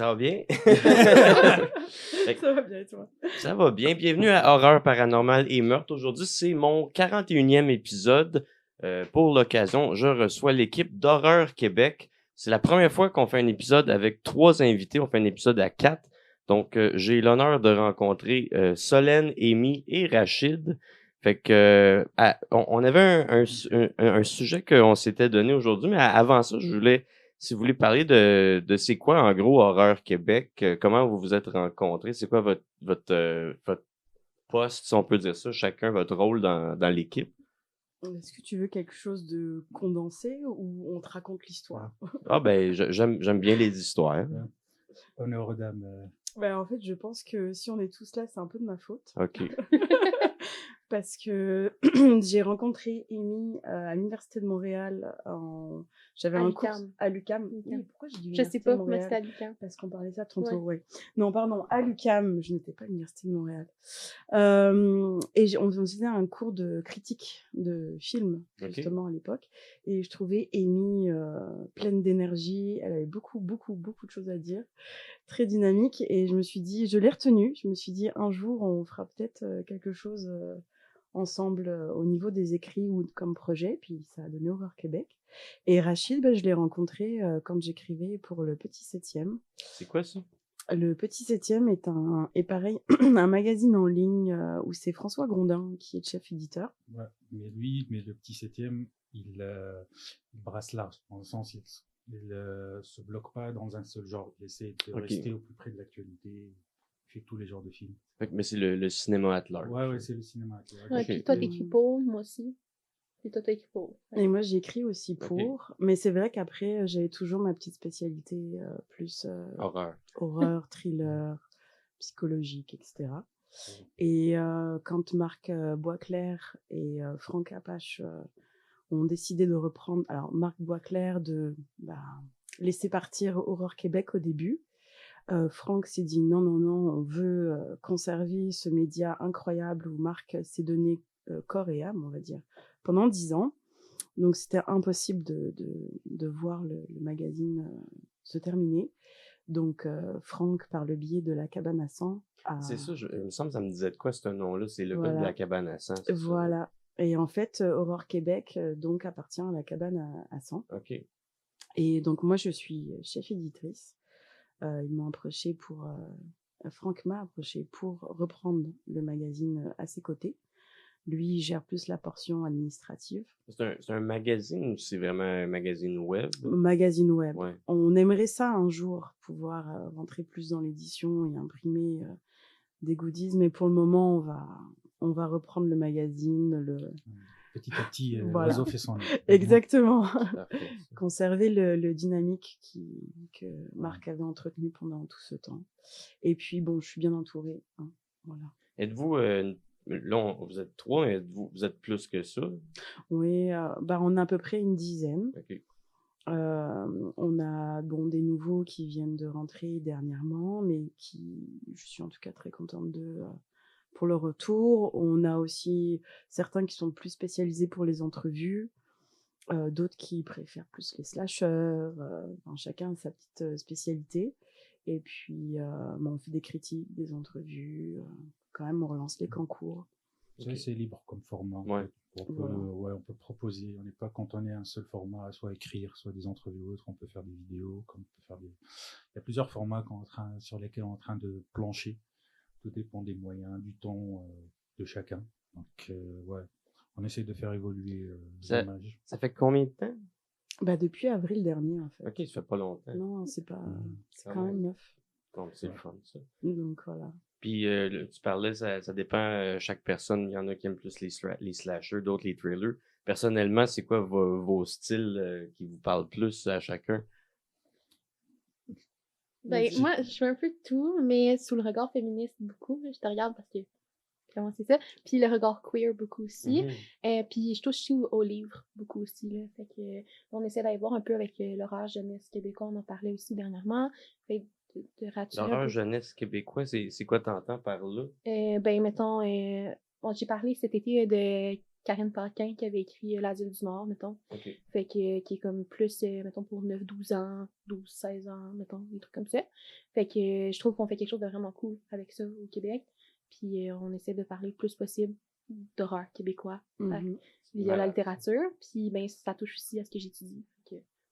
Ça va bien? Ça va bien, toi? Ça va bien. Bienvenue à Horreur paranormale et meurtre. Aujourd'hui, c'est mon 41e épisode. Pour l'occasion, je reçois l'équipe d'Horreur Québec. C'est la première fois qu'on fait un épisode avec 3 invités. On fait un épisode à 4. Donc, j'ai l'honneur de rencontrer Solène, Amy et Rachid. Fait que on avait un sujet qu'on s'était donné aujourd'hui, mais avant ça, je voulais, si vous voulez parler de c'est quoi en gros Horreur Québec, comment vous vous êtes rencontrés, c'est quoi votre poste, si on peut dire ça, chacun votre rôle dans l'équipe. Est-ce que tu veux quelque chose de condensé ou on te raconte l'histoire? Ah ben j'aime bien les histoires. Honneur aux dames. Ben, en fait, je pense que si on est tous là, c'est un peu de ma faute. OK. Parce que j'ai rencontré Amy à l'Université de Montréal. J'avais un cours à l'UQAM. Oui, pourquoi j'ai dit Je sais Université pas, de mais Montréal? c'était à l'UQAM. Parce qu'on parlait ça tantôt, ouais. Non, pardon, à l'UQAM. Je n'étais pas à l'Université de Montréal. Et on faisait un cours de critique de films, justement, à l'époque. Et je trouvais Amy pleine d'énergie. Elle avait beaucoup de choses à dire. Très dynamique. Et je me suis dit, je l'ai retenue. Je me suis dit, un jour, on fera peut-être quelque chose ensemble au niveau des écrits ou comme projet. Puis ça a donné Horreur Québec. Et Rachid, je l'ai rencontré quand j'écrivais pour le Petit Septième. C'est quoi ça? Le Petit Septième est pareil, un magazine en ligne où c'est François Grondin qui est chef éditeur. Ouais, mais le Petit Septième, il brasse large, dans le sens il se bloque pas dans un seul genre. Il essaie de rester au plus près de l'actualité. Il fait tous les genres de films. Mais c'est le cinéma at large. Ouais, c'est le cinéma at large. Ouais, puis toi, t'écris pour, moi aussi. Puis toi, t'écris pour. Ouais. Et moi, j'écris aussi pour. Mais c'est vrai qu'après, j'avais toujours ma petite spécialité plus horreur, thriller, psychologique, etc. Et quand Marc Boisclair et Franck Apache ont décidé de reprendre... Alors, Marc Boisclair de laisser partir Horreur Québec au début. Franck s'est dit non, on veut conserver ce média incroyable où Marc s'est donné corps et âme, on va dire, pendant 10 ans. Donc, c'était impossible de voir le magazine se terminer. Donc, Franck, par le biais de la cabane à sang... C'est ça, il me semble que ça me disait de quoi ce nom-là, c'est le gars de la cabane à sang. Voilà. Ça. Et en fait, Horreur Québec, donc, appartient à la cabane à sang. OK. Et donc, moi, je suis chef éditrice. Ils m'ont approché Franck m'a approché pour reprendre le magazine à ses côtés. Lui, il gère plus la portion administrative. C'est un magazine ou c'est vraiment un magazine web? Magazine web. Ouais. On aimerait ça un jour, pouvoir rentrer plus dans l'édition et imprimer des goodies, mais pour le moment, on va reprendre le magazine. Petit à petit, l'oiseau fait son nid. Exactement. Conserver le dynamique que Marc avait entretenu pendant tout ce temps. Et puis, bon, je suis bien entourée. Hein. Voilà. Êtes-vous... là, vous êtes 3, mais vous êtes plus que ça? Oui, on a à peu près une dizaine. OK. On a des nouveaux qui viennent de rentrer dernièrement, mais je suis en tout cas très contente pour le retour. On a aussi certains qui sont plus spécialisés pour les entrevues, d'autres qui préfèrent plus les slashers. Chacun a sa petite spécialité. Et puis, on fait des critiques, des entrevues. Quand même, on relance les concours. C'est libre comme format. Ouais. On peut proposer. On n'est pas cantonné à un seul format, soit écrire, soit des entrevues ou autres. On peut faire des vidéos, comme on peut faire Il y a plusieurs formats sur lesquels on est en train de plancher. Tout dépend des moyens, du temps de chacun. Donc, on essaie de faire évoluer l'image. Ça fait combien de temps? Depuis avril dernier, en fait. OK, ça fait pas longtemps. Non, c'est pas... C'est quand même neuf. Donc, c'est le fun, ça. Donc, voilà. Puis, tu parlais, ça dépend, chaque personne, il y en a qui aiment plus les slashers, d'autres les thrillers. Personnellement, c'est quoi vos styles qui vous parlent plus à chacun? Moi, je fais un peu de tout, mais sous le regard féministe beaucoup. Je te regarde parce que clairement c'est ça. Puis le regard queer beaucoup aussi. Puis je touche aussi au livre beaucoup aussi. Là. Fait que on essaie d'aller voir un peu avec l'horreur jeunesse québécois. On en parlait aussi dernièrement. Fait l'horreur jeunesse québécois, c'est quoi t'entends par là? Mettons, j'ai parlé cet été de Karine Paquin qui avait écrit L'Asile du Nord, mettons. Okay. Fait que, qui est comme plus, mettons, pour 9-12 ans, 12-16 ans, mettons, des trucs comme ça. Fait que je trouve qu'on fait quelque chose de vraiment cool avec ça au Québec. Puis on essaie de parler le plus possible d'horreur québécois via la littérature. Puis ben, ça touche aussi à ce que j'étudie.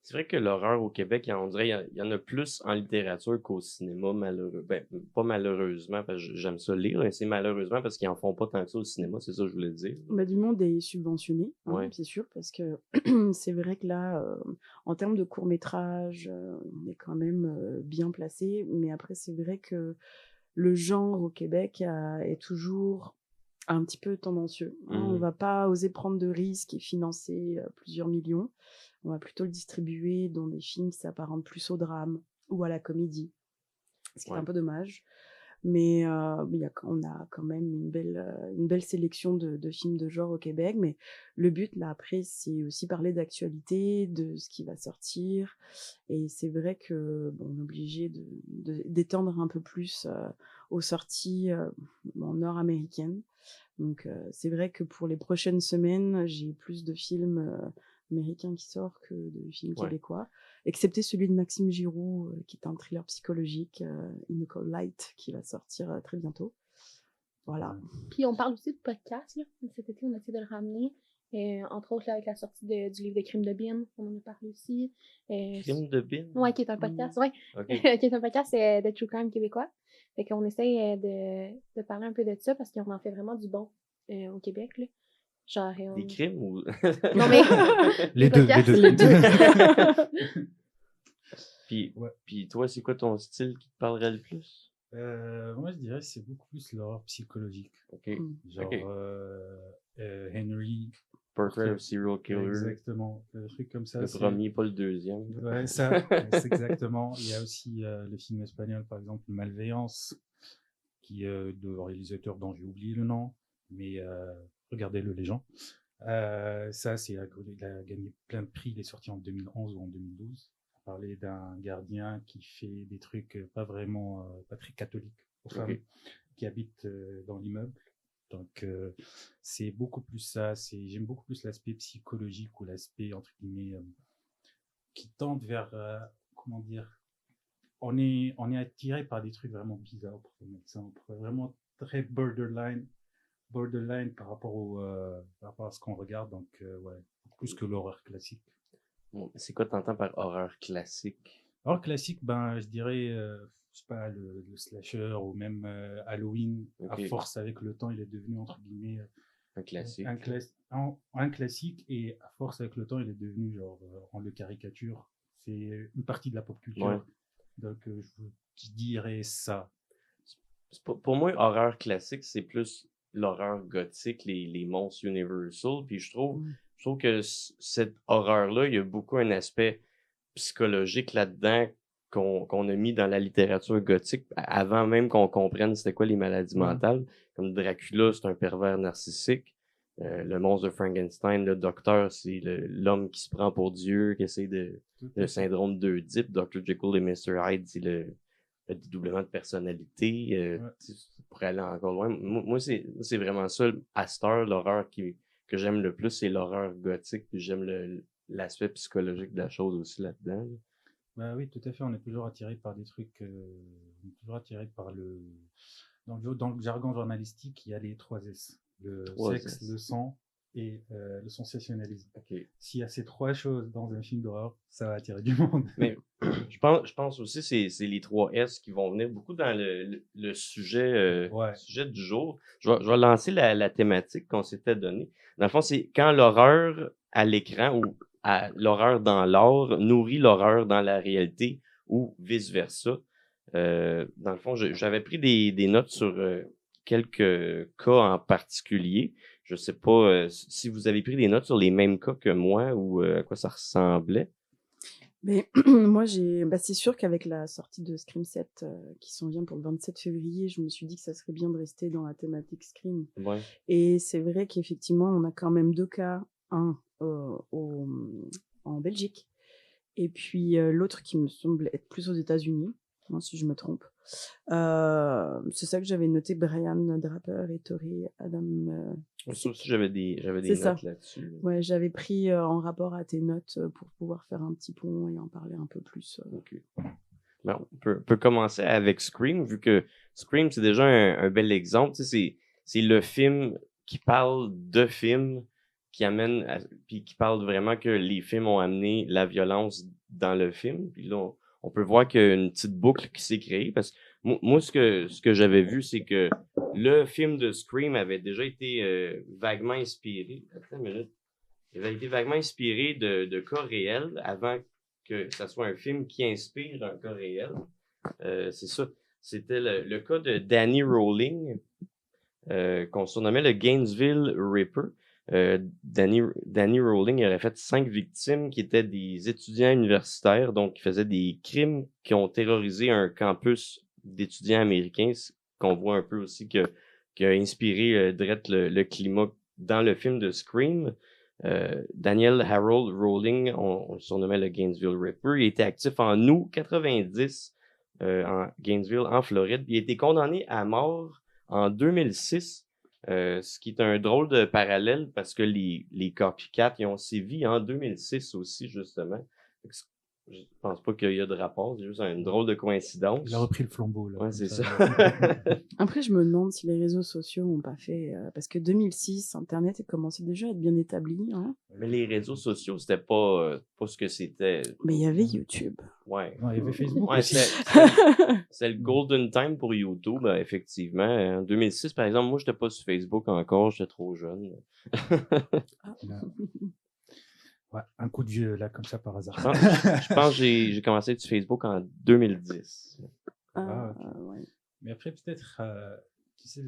C'est vrai que l'horreur au Québec, on dirait il y en a plus en littérature qu'au cinéma, ben, pas malheureusement, parce que j'aime ça lire, mais c'est malheureusement parce qu'ils en font pas tant que ça au cinéma, c'est ça que je voulais dire. Bah, du monde est subventionné, c'est sûr, parce que c'est vrai que là, en termes de court-métrage, on est quand même bien placé, mais après, c'est vrai que le genre au Québec est toujours un petit peu tendancieux. On va pas oser prendre de risques et financer plusieurs millions. On va plutôt le distribuer dans des films qui s'apparentent plus au drame ou à la comédie, ce qui est un peu dommage. Mais on a quand même une belle sélection de films de genre au Québec. Mais le but, là, après, c'est aussi parler d'actualité, de ce qui va sortir. Et c'est vrai qu'on est obligé d'étendre un peu plus aux sorties nord-américaines. Donc, c'est vrai que pour les prochaines semaines, j'ai plus de films américains qui sortent que de films québécois, excepté celui de Maxime Giroux, qui est un thriller psychologique, In the Cold Light, qui va sortir très bientôt. Voilà. Puis on parle aussi de podcast, là. Cet été, on a essayé de le ramener. Entre autres, là, avec la sortie du livre de Crime de Bin, on en a parlé aussi. Crime de Bin? Ouais, qui est un podcast, qui est un podcast de True Crime québécois. Fait qu'on essaye de parler un peu de ça parce qu'on en fait vraiment du bon au Québec, là. Genre, des crimes ou... Non, mais... les deux. Puis toi, c'est quoi ton style qui te parlerait le plus? Moi, je dirais que c'est beaucoup plus l'horreur psychologique. Genre Henry... Portrait of Serial Killer. Exactement, le truc comme ça. Le premier, pas le deuxième. Ouais, ça, c'est exactement. Il y a aussi le film espagnol, par exemple, Malveillance, qui de réalisateur dont j'ai oublié le nom, mais regardez-le, les gens. Ça, il a gagné plein de prix. Il est sorti en 2011 ou en 2012. On parlait d'un gardien qui fait des trucs pas très catholiques aux femmes qui habitent dans l'immeuble. Donc, c'est beaucoup plus ça. J'aime beaucoup plus l'aspect psychologique ou l'aspect, entre guillemets, qui tente vers, comment dire, on est attiré par des trucs vraiment bizarres, pour mettre ça. On pourrait vraiment très borderline par rapport à ce qu'on regarde. Donc, plus que l'horreur classique. Bon, c'est quoi t'entends par horreur classique? Horreur classique, ben, je dirais, je sais pas, le slasher ou même Halloween. À force, avec le temps, il est devenu, entre guillemets, un classique. Un classique, et à force, avec le temps, il est devenu, genre, on le caricature. C'est une partie de la pop culture. Ouais. Donc, je dirais ça. Pour moi, horreur classique, c'est plus l'horreur gothique, les monstres Universal. Puis je trouve que cette horreur-là, il y a beaucoup un aspect psychologique là-dedans qu'on a mis dans la littérature gothique avant même qu'on comprenne c'était quoi les maladies mentales. Comme Dracula, c'est un pervers narcissique. Le monstre de Frankenstein, le docteur, c'est l'homme qui se prend pour Dieu, qui essaie le syndrome d'Oedipe. Dr. Jekyll et Mr. Hyde, c'est le dédoublement de personnalité. Pour aller encore loin. Moi, c'est vraiment ça, à cette heure, l'horreur que j'aime le plus, c'est l'horreur gothique. Puis j'aime l'aspect psychologique de la chose aussi là-dedans. Bah oui, tout à fait. On est toujours attiré par des trucs. On est toujours attiré par le. Dans le jargon journalistique, il y a les 3 S. Le sexe, le sang et le sensationnalisme. S'il y a ces 3 choses dans un film d'horreur, ça va attirer du monde. Mais je pense aussi que c'est les 3 S qui vont venir beaucoup dans le sujet, sujet du jour. Je vais lancer la thématique qu'on s'était donnée. Dans le fond, c'est quand l'horreur à l'écran ou l'horreur dans l'art nourrit l'horreur dans la réalité ou vice-versa. Dans le fond, j'avais pris des notes sur quelques cas en particulier. Je sais pas si vous avez pris des notes sur les mêmes cas que moi ou à quoi ça ressemblait. Mais moi, c'est sûr qu'avec la sortie de Scream 7 qui s'en vient pour le 27 février, je me suis dit que ça serait bien de rester dans la thématique Scream. Ouais. Et c'est vrai qu'effectivement, on a quand même 2 cas, un en Belgique, et puis l'autre qui me semble être plus aux États-Unis, si je me trompe. C'est ça que j'avais noté, Brian Draper et Tori Adam. Ça aussi, j'avais des notes là-dessus. Ouais, j'avais pris en rapport à tes notes pour pouvoir faire un petit pont et en parler un peu plus. OK. Ben, on peut commencer avec Scream, vu que Scream, c'est déjà un bel exemple. Tu sais, c'est le film qui parle de films, puis qui parle vraiment que les films ont amené la violence dans le film. Puis là, on peut voir qu'il y a une petite boucle qui s'est créée, parce que moi, ce que j'avais vu, c'est que le film de Scream avait déjà été vaguement inspiré. Attends une minute. Il avait été vaguement inspiré de cas réels avant que ça soit un film qui inspire un cas réel. C'est ça. C'était le cas de Danny Rowling, qu'on surnommait le Gainesville Ripper. Danny Rowling aurait fait 5 victimes qui étaient des étudiants universitaires, donc qui faisaient des crimes qui ont terrorisé un campus d'étudiants américains, qu'on voit un peu aussi qui a inspiré le climat dans le film de Scream. Daniel Harold Rowling, on le surnommait le Gainesville Ripper. Il était actif en août 90 en Gainesville, en Floride. Il a été condamné à mort en 2006, ce qui est un drôle de parallèle parce que les copycats ils ont sévi en 2006 aussi, justement. Je pense pas qu'il y a de rapport, c'est juste une drôle de coïncidence. Il a repris le flambeau, là. Ouais, c'est ça. Après, je me demande si les réseaux sociaux n'ont pas fait... parce que 2006, Internet a commencé déjà à être bien établi. Hein. Mais les réseaux sociaux, c'était pas ce que c'était. Mais il y avait YouTube. Ouais. Non, il y avait Facebook ouais, aussi. c'est le golden time pour YouTube, effectivement. En 2006, par exemple, moi, j'étais pas sur Facebook encore, j'étais trop jeune. Ouais, un coup de vieux, là, comme ça, par hasard. Je pense que j'ai commencé sur Facebook en 2010. Ouais. Mais après, peut-être, tu sais,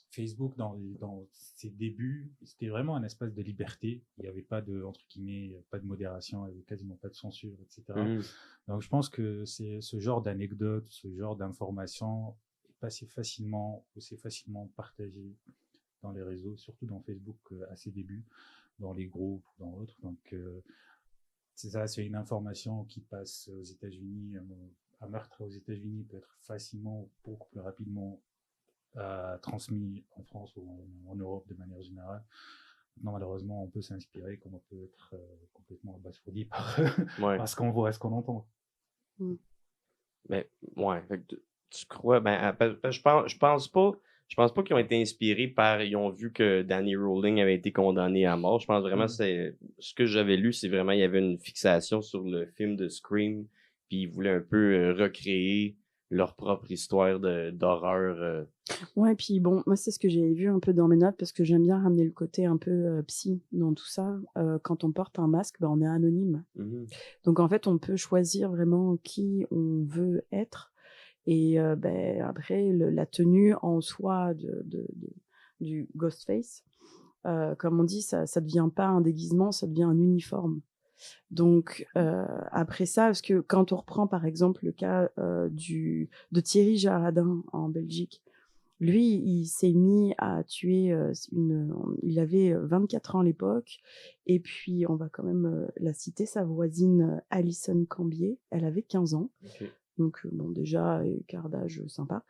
Facebook, dans ses débuts, c'était vraiment un espace de liberté. Il n'y avait pas de, entre guillemets, pas de modération, il n'y avait quasiment pas de censure, etc. Donc, je pense que c'est ce genre d'anecdote, ce genre d'information c'est facilement partagé dans les réseaux, surtout dans Facebook à ses débuts, dans les groupes ou dans d'autres. Donc, c'est ça, c'est une information qui passe aux États-Unis. Un meurtre aux États-Unis peut être facilement, beaucoup plus rapidement transmis en France ou en Europe de manière générale. Non, malheureusement, on peut s'inspirer comme on peut être complètement abasourdi par ce qu'on voit et ce qu'on entend. Mais, ouais, tu crois, je pense pas qu'ils ont été inspirés ils ont vu que Danny Rowling avait été condamné à mort. Je pense vraiment c'est ce que j'avais lu, c'est vraiment il y avait une fixation sur le film de Scream, puis ils voulaient un peu recréer leur propre histoire d'horreur. Ouais, puis bon, moi c'est ce que j'ai vu un peu dans mes notes parce que j'aime bien ramener le côté un peu psy dans tout ça. Quand on porte un masque, on est anonyme. Donc en fait, on peut choisir vraiment qui on veut être. Et après, la tenue en soi du Ghostface, comme on dit, ça ne devient pas un déguisement, ça devient un uniforme. Donc, après ça, parce que quand on reprend par exemple le cas de Thierry Jaradin en Belgique, lui, il s'est mis à tuer il avait 24 ans à l'époque, et puis on va quand même la citer, sa voisine Alison Cambier, elle avait 15 ans. Okay. Donc, déjà, écart d'âge sympa.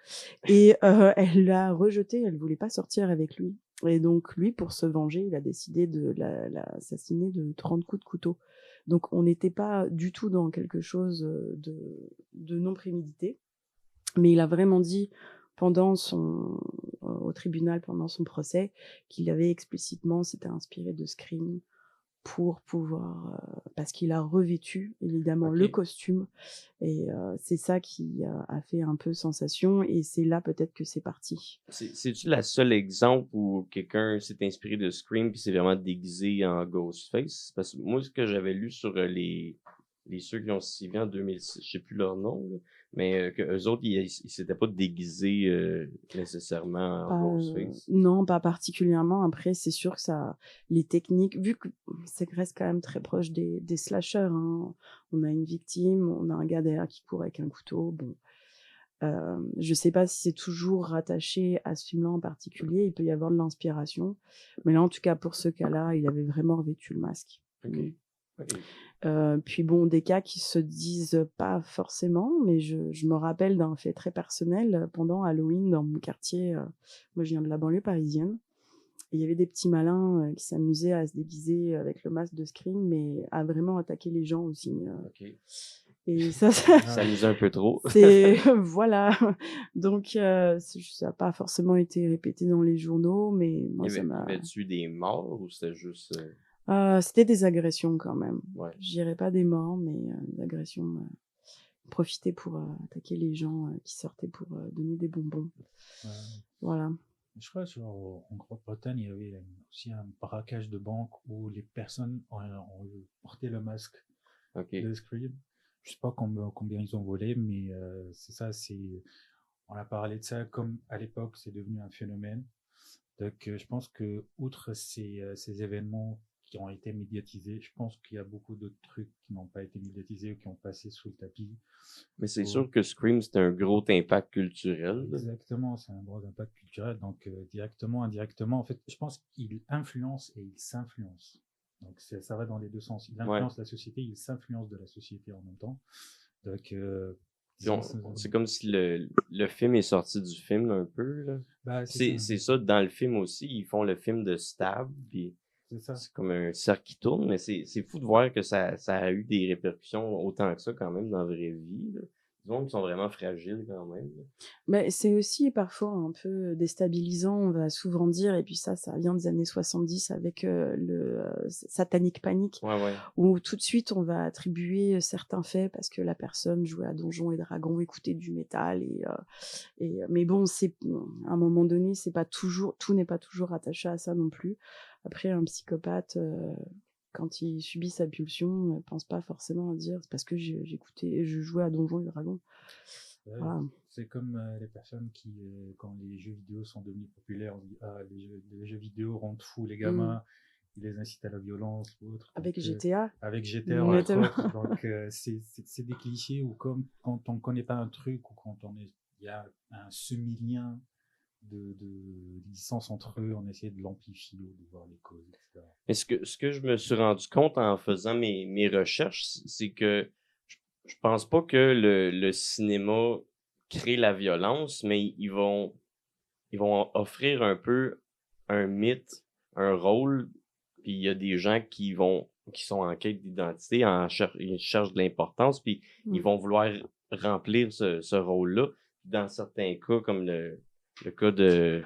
Et elle l'a rejeté, elle voulait pas sortir avec lui. Et donc, lui, pour se venger, il a décidé de l'assassiner de 30 coups de couteau. Donc, on n'était pas du tout dans quelque chose de non prémédité. Mais il a vraiment dit, au tribunal, pendant son procès, qu'il avait explicitement, s'était inspiré de Scream pour pouvoir, parce qu'il a revêtu évidemment le costume, et c'est ça qui a fait un peu sensation, et c'est là peut-être que c'est parti. C'est-tu la seule exemple où quelqu'un s'est inspiré de Scream puis s'est vraiment déguisé en Ghostface? Parce que moi, ce que j'avais lu sur ceux qui ont suivi en 2006, je sais plus leur nom, là, mais que eux autres, ils s'étaient pas déguisés nécessairement en Ghostface. Non, pas particulièrement. Après, c'est sûr que les techniques, vu que ça reste quand même très proche des slashers, hein. On a une victime, on a un gars derrière qui court avec un couteau. Bon, je sais pas si c'est toujours rattaché à ce film-là en particulier. Il peut y avoir de l'inspiration, mais là, en tout cas, pour ce cas-là, il avait vraiment revêtu le masque. Okay. Puis bon, des cas qui se disent pas forcément, mais je me rappelle d'un fait très personnel. Pendant Halloween, dans mon quartier, moi je viens de la banlieue parisienne, et il y avait des petits malins qui s'amusaient à se déguiser avec le masque de Scream, mais à vraiment attaquer les gens aussi. Et ça s'amuser un peu trop. c'est voilà. Donc ça n'a pas forcément été répété dans les journaux, mais moi ça m'a... Y avait-tu des morts ou c'était juste... C'était des agressions quand même. Ouais. Je dirais pas des morts, mais des agressions. Profiter pour attaquer les gens qui sortaient pour donner des bonbons. Voilà. Je crois qu'en Grande-Bretagne, il y avait aussi un braquage de banque où les personnes ont porté le masque de Scream. Je sais pas combien ils ont volé, mais c'est ça. On a parlé de ça comme à l'époque, c'est devenu un phénomène. Donc, je pense que outre ces événements qui ont été médiatisés, je pense qu'il y a beaucoup d'autres trucs qui n'ont pas été médiatisés ou qui ont passé sous le tapis. Mais c'est sûr que Scream, c'est un gros impact culturel. Exactement, c'est un gros impact culturel. Donc, directement, indirectement, en fait, je pense qu'il influence et il s'influence. Donc, ça va dans les deux sens. Il influence la société, il s'influence de la société en même temps. Donc, c'est comme si le film est sorti du film un peu. Là. Bah, c'est ça, dans le film aussi, ils font le film de Stab, puis c'est comme un cercle qui tourne, mais c'est fou de voir que ça a eu des répercussions autant que ça quand même dans la vraie vie. Là. Disons qu'ils sont vraiment fragiles quand même. Mais c'est aussi parfois un peu déstabilisant, on va souvent dire, et puis ça vient des années 70 avec le Satanic Panic, où tout de suite on va attribuer certains faits parce que la personne jouait à Donjons et Dragons, écoutait du métal, mais bon, à un moment donné, tout n'est pas toujours attaché à ça non plus. Après, un psychopathe... quand il subit sa pulsion, ne pense pas forcément à dire c'est parce que je jouais à Donjons et Dragons. Voilà. C'est comme les personnes qui, quand les jeux vidéo sont devenus populaires, on dit les jeux vidéo rendent fous les gamins, ils les incitent à la violence ou autre. Avec GTA. Avec GTA, entre autres. Donc c'est des clichés où comme quand on ne connaît pas un truc ou quand il y a un semi-lien de licence entre eux, on essaie de l'amplifier ou de voir les causes, etc. Mais ce que je me suis rendu compte en faisant mes recherches, c'est que je pense pas que le cinéma crée la violence, mais ils vont offrir un peu un mythe, un rôle, puis il y a des gens qui sont en quête d'identité, ils cherchent de l'importance, puis ils vont vouloir remplir ce rôle-là. Dans certains cas, comme le cas de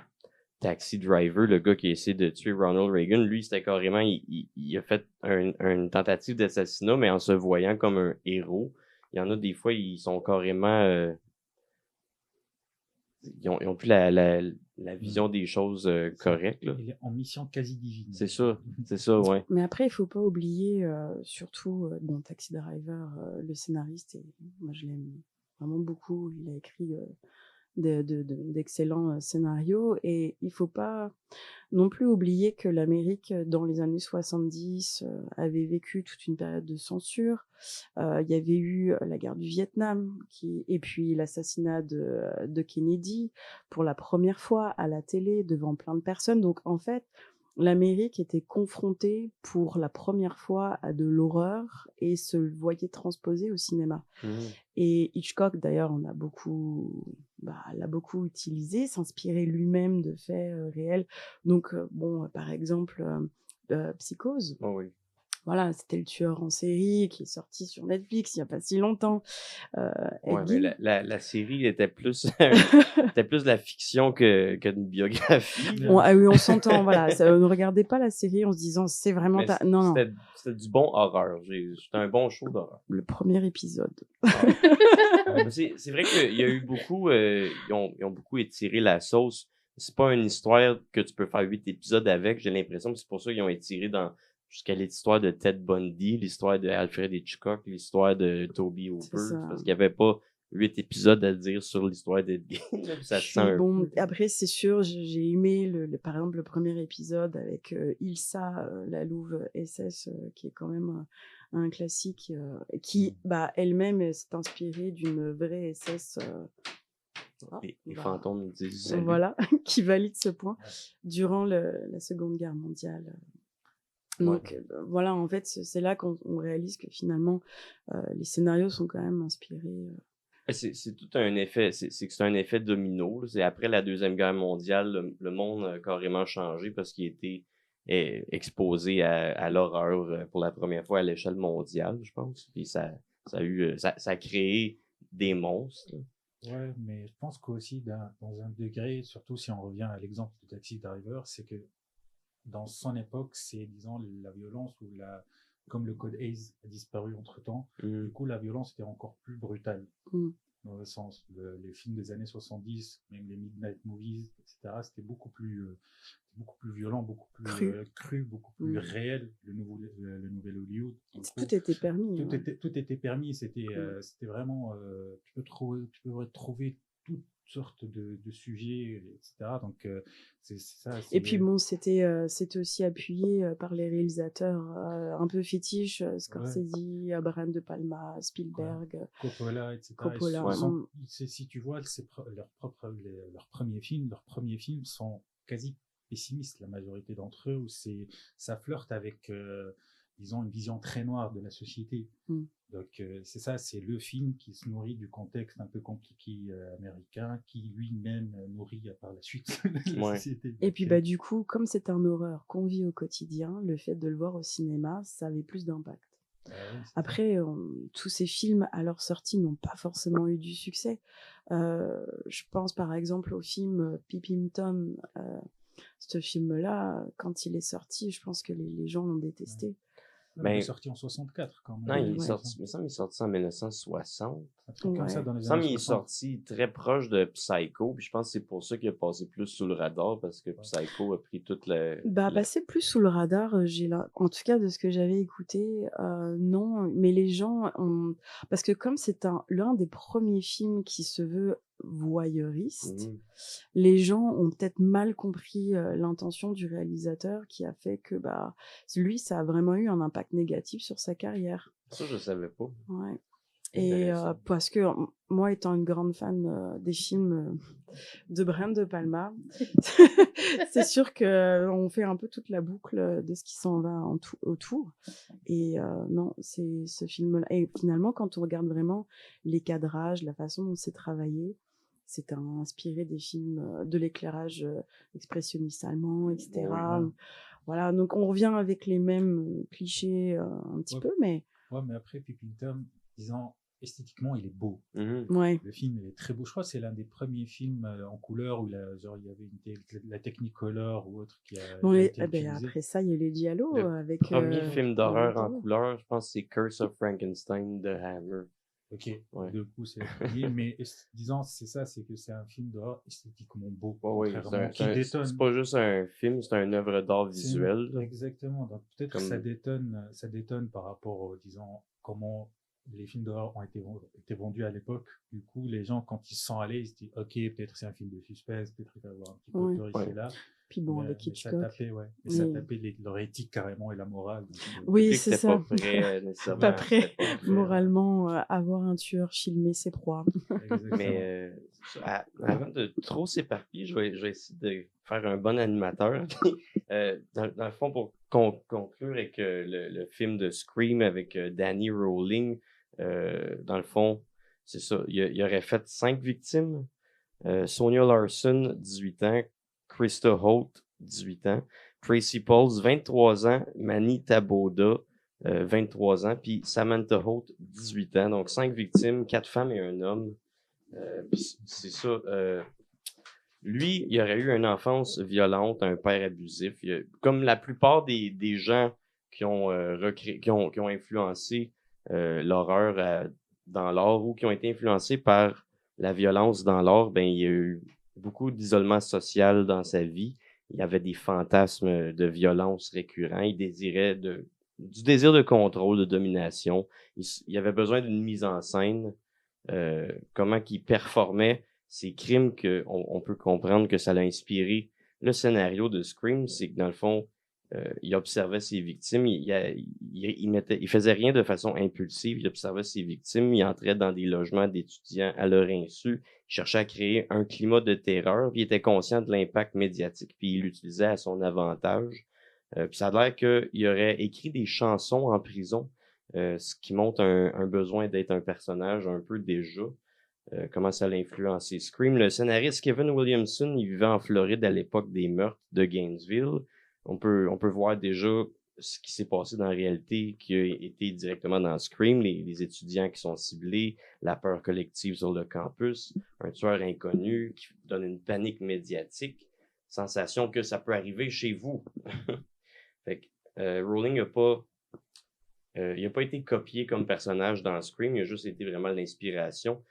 Taxi Driver, le gars qui a essayé de tuer Ronald Reagan, lui, c'était carrément, il a fait une tentative d'assassinat, mais en se voyant comme un héros. Il y en a des fois, ils sont carrément... ils ont plus la vision des choses correctes. Là. Il est en mission quasi divine. C'est ça, ouais. Mais après, il faut pas oublier, surtout, Taxi Driver, le scénariste, et moi je l'aime vraiment beaucoup, il a écrit d'excellents scénarios, et il faut pas non plus oublier que l'Amérique dans les années 70 avait vécu toute une période de censure. Il y avait eu la guerre du Vietnam et puis l'assassinat de Kennedy pour la première fois à la télé devant plein de personnes. Donc en fait, l'Amérique était confrontée pour la première fois à de l'horreur et se voyait transposée au cinéma. Et Hitchcock, d'ailleurs, l'a beaucoup utilisé, s'inspirer lui-même de faits réels. Donc, par exemple, Psychose. Oh oui. Voilà, c'était le tueur en série qui est sorti sur Netflix il n'y a pas si longtemps. Mais la série était plus de la fiction qu'une biographie. Oui, on s'entend, voilà. Ne regardez pas la série en se disant c'est vraiment... Non. C'était du bon horreur. C'était un bon show d'horreur. Le premier épisode. C'est vrai qu'il y a eu beaucoup... ils ont beaucoup étiré la sauce. C'est pas une histoire que tu peux faire 8 épisodes avec, j'ai l'impression. C'est pour ça qu'ils ont étiré jusqu'à l'histoire de Ted Bundy, l'histoire de Alfred Hitchcock, l'histoire de Toby Hooper, parce qu'il n'y avait pas 8 épisodes à dire sur l'histoire d'Ed Gein. Ça se sent Après, c'est sûr, j'ai aimé, par exemple, le premier épisode avec Ilsa, la louve SS, qui est quand même un classique, qui, elle-même, s'est inspirée d'une vraie SS... les fantômes disent voilà, qui valide ce point durant la Seconde Guerre mondiale. Donc voilà, en fait, c'est là qu'on réalise que finalement, les scénarios sont quand même inspirés. C'est tout un effet, c'est que c'est un effet domino, là. C'est après la Deuxième Guerre mondiale, le monde a carrément changé parce qu'il était exposé à l'horreur pour la première fois à l'échelle mondiale, je pense. Puis ça a créé des monstres. Ouais, mais je pense qu'aussi dans un degré, surtout si on revient à l'exemple de Taxi Driver, c'est que dans son époque, c'est, disons, la violence ou comme le code Hays a disparu entre-temps, du coup, la violence était encore plus brutale. Dans le sens, les films des années 70, même les Midnight Movies, etc., c'était beaucoup plus violent, beaucoup plus cru, beaucoup plus réel, le nouvel Hollywood. Tout était permis. Tout était permis, c'était vraiment, tu peux trouver toutes sortes de sujets, etc. Donc, c'est ça. Et puis bon, c'était aussi appuyé par les réalisateurs un peu fétiches, Scorsese, Brian De Palma, Spielberg, Coppola, etc. Si tu vois, leurs premiers films sont quasi pessimistes, la majorité d'entre eux, où ça flirte avec, disons, une vision très noire de la société. Donc, c'est ça, c'est le film qui se nourrit du contexte un peu compliqué américain, qui lui-même nourrit par la suite la société. Donc, et puis, du coup, comme c'est un horreur qu'on vit au quotidien, le fait de le voir au cinéma, ça avait plus d'impact. Après, tous ces films, à leur sortie, n'ont pas forcément eu du succès. Je pense, par exemple, au film Peeping Tom. Ce film-là, quand il est sorti, je pense que les gens l'ont détesté. Il est sorti en 64 quand même. Non, il me semble qu'il est sorti en 1960. Un truc comme ça dans les il me semble années qu'il est 60. sorti très proche de Psycho, puis je pense que c'est pour ça qu'il a passé plus sous le radar, parce que Psycho a pris toute passer plus sous le radar, en tout cas de ce que j'avais écouté, non, mais les gens ont... Parce que comme c'est l'un des premiers films qui se veut voyeuriste, les gens ont peut-être mal compris l'intention du réalisateur qui a fait que lui, ça a vraiment eu un impact négatif sur sa carrière. Ça, je savais pas. Ouais. Et parce que moi, étant une grande fan des films de Brian De Palma, c'est sûr qu'on fait un peu toute la boucle de ce qui s'en va autour. Et non, c'est ce film-là. Et finalement, quand on regarde vraiment les cadrages, la façon dont c'est travaillé, c'est inspiré des films de l'éclairage expressionniste allemand, etc. Voilà, donc on revient avec les mêmes clichés un petit peu, mais... Ouais, mais après, Peeping Tom, disons, esthétiquement, il est beau. Le film est très beau. Je crois que c'est l'un des premiers films en couleur où il y avait la Technicolor ou autre qui a été utilisée. Après ça, il y a les Diallo avec... Le premier film d'horreur en couleur, je pense que c'est Curse of Frankenstein de Hammer. Ok, du coup, c'est le premier, mais disons, c'est ça, c'est que c'est un film d'horreur esthétiquement beau. C'est pas juste un film, c'est une œuvre d'art visuel. Exactement, donc peut-être que ça détonne par rapport, disons, comment les films d'horreur ont été vendus à l'époque. Du coup, les gens, quand ils se sont allés, ils se disent, ok, peut-être c'est un film de suspense, peut-être il va y avoir un petit peu peur ici et là. Puis bon, avec Hitchcock. Ça tapait leur éthique carrément et la morale. Donc, c'est ça. Pas prêt, nécessairement. Pas prêt, moralement, avoir un tueur filmer ses proies. Mais avant de trop s'éparpiller, je vais essayer de faire un bon animateur. Dans le fond, pour conclure avec le film de Scream avec Danny Rowling, dans le fond, c'est ça. Il aurait fait 5 victimes. Sonia Larson, 18 ans. Krista Holt, 18 ans. Tracy Pauls, 23 ans. Manny Taboda, 23 ans. Puis Samantha Holt, 18 ans. Donc 5 victimes, 4 femmes et un homme. C'est ça. Lui, il aurait eu une enfance violente, un père abusif. Comme la plupart des gens qui ont influencé l'horreur dans l'art ou qui ont été influencés par la violence dans l'art, ben il y a eu beaucoup d'isolement social dans sa vie. Il y avait des fantasmes de violence récurrents. Il désirait du désir de contrôle, de domination. Il avait besoin d'une mise en scène. Comment qu'il performait ces crimes on peut comprendre que ça l'a inspiré. Le scénario de Scream, c'est que dans le fond, il observait ses victimes, il faisait rien de façon impulsive, il observait ses victimes, il entrait dans des logements d'étudiants à leur insu, il cherchait à créer un climat de terreur, puis il était conscient de l'impact médiatique, puis il l'utilisait à son avantage. Puis ça a l'air qu'il aurait écrit des chansons en prison, ce qui montre un besoin d'être un personnage un peu déjà. Comment ça l'a influencé Scream. Le scénariste Kevin Williamson, il vivait en Floride à l'époque des meurtres de Gainesville. On peut voir déjà ce qui s'est passé dans la réalité qui a été directement dans Scream, les étudiants qui sont ciblés, la peur collective sur le campus, un tueur inconnu qui donne une panique médiatique, sensation que ça peut arriver chez vous. Fait que Rowling il n'a pas été copié comme personnage dans Scream, il a juste été vraiment l'inspiration.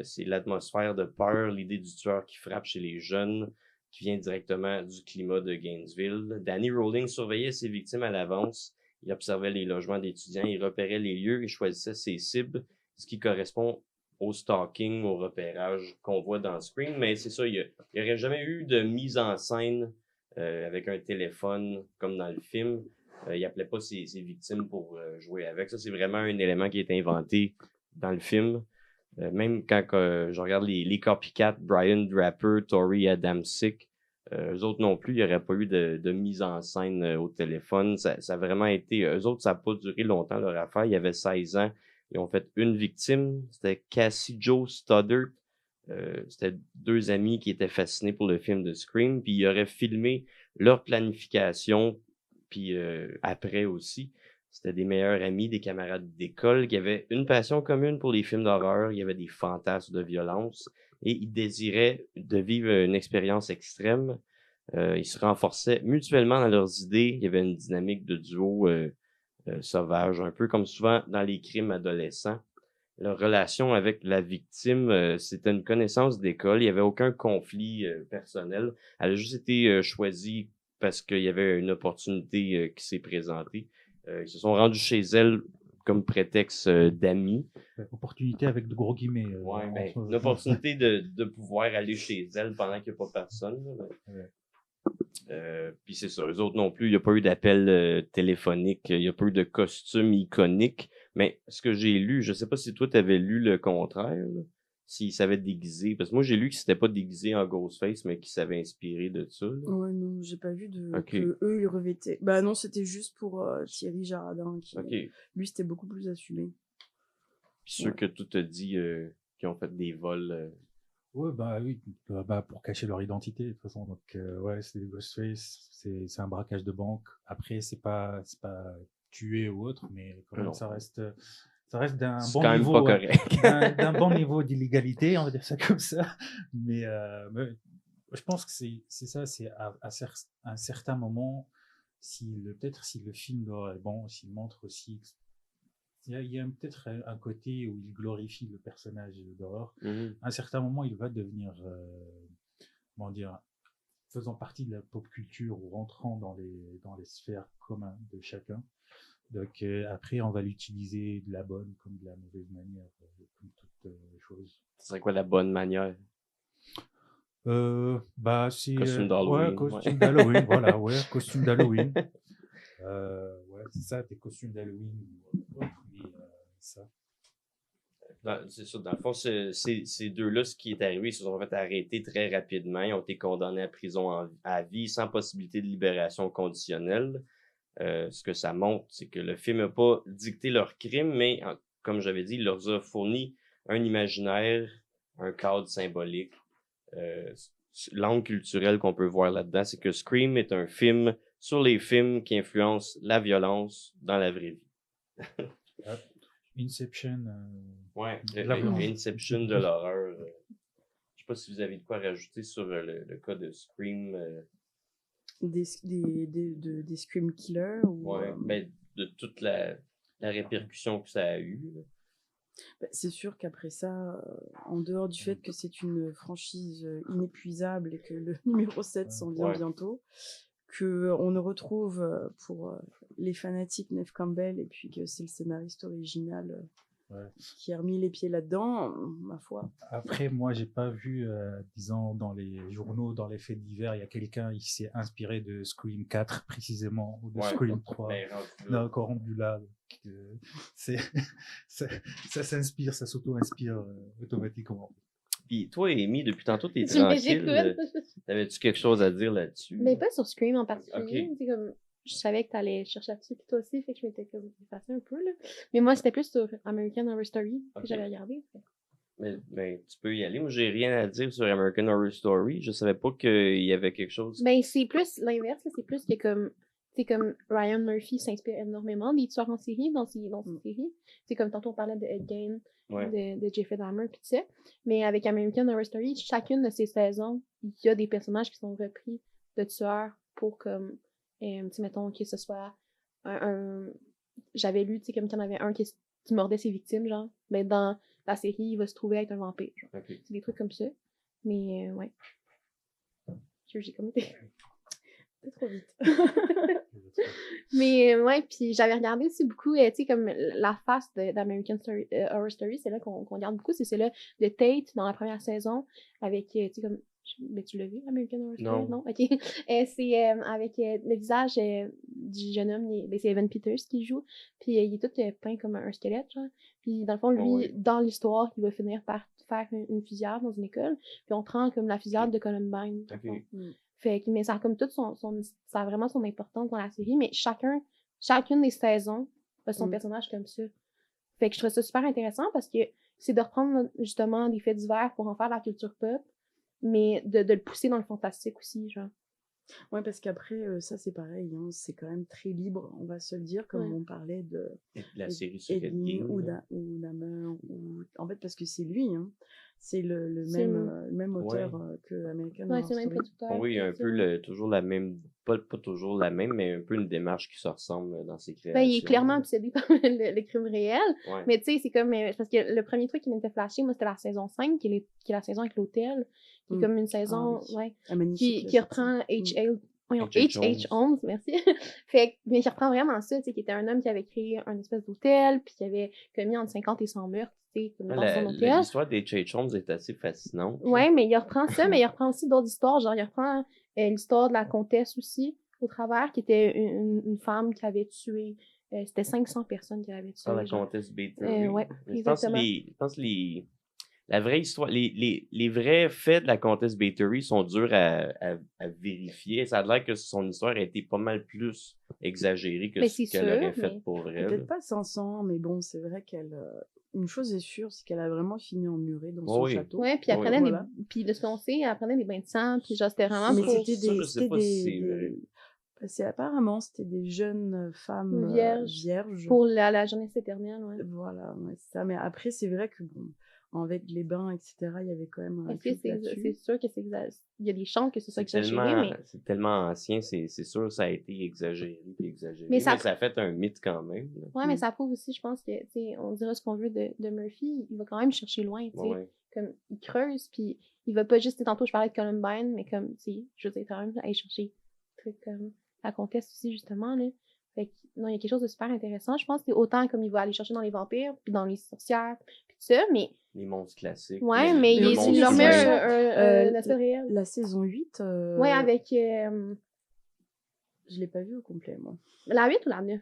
C'est l'atmosphère de peur, l'idée du tueur qui frappe chez les jeunes, qui vient directement du climat de Gainesville. Danny Rowling surveillait ses victimes à l'avance. Il observait les logements d'étudiants, il repérait les lieux et choisissait ses cibles, ce qui correspond au stalking, au repérage qu'on voit dans Scream. Mais c'est ça, il n'y aurait jamais eu de mise en scène avec un téléphone comme dans le film. Il appelait pas ses victimes pour jouer avec. Ça, c'est vraiment un élément qui est inventé dans le film. Même quand je regarde les copycats, Brian Draper, Tori Adamczyk, eux autres non plus, il n'y aurait pas eu de mise en scène au téléphone. Ça a vraiment été... Eux autres, ça n'a pas duré longtemps leur affaire. Ils avaient 16 ans. Ils ont fait une victime. C'était Cassie Jo Stoddard. C'était deux amis qui étaient fascinés pour le film de Scream. Puis ils auraient filmé leur planification. Puis après aussi. C'était des meilleurs amis, des camarades d'école qui avaient une passion commune pour les films d'horreur. Il y avait des fantasmes de violence et ils désiraient de vivre une expérience extrême. Ils se renforçaient mutuellement dans leurs idées. Il y avait une dynamique de duo sauvage, un peu comme souvent dans les crimes adolescents. Leur relation avec la victime, c'était une connaissance d'école. Il n'y avait aucun conflit personnel. Elle a juste été choisie parce qu'il y avait une opportunité qui s'est présentée. Ils se sont rendus chez elle comme prétexte d'amis. Opportunité avec de gros guillemets. Une opportunité de pouvoir aller chez elle pendant qu'il n'y a pas personne. Puis c'est ça, eux autres non plus, il n'y a pas eu d'appel téléphonique, il n'y a pas eu de costume iconique. Mais ce que j'ai lu, je sais pas si toi t'avais lu le contraire, s'ils savaient déguiser. Parce que moi j'ai lu qu'ils s'étaient pas déguisés en Ghostface, mais qu'ils s'avaient inspiré de ça. Là. Ouais, non, j'ai pas vu que eux ils revêtaient. Bah non, c'était juste pour Thierry Jaradin qui lui c'était beaucoup plus assumé. Puis ceux que tout te dit qui ont fait des vols. Ouais, oui, pour cacher leur identité de toute façon. Donc ouais, c'est des Ghostface, c'est un braquage de banque. Après c'est pas tué ou autre, mais quand même ça reste d'un bon niveau, d'un bon niveau d'illégalité, on va dire ça comme ça. Mais je pense que c'est ça, c'est à un certain moment, si le film est bon, s'il montre aussi, il y a peut-être un côté où il glorifie le personnage d'horreur. À un certain moment, il va devenir, comment dire, faisant partie de la pop culture ou rentrant dans les sphères communes de chacun. Donc après, on va l'utiliser de la bonne comme de la mauvaise manière, comme toute chose. Ce serait quoi la bonne manière? C'est costume d'Halloween. Ouais, costume d'Halloween, voilà, ouais, costume d'Halloween. Ouais, c'est ça, tes costumes d'Halloween. Ça. C'est ça, dans le fond, ces deux-là, ce qui est arrivé, ils se sont fait arrêter très rapidement. Ils ont été condamnés à prison à vie sans possibilité de libération conditionnelle. Ce que ça montre, c'est que le film n'a pas dicté leur crime, mais comme j'avais dit, il leur a fourni un imaginaire, un cadre symbolique. L'angle culturel qu'on peut voir là-dedans, c'est que Scream est un film sur les films qui influencent la violence dans la vraie vie. Inception. Ouais, Inception de l'horreur. Je sais pas si vous avez de quoi rajouter sur le cas de Scream. Des Scream Killers ou, de toute la répercussion que ça a eu. C'est sûr qu'après ça, en dehors du fait que c'est une franchise inépuisable et que le numéro 7 s'en vient bientôt, qu'on ne retrouve pour les fanatiques Neve Campbell et puis que c'est le scénariste original qui a remis les pieds là-dedans, ma foi. Après, moi, j'ai pas vu, disons, dans les journaux, dans les faits divers, il y a quelqu'un qui s'est inspiré de Scream 4 précisément, ou de Scream 3. Non, encore rendu là. Ça s'inspire, ça s'auto-inspire automatiquement. Puis toi, Amy, depuis tantôt, t'es tranquille. T'avais-tu quelque chose à dire là-dessus? Mais pas sur Scream en particulier. C'est comme... je savais que t'allais chercher là-dessus, puis toi aussi, fait que je m'étais comme effacée un peu, là. Mais moi, c'était plus sur American Horror Story que j'avais regardé. Mais tu peux y aller. Moi, j'ai rien à dire sur American Horror Story. Je savais pas qu'il y avait quelque chose. Ben, c'est plus l'inverse, c'est plus que comme, c'est comme Ryan Murphy s'inspire énormément des tueurs en série dans ses séries. C'est comme tantôt on parlait de Ed Gein, de Jeffrey Dahmer, pis tout ça. Mais avec American Horror Story, chacune de ces saisons, il y a des personnages qui sont repris de tueurs pour comme, mettons que ce soit j'avais lu, tu sais, comme qu'il y en avait un qui mordait ses victimes, genre. Ben, dans la série, il va se trouver être un vampire. Okay. C'est des trucs comme ça. Mais, ouais. J'ai comme été. C'est trop vite. Mais, ouais, puis j'avais regardé aussi beaucoup, tu sais, comme la face d'American Horror Story, c'est là qu'on regarde beaucoup, c'est celle-là de Tate dans la première saison, avec, tu sais, comme. Mais tu l'as vu, American Horror Story? Non. Ok. C'est avec le visage du jeune homme, c'est Evan Peters qui joue, puis il est tout peint comme un squelette, genre. Puis dans le fond, lui, dans l'histoire, il va finir par faire une fusillade dans une école, puis on prend comme la fusillade de Columbine. Fait que, mais ça a comme tout ça a vraiment son importance dans la série, mais chacune des saisons a son personnage comme ça. Fait que je trouve ça super intéressant parce que c'est de reprendre justement des faits divers pour en faire de la culture pop, mais de le pousser dans le fantastique aussi, genre. Ouais, parce qu'après, ça c'est pareil, hein, c'est quand même très libre, on va se le dire, comme on parlait de la série sur ou Dahmer, en fait, parce que c'est lui, hein, c'est le même auteur que American Horror Story. C'est le même producteur. Oui, il y a un peu toujours la même, pas toujours la même, mais un peu une démarche qui se ressemble dans ses créations. Ben, il est clairement obsédé par le crime réel, mais tu sais, c'est comme, parce que le premier truc qui m'était flashé, moi, c'était la saison 5, qui est la saison avec l'hôtel, qui est comme une saison, qui reprend H. Holmes, merci. Fait mais qui reprend vraiment ça, tu sais, qui était un homme qui avait créé un espèce d'hôtel, puis qui avait commis entre 50 et 100 meurtres, tu sais, comme dans son hôtel. L'histoire d'H. Holmes est assez fascinante. Ouais, mais il reprend ça, mais il reprend aussi d'autres histoires, genre, il reprend l'histoire de la comtesse aussi, au travers, qui était une femme qui avait tué, c'était 500 personnes qui avait tué. La comtesse Bathory. Ouais, exactement. Je pense la vraie histoire, les vrais faits de la comtesse Bathory sont durs à vérifier. Ça a l'air que son histoire a été pas mal plus exagérée que ce qu'elle aurait fait pour vrai. Peut-être pas 500, mais bon, c'est vrai qu'elle... Une chose est sûre, c'est qu'elle a vraiment fini emmurée dans son château. Ouais, puis elle prenait puis de ce qu'on sait, elle prenait des bains de sang, puis genre, c'était vraiment apparemment, c'était des jeunes femmes vierges. Pour la jeunesse éternelle, ouais. Voilà, c'est ça. Mais après, c'est vrai que, bon, avec les bains, etc., il y avait quand même un culte là-dessus. C'est sûr que il y a des chances que ce soit exagéré, mais... C'est tellement ancien, c'est sûr que ça a été exagéré. Mais ça a fait un mythe quand même. Là. Ouais, mais ça prouve aussi, je pense, que, tu sais, on dira ce qu'on veut de Murphy, il va quand même chercher loin, tu sais. Comme, il creuse, puis il va pas juste, tantôt, je parlais de Columbine, mais comme, tu sais, je veux dire, quand même, aller chercher des trucs comme la comtesse aussi, justement, là. Fait que, non, il y a quelque chose de super intéressant. Je pense que c'est autant comme il va aller chercher dans les vampires, puis dans les sorcières, puis tout ça, mais... Les monstres classiques. Ouais, mais il leur met un aspect réel. La saison 8... Ouais, avec... Je l'ai pas vu au complet, moi. La 8 ou la 9?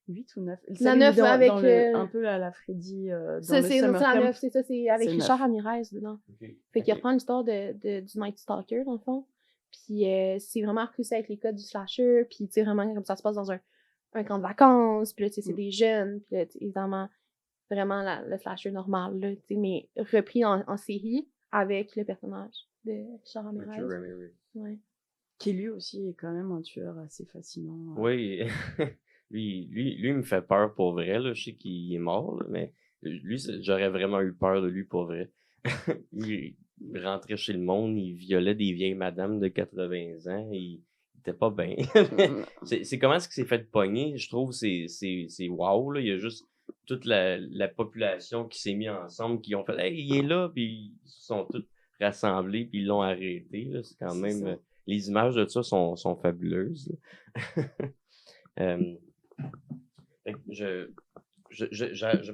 8 ou 9. La 9 avec... un peu à la Freddy dans ça, le Summer Camp. La 9, c'est ça, c'est avec Richard Ramirez dedans. Okay. Fait qu'il reprend l'histoire du Night Stalker, dans le fond. Puis c'est vraiment recruté avec les codes du slasher, puis tu sais, vraiment comme ça se passe dans un camp de vacances, puis là, tu sais, c'est des jeunes, puis là, évidemment, vraiment le slasher normal, là, tu sais, mais repris en série avec le personnage de Richard Ramirez. Ouais. Qui lui aussi est quand même un tueur assez fascinant. Oui, lui me fait peur pour vrai, là. Je sais qu'il est mort, là, mais lui, j'aurais vraiment eu peur de lui pour vrai. Il rentrait chez le monde, il violait des vieilles madames de 80 ans, il était pas bien. C'est comment est-ce qu'il s'est fait pogner, je trouve, c'est wow, là. Il y a juste toute la population qui s'est mis ensemble, qui ont fait « Hey, il est là! » Puis ils se sont tous rassemblés, puis ils l'ont arrêté, là. C'est quand même... les images de ça sont fabuleuses. J'ai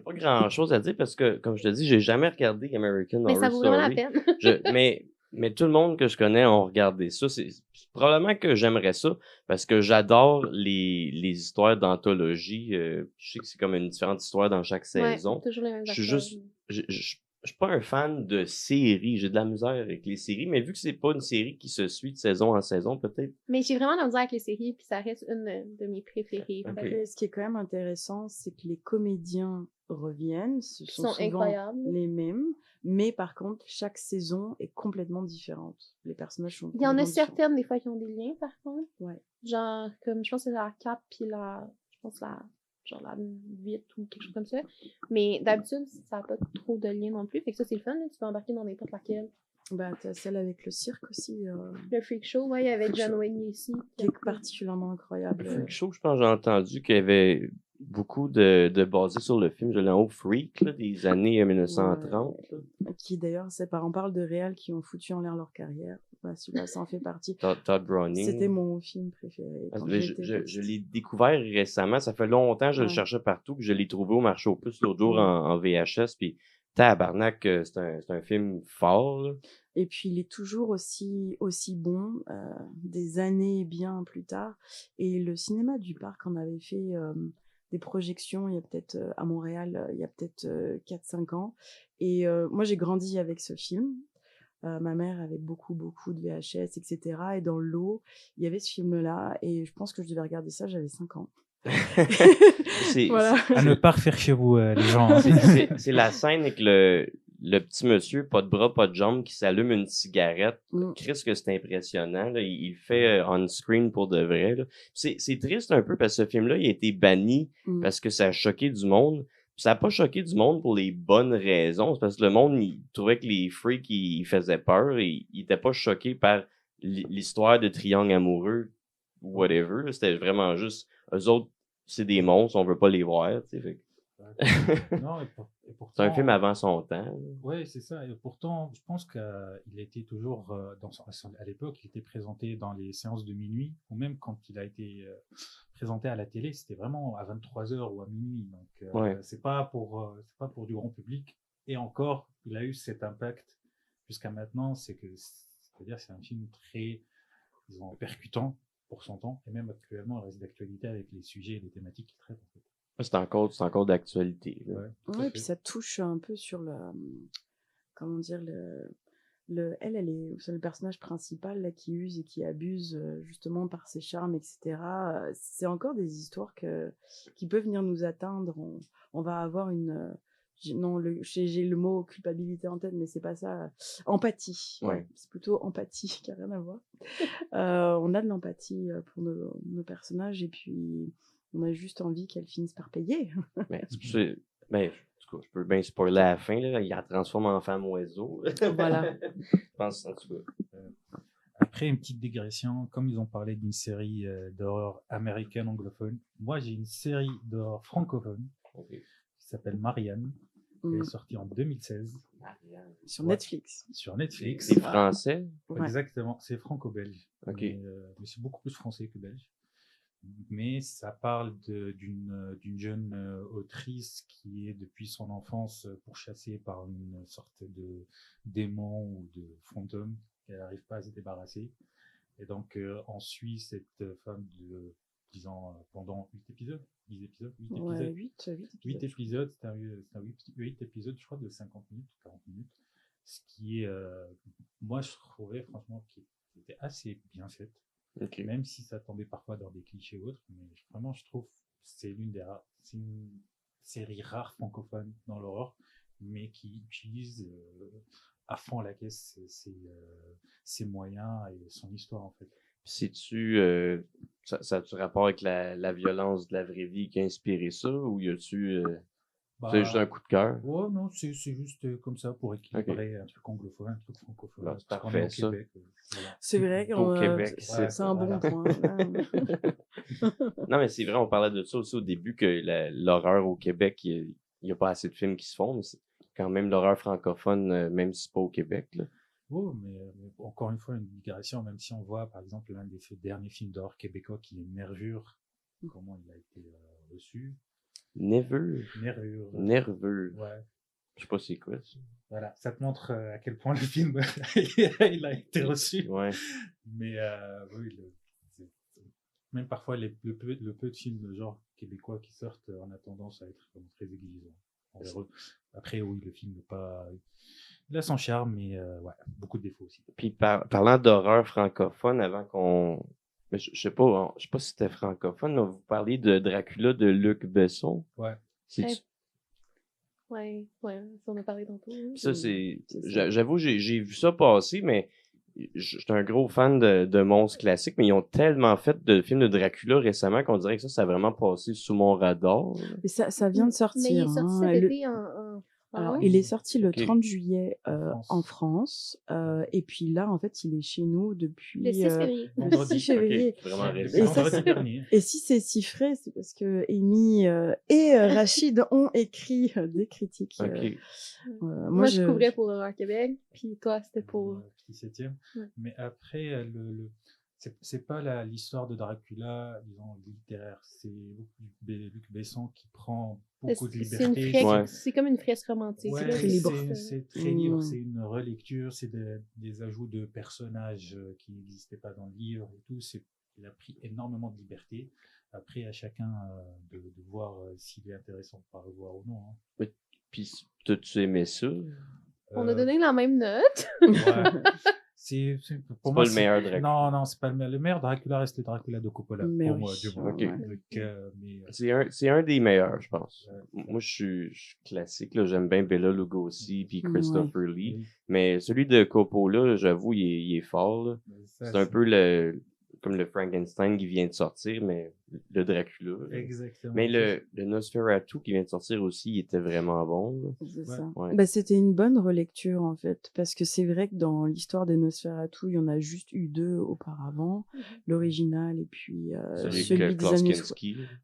pas grand chose à dire parce que, comme je te dis, j'ai jamais regardé American Horror Story. Mais ça vaut vraiment la peine. Mais tout le monde que je connais ont regardé ça. C'est probablement que j'aimerais ça parce que j'adore les histoires d'anthologie. Je sais que c'est comme une différente histoire dans chaque saison. Toujours les mêmes je suis juste, je suis pas un fan de séries. J'ai de la misère avec les séries, mais vu que c'est pas une série qui se suit de saison en saison, peut-être. Mais j'ai vraiment de la misère avec les séries, puis ça reste une de mes préférées. Okay. Ce qui est quand même intéressant, c'est que les comédiens reviennent, ce sont souvent incroyables. les mêmes, mais par contre, chaque saison est complètement différente. Les personnages sont Il y en a différents. certaines, des fois, qui ont des liens, par contre. Ouais. Genre, comme, je pense que c'est la 4, puis je pense la 8 ou quelque chose comme ça. Mais d'habitude, ça n'a pas trop de liens non plus. Fait que ça, c'est le fun, là. Tu peux embarquer dans n'importe laquelle. Bah, t'as celle avec le cirque aussi. Le Freak Show, ouais, avec John Wayne ici. Qui est particulièrement incroyable. Le Freak Show, je pense que j'ai entendu qu'il y avait beaucoup de basé sur le film, je l'ai en haut, Freak, là, des années 1930. Ouais. Qui d'ailleurs, on parle de réals qui ont foutu en l'air leur carrière. Bah, celui-là, ça en fait partie. Todd Browning. C'était mon film préféré. Je l'ai découvert récemment, ça fait longtemps, je le cherchais partout, puis je l'ai trouvé au marché aux puces l'autre jour en VHS, puis tabarnak, c'est un film fort. Là. Et puis, il est toujours aussi bon, des années bien plus tard. Et le cinéma du Parc en avait fait des projections, il y a peut-être à Montréal, il y a peut-être 4-5 ans. Et moi, j'ai grandi avec ce film. Ma mère avait beaucoup de VHS, etc. Et dans le lot, il y avait ce film-là. Et je pense que je devais regarder ça, j'avais 5 ans. Voilà. À ne pas refaire chez vous, les gens. C'est la scène avec le petit monsieur, pas de bras, pas de jambes, qui s'allume une cigarette. Christ, que c'est impressionnant. Là. Il fait on-screen pour de vrai. Là. C'est triste un peu parce que ce film-là, il a été banni parce que ça a choqué du monde. Puis ça n'a pas choqué du monde pour les bonnes raisons. C'est parce que le monde, il trouvait que les freaks, ils faisaient peur et il n'était pas choqué par l'histoire de triangle amoureux, whatever. C'était vraiment juste, eux autres, c'est des monstres, on veut pas les voir. Tu sais, fait. Non, et pourtant, c'est un film avant son temps. Oui, c'est ça. Et pourtant, je pense qu'il était toujours, à l'époque, il était présenté dans les séances de minuit, ou même quand il a été présenté à la télé, c'était vraiment à 23h ou à minuit. Donc, c'est pas pour du grand public. Et encore, il a eu cet impact jusqu'à maintenant. C'est-à-dire, c'est un film très, disons, percutant pour son temps. Et même actuellement, il reste d'actualité avec les sujets et les thématiques qu'il traite, en fait. C'est encore d'actualité. Oui, puis ça touche un peu sur comment dire, c'est le personnage principal là, qui use et qui abuse justement par ses charmes, etc. C'est encore des histoires qui peuvent venir nous atteindre. On va avoir j'ai le mot culpabilité en tête, mais c'est pas ça. Empathie. Ouais. C'est plutôt empathie qui n'a rien à voir. On a de l'empathie pour nos personnages et puis on a juste envie qu'elles finissent par payer. Je peux bien spoiler la fin, là. Il la transforme en femme oiseau. Voilà. Je pense, en tout cas. Après, une petite digression, comme ils ont parlé d'une série d'horreur américaine anglophone, moi j'ai une série d'horreur francophone qui s'appelle Marianne. Elle est sortie en 2016. Sur Netflix. Sur Netflix. C'est français? Exactement, c'est franco-belge. Mais c'est beaucoup plus français que belge. Mais ça parle d'une jeune autrice qui est depuis son enfance pourchassée par une sorte de démon ou de fantôme qu'elle n'arrive pas à se débarrasser. Et donc on suit cette femme pendant 8 épisodes. 8 épisodes. 8 épisodes, c'est un 8 épisodes, je crois, de 50 minutes, 40 minutes. Ce qui est, moi je trouvais franchement qui était assez bien fait. Même si ça tombait parfois dans des clichés ou autres, mais vraiment je trouve que c'est une série rare francophone dans l'horreur, mais qui utilise à fond la caisse ses moyens et son histoire en fait. C'est-tu ça a-tu rapport avec la violence de la vraie vie qui a inspiré ça, ou y a-tu c'est juste un coup de cœur? Ouais, non, c'est juste comme ça pour équilibrer un truc anglophone, un truc francophone. Bah, c'est parfait, ça. Québec, voilà. C'est vrai qu'au Québec, c'est un bon point. Non, mais c'est vrai, on parlait de ça aussi au début, que l'horreur au Québec, il n'y a pas assez de films qui se font, mais c'est quand même l'horreur francophone, même si c'est pas au Québec. Là. Oh, mais encore une fois, une digression, même si on voit, par exemple, l'un des derniers films d'horreur québécois qui est Nervure, comment il a été reçu. Nerveux. Ouais. Je sais pas c'est quoi ça. Voilà, ça te montre à quel point le film il a été reçu. Ouais. Mais oui, même parfois le peu de films de genre québécois qui sortent, on a tendance à être très exigeants Après, oui, le film n'est pas... Il a son charme, mais beaucoup de défauts aussi. Puis parlant d'horreur francophone, avant qu'on... Mais je sais pas si c'était francophone, mais vous parliez de Dracula de Luc Besson. Ouais. Ouais, on a parlé tantôt. Ça, j'avoue, j'ai vu ça passer, mais je suis un gros fan de monstres classiques, mais ils ont tellement fait de films de Dracula récemment qu'on dirait que ça a vraiment passé sous mon radar. Mais ça vient de sortir. Mais il est sorti cet été Alors, il est sorti le 30 juillet en France. Et puis là, en fait, il est chez nous depuis le 6 février. Le 6 février. Vraiment vendredi dernier. Et si c'est si frais, c'est parce que Amy et Rachid ont écrit des critiques. Moi, je couvrais pour Horreur Québec, puis toi, c'était pour... 17e. Ouais. Mais après, c'est pas l'histoire de Dracula, disons, littéraire. C'est Luc Besson qui prend beaucoup de liberté. C'est comme une fresque romantique. Ouais, très libre. C'est très libre. C'est une relecture. C'est des ajouts de personnages qui n'existaient pas dans le livre et tout. Il a pris énormément de liberté. Après, à chacun de voir s'il est intéressant de revoir ou non. Hein. Puis, t'as-tu aimé ça? On a donné la même note. Ouais. C'est pas le meilleur Dracula. Non, c'est pas le meilleur Dracula, reste le Dracula de Coppola pour moi. Okay. Donc, c'est un des meilleurs, je pense. Moi, je suis classique. Là. J'aime bien Bela Lugosi puis Christopher Lee. Mais celui de Coppola, j'avoue, il est fort. Là. C'est un peu comme le Frankenstein qui vient de sortir, mais le Dracula. Exactement. Mais le Nosferatu qui vient de sortir aussi, il était vraiment bon. C'est ça. Ouais. C'était une bonne relecture, en fait, parce que c'est vrai que dans l'histoire des Nosferatu, il y en a juste eu 2 auparavant, l'original et puis celui des années...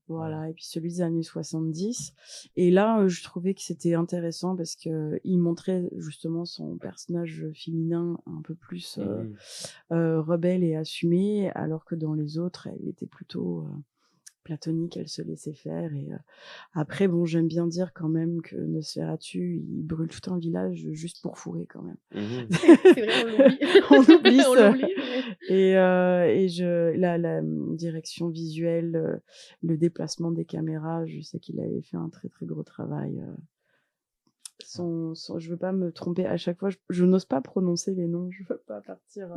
Voilà, et puis celui des années 70. Et là, je trouvais que c'était intéressant parce que il montrait justement son personnage féminin un peu plus rebelle et assumé, alors que dans les autres, elle était plutôt platonique, elle se laissait faire. Et après, bon, j'aime bien dire quand même que Nosferatu, il brûle tout un village juste pour fourrer quand même. C'est vrai, on l'oublie. On l'oublie. Et la direction visuelle, le déplacement des caméras, je sais qu'il avait fait un très très gros travail. Je veux pas me tromper à chaque fois, je n'ose pas prononcer les noms, je veux pas partir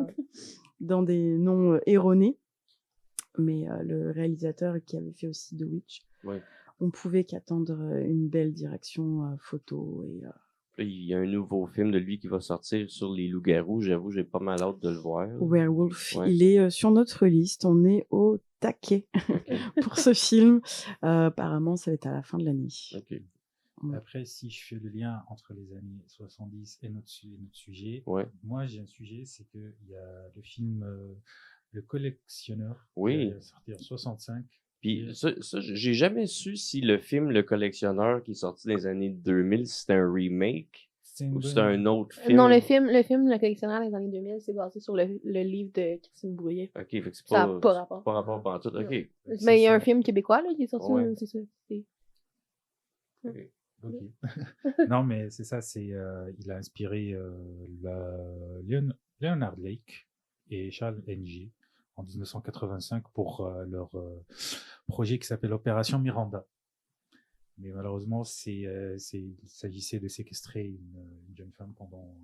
dans des noms erronés. Mais le réalisateur qui avait fait aussi The Witch, on pouvait qu'attendre une belle direction photo. Il y a un nouveau film de lui qui va sortir sur les loups-garous. J'avoue, j'ai pas mal hâte de le voir. Werewolf, il est sur notre liste. On est au taquet pour ce film. Apparemment, ça va être à la fin de l'année. Après, si je fais le lien entre les années 70 et notre sujet, moi j'ai un sujet, c'est qu'il y a le film... Le Collectionneur, qui est sorti en 65. Puis ça, j'ai jamais su si le film Le Collectionneur qui est sorti dans les années 2000, c'était un remake ou c'était un autre film. Non, le film Le Collectionneur des années 2000, c'est basé sur le livre de Christine Brouillet. Ok, fait que c'est ça n'a pas rapport. Pas rapport pantoute, ok. Mais il y a un film québécois là, qui est sorti, c'est ça. Ok. Non, mais c'est ça, il a inspiré Leonard Lake et Charles Ng en 1985 pour leur projet qui s'appelle Opération Miranda. Mais malheureusement, il s'agissait de séquestrer une jeune femme pendant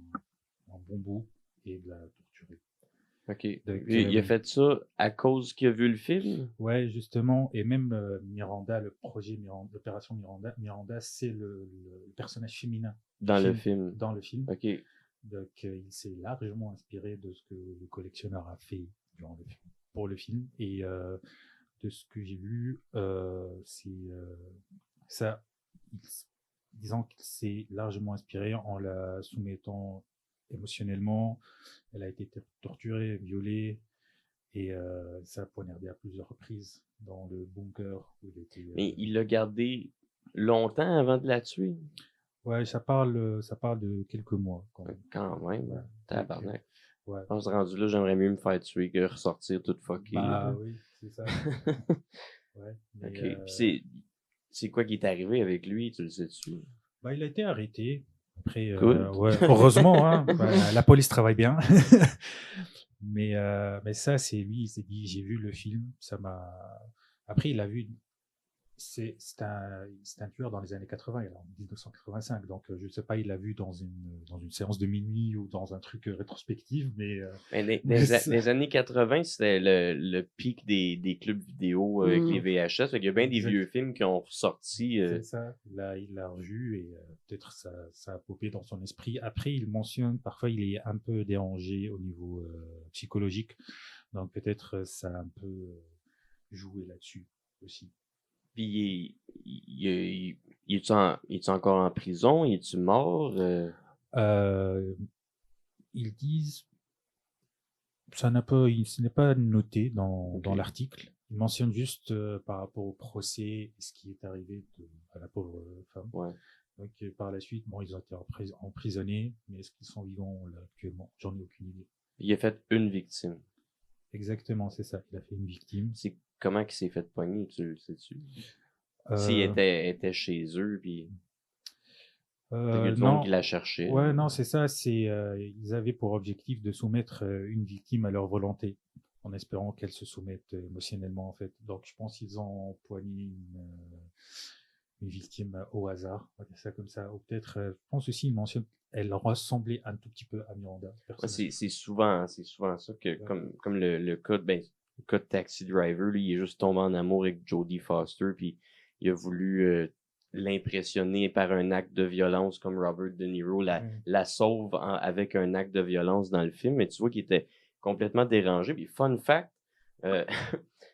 un bon bout et de la torturer. Ok. Donc, il a fait ça à cause qu'il a vu le film? Ouais, justement. Et même Miranda, le projet l'opération Miranda, c'est le personnage féminin. Dans le film? Dans le film. Ok. Donc, il s'est largement inspiré de ce que le collectionneur a fait pour le film. Et de ce que j'ai lu, disons qu'il s'est largement inspiré en la soumettant émotionnellement. Elle a été torturée, violée, et ça a poignardé à plusieurs reprises dans le bunker où il était. Mais il l'a gardé longtemps avant de la tuer? Ouais, ça parle de quelques mois. Quand même, tabarnak. Ouais. Je pense rendu là, j'aimerais mieux me faire tuer que ressortir tout fucké. Bah oui, c'est ça. Ouais, mais, ok, puis c'est quoi qui est arrivé avec lui, tu le sais-tu? Bah, il a été arrêté. Après, heureusement, hein, la police travaille bien. mais ça, c'est lui, il s'est dit, j'ai vu le film, ça m'a... Après, il a vu c'est un tueur dans les années 80, en 1985. Donc, je ne sais pas, il l'a vu dans une séance de minuit ou dans un truc rétrospectif, mais... les années 80, c'était le pic des clubs vidéo avec les VHS. Il y a bien des vieux films qui ont ressorti. C'est ça. Là, il l'a revu et peut-être ça a popé dans son esprit. Après, il mentionne, parfois, il est un peu dérangé au niveau psychologique. Donc, peut-être ça a un peu joué là-dessus aussi. Puis, il est-tu encore en prison? Il est-tu mort? Ils disent, ce n'est pas noté dans l'article. Ils mentionnent juste par rapport au procès, ce qui est arrivé à la pauvre femme. Ouais. Donc, par la suite, bon, ils ont été emprisonnés, mais est-ce qu'ils sont vivants là actuellement? J'en ai aucune idée. Il a fait une victime. Exactement, c'est ça. Il a fait une victime. C'est comment il s'est fait pogner, tu le sais-tu? S'il était chez eux, puis il y a du monde qui l'a cherché. Ouais, non, c'est ça. Ils avaient pour objectif de soumettre une victime à leur volonté, en espérant qu'elle se soumette émotionnellement, en fait. Donc, je pense qu'ils ont poigné une victime au hasard, on va dire ça comme ça. Ou peut-être, je pense aussi, ils mentionnent, elle ressemblait un tout petit peu à Miranda. Ouais, c'est souvent ça que, ouais. comme le cas de Taxi Driver, lui, il est juste tombé en amour avec Jodie Foster, puis il a voulu l'impressionner par un acte de violence comme Robert De Niro la sauve avec un acte de violence dans le film, mais tu vois qu'il était complètement dérangé. Puis fun fact,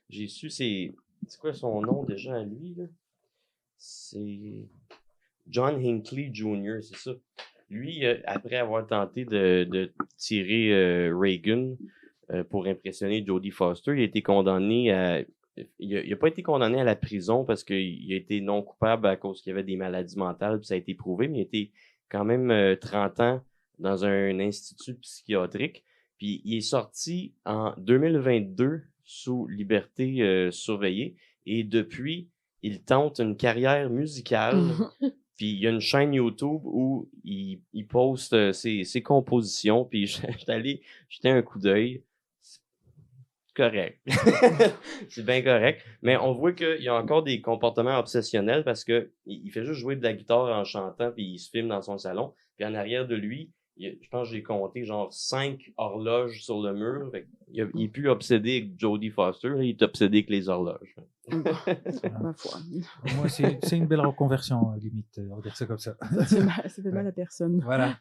j'ai su c'est quoi son nom déjà à lui, là? C'est John Hinckley Jr., c'est ça. Lui, après avoir tenté de tirer Reagan pour impressionner Jodie Foster, il a été condamné à... Il a pas été condamné à la prison parce qu'il a été non coupable à cause qu'il y avait des maladies mentales, puis ça a été prouvé, mais il a été quand même 30 ans dans un institut psychiatrique. Puis il est sorti en 2022 sous liberté surveillée, et depuis, il tente une carrière musicale. Puis il y a une chaîne YouTube où il poste ses compositions, puis j'étais allé jeter un coup d'œil. Correct. C'est bien correct. Mais on voit qu'il y a encore des comportements obsessionnels parce que il fait juste jouer de la guitare en chantant, puis il se filme dans son salon. Puis en arrière de lui, je pense que j'ai compté genre 5 horloges sur le mur. Fait il est plus obsédé avec Jodie Foster, il est obsédé avec les horloges. Ma foi. Moi, c'est une belle reconversion, limite, on va dire ça comme ça. Ça fait mal à personne. Voilà,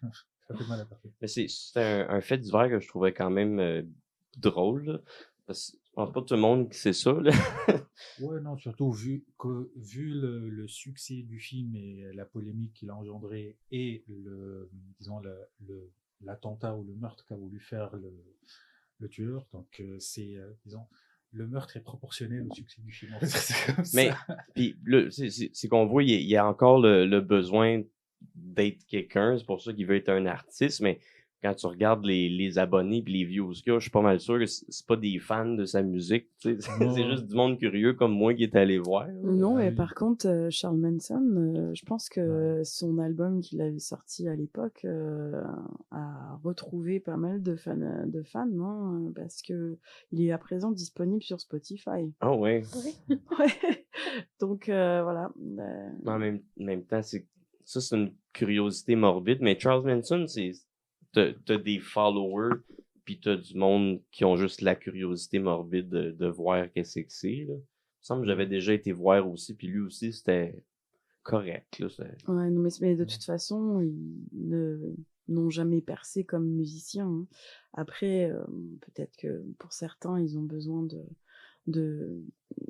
ça fait mal à personne. Mais c'est un fait divers que je trouvais quand même drôle, là. Parce que je pense pas tout le monde qui sait ça, là. Ouais, non, surtout vu le succès du film et la polémique qu'il a engendré et disons l'attentat ou le meurtre qu'a voulu faire le tueur, donc disons, le meurtre est proportionnel au succès du film. Mais puis c'est qu'on voit il y a encore le besoin d'être quelqu'un, c'est pour ça qu'il veut être un artiste, mais quand tu regardes les abonnés et les views qu'il y a, je suis pas mal sûr que c'est pas des fans de sa musique. C'est juste du monde curieux comme moi qui est allé voir. Non, mais par contre, Charles Manson, je pense que son album qu'il avait sorti à l'époque a retrouvé pas mal de fans, hein, parce que il est à présent disponible sur Spotify. Ah ouais. Ouais. Donc voilà. En même temps, c'est une curiosité morbide, mais Charles Manson, t'as des followers, puis t'as du monde qui ont juste la curiosité morbide de voir qu'est-ce que c'est, là. Il me semble que j'avais déjà été voir aussi, puis lui aussi, c'était correct, là. Ouais, non, mais de toute façon, ils n'ont jamais percé comme musiciens, hein. Après, peut-être que pour certains, ils ont besoin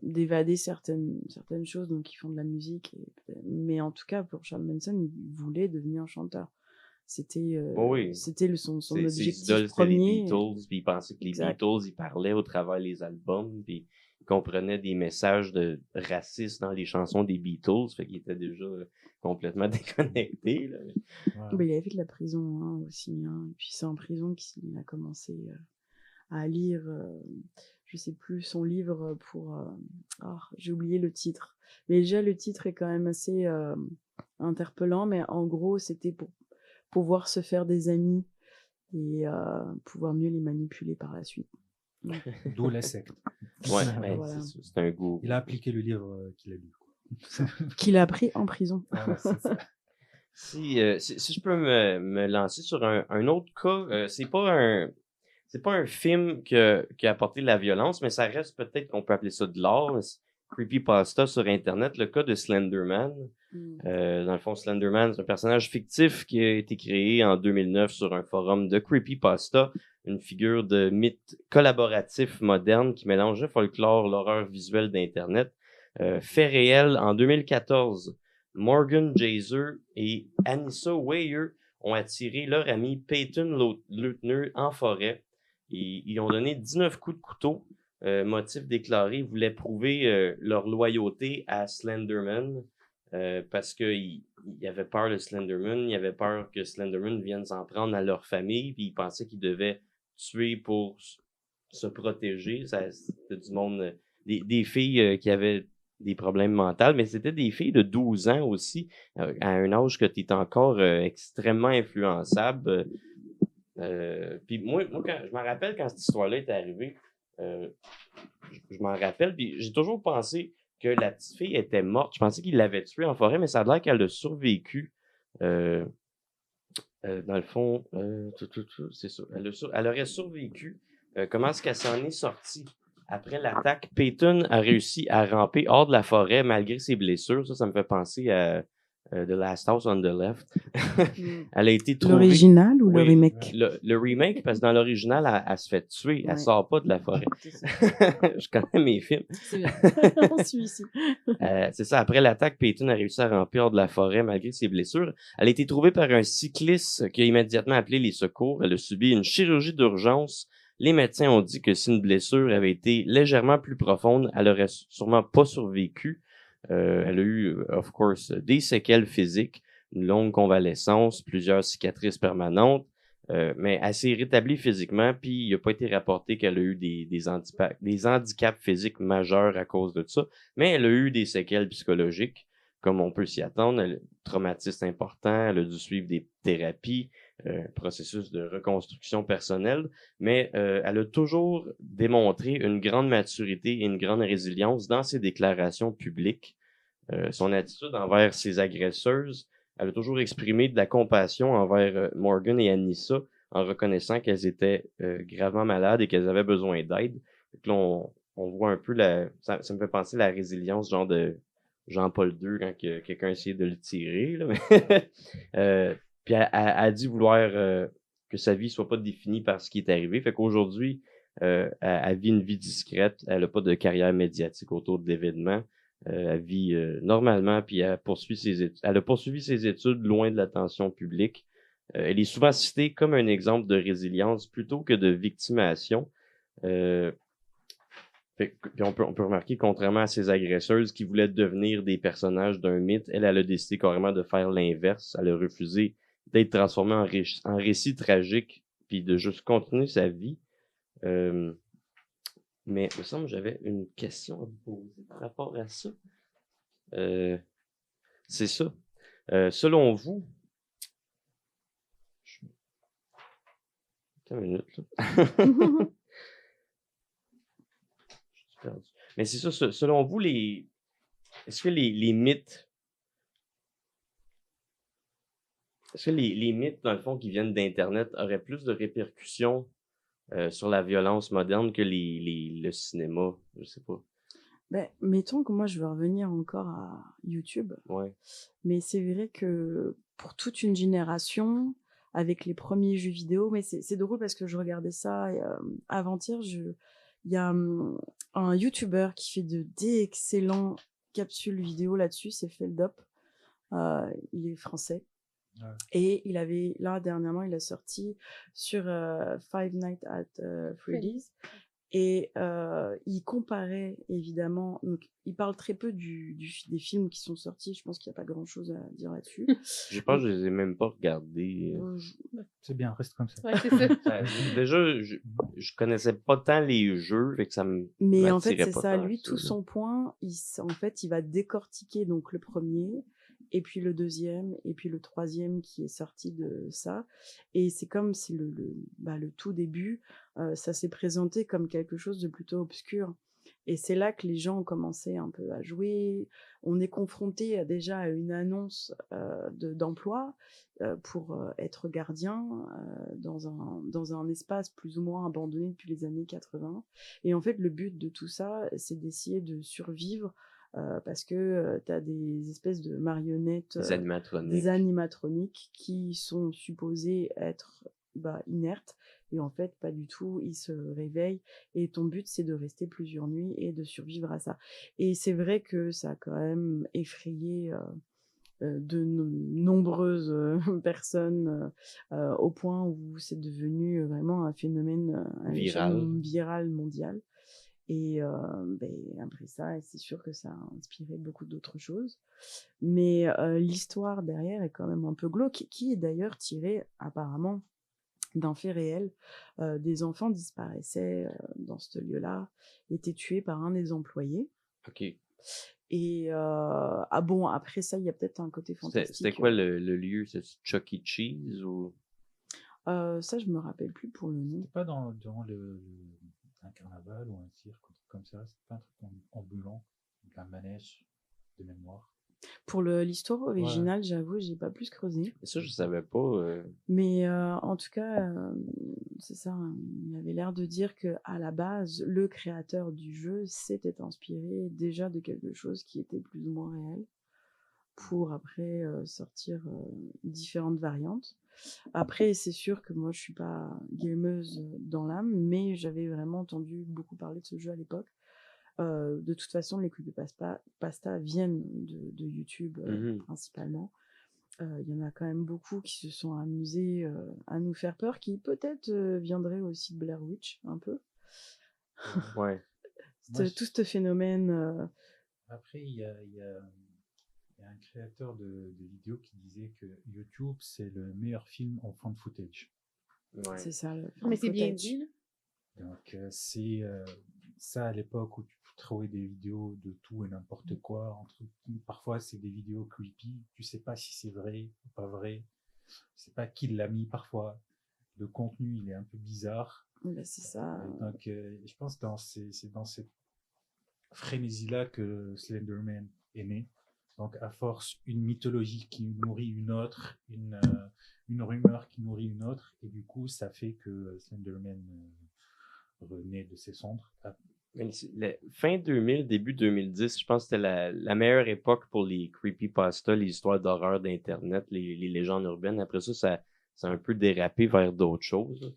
d'évader certaines choses, donc ils font de la musique. Mais en tout cas, pour Charles Manson, il voulait devenir chanteur. C'était son objectif premier. Les Beatles, puis il pensait que les Beatles, ils parlaient au travers des albums, puis ils comprenaient des messages de racisme dans les chansons des Beatles, fait qu'il était déjà complètement déconnecté, là. Ouais. Il avait fait de la prison, hein, aussi, hein. Et puis c'est en prison qu'il a commencé à lire, je sais plus, son livre pour... j'ai oublié le titre. Mais déjà, le titre est quand même assez interpellant, mais en gros, c'était pour pouvoir se faire des amis et pouvoir mieux les manipuler par la suite. D'où la secte. Ouais, voilà. C'est un goût. Il a appliqué le livre qu'il a lu, quoi. Qu'il a appris en prison. Voilà, c'est ça. Si je peux me lancer sur un autre cas, c'est pas un film qui a apporté de la violence, mais ça reste peut-être qu'on peut appeler ça de l'art. Creepypasta sur Internet, le cas de Slenderman. Dans le fond, Slenderman, c'est un personnage fictif qui a été créé en 2009 sur un forum de Creepypasta, une figure de mythe collaboratif moderne qui mélange le folklore, l'horreur visuelle d'Internet. Fait réel, en 2014, Morgan Jaser et Anissa Weyer ont attiré leur ami Peyton Leutner en forêt. Ils ont donné 19 coups de couteau. Motif déclaré, ils voulaient prouver leur loyauté à Slenderman parce qu'ils avaient peur de Slenderman, ils avaient peur que Slenderman vienne s'en prendre à leur famille, puis ils pensaient qu'ils devaient tuer pour se protéger. C'était du monde, des filles qui avaient des problèmes mentaux, mais c'était des filles de 12 ans aussi, à un âge que tu es encore extrêmement influençable. Puis moi quand, je me rappelle quand cette histoire-là est arrivée, je m'en rappelle, puis j'ai toujours pensé que la petite fille était morte. Je pensais qu'il l'avait tuée en forêt, mais ça a l'air qu'elle a survécu. Dans le fond, c'est ça. Elle aurait survécu. Comment est-ce qu'elle s'en est sortie? Après l'attaque, Peyton a réussi à ramper hors de la forêt malgré ses blessures. Ça me fait penser à The Last House on the Left. Elle a été trouvée... L'original ou le remake? Le remake, parce que dans l'original, elle se fait tuer. Elle sort pas de la forêt. Je connais mes films. C'est bien. On suit ici. C'est ça. Après l'attaque, Peyton a réussi à ramper hors de la forêt malgré ses blessures. Elle a été trouvée par un cycliste qui a immédiatement appelé les secours. Elle a subi une chirurgie d'urgence. Les médecins ont dit que si une blessure avait été légèrement plus profonde, elle aurait sûrement pas survécu. Elle a eu, of course, des séquelles physiques, une longue convalescence, plusieurs cicatrices permanentes, mais elle s'est rétablie physiquement, puis il n'a pas été rapporté qu'elle a eu des handicaps physiques majeurs à cause de ça, mais elle a eu des séquelles psychologiques, comme on peut s'y attendre. Traumatisme important, elle a dû suivre des thérapies, processus de reconstruction personnelle, mais elle a toujours démontré une grande maturité et une grande résilience dans ses déclarations publiques. Son attitude envers ses agresseuses, elle a toujours exprimé de la compassion envers Morgan et Anissa en reconnaissant qu'elles étaient gravement malades et qu'elles avaient besoin d'aide. Donc là, on voit un peu ça me fait penser à la résilience genre de Jean-Paul II quand quelqu'un essayait de le tirer. Là. Puis elle a dit vouloir que sa vie soit pas définie par ce qui est arrivé. Fait qu'aujourd'hui, elle vit une vie discrète. Elle a pas de carrière médiatique autour de l'événement. Elle vit normalement, puis elle a poursuivi ses études loin de l'attention publique. Elle est souvent citée comme un exemple de résilience plutôt que de victimation. Puis on peut remarquer, contrairement à ses agresseuses qui voulaient devenir des personnages d'un mythe, elle a décidé carrément de faire l'inverse. Elle a refusé d'être transformée en récit tragique, puis de juste continuer sa vie. Mais il me semble que j'avais une question à vous poser par rapport à ça. C'est ça. Selon vous... Attends une minute, là. Perdu. Mais c'est ça, selon vous, est-ce que les mythes, dans le fond, qui viennent d'Internet auraient plus de répercussions sur la violence moderne que le cinéma? Je sais pas. Ben, mettons que moi, je veux revenir encore à YouTube. Ouais. Mais c'est vrai que pour toute une génération, avec les premiers jeux vidéo, mais c'est drôle parce que je regardais ça avant-hier, il y a un YouTuber qui fait d'excellents capsules vidéo là-dessus, c'est Feldop. Il est français. Ouais. Et là, dernièrement, il a sorti sur Five Nights at Freddy's. Et il comparait, évidemment, donc il parle très peu des films qui sont sortis, je pense qu'il n'y a pas grand-chose à dire là-dessus. Je pense que je les ai même pas regardés. C'est bien, reste comme ça. Ouais, c'est ça. Déjà, je connaissais pas tant les jeux, fait que ça me Mais en fait, c'est ça, lui, tout son point, en fait, il va décortiquer donc le premier, et puis le deuxième, et puis le troisième qui est sorti de ça. Et c'est comme si le tout début, ça s'est présenté comme quelque chose de plutôt obscur. Et c'est là que les gens ont commencé un peu à jouer. On est confronté déjà à une annonce d'emploi pour être gardien dans un espace plus ou moins abandonné depuis les années 80. Et en fait, le but de tout ça, c'est d'essayer de survivre parce que tu as des espèces de marionnettes, des animatroniques qui sont supposées être inertes. Et en fait, pas du tout, ils se réveillent et ton but, c'est de rester plusieurs nuits et de survivre à ça. Et c'est vrai que ça a quand même effrayé de nombreuses personnes au point où c'est devenu vraiment un phénomène viral mondial. Et après ça, c'est sûr que ça a inspiré beaucoup d'autres choses. Mais l'histoire derrière est quand même un peu glauque, qui est d'ailleurs tirée apparemment d'un fait réel. Des enfants disparaissaient dans ce lieu-là, étaient tués par un des employés. OK. Et après ça, il y a peut-être un côté fantastique. C'était quoi le lieu? C'est Chuck E. Cheese ou... Ça, je me rappelle plus pour le nom. C'était pas durant un carnaval ou un cirque, un truc comme ça. C'était pas un truc ambulant, un manège de mémoire. Pour l'histoire originale, j'avoue, j'ai pas plus creusé. Ça, je savais pas. Mais en tout cas, c'est ça. Il avait l'air de dire que à la base, le créateur du jeu s'était inspiré déjà de quelque chose qui était plus ou moins réel, pour après sortir différentes variantes. Après, c'est sûr que moi, je suis pas gameuse dans l'âme, mais j'avais vraiment entendu beaucoup parler de ce jeu à l'époque. De toute façon, les creepypasta viennent de YouTube principalement. Il y en a quand même beaucoup qui se sont amusés à nous faire peur, qui peut-être viendraient aussi de Blair Witch, un peu. Ouais. Tout ce phénomène. Après, il y a un créateur de vidéos qui disait que YouTube, c'est le meilleur film en found footage. Ouais. C'est ça. Mais c'est bien dit, là. Donc, c'est ça à l'époque où tu trouvais des vidéos de tout et n'importe quoi. Parfois, c'est des vidéos creepy. Tu sais pas si c'est vrai ou pas vrai. Tu sais pas qui l'a mis parfois. Le contenu, il est un peu bizarre. C'est ça. Donc, je pense que c'est dans cette frénésie-là que Slenderman est né. Donc, à force, une mythologie qui nourrit une autre, une rumeur qui nourrit une autre, et du coup, ça fait que Slenderman renaît de ses cendres. Fin 2000, début 2010, je pense que c'était la meilleure époque pour les creepypasta, les histoires d'horreur d'Internet, les légendes urbaines. Après ça a un peu dérapé vers d'autres choses.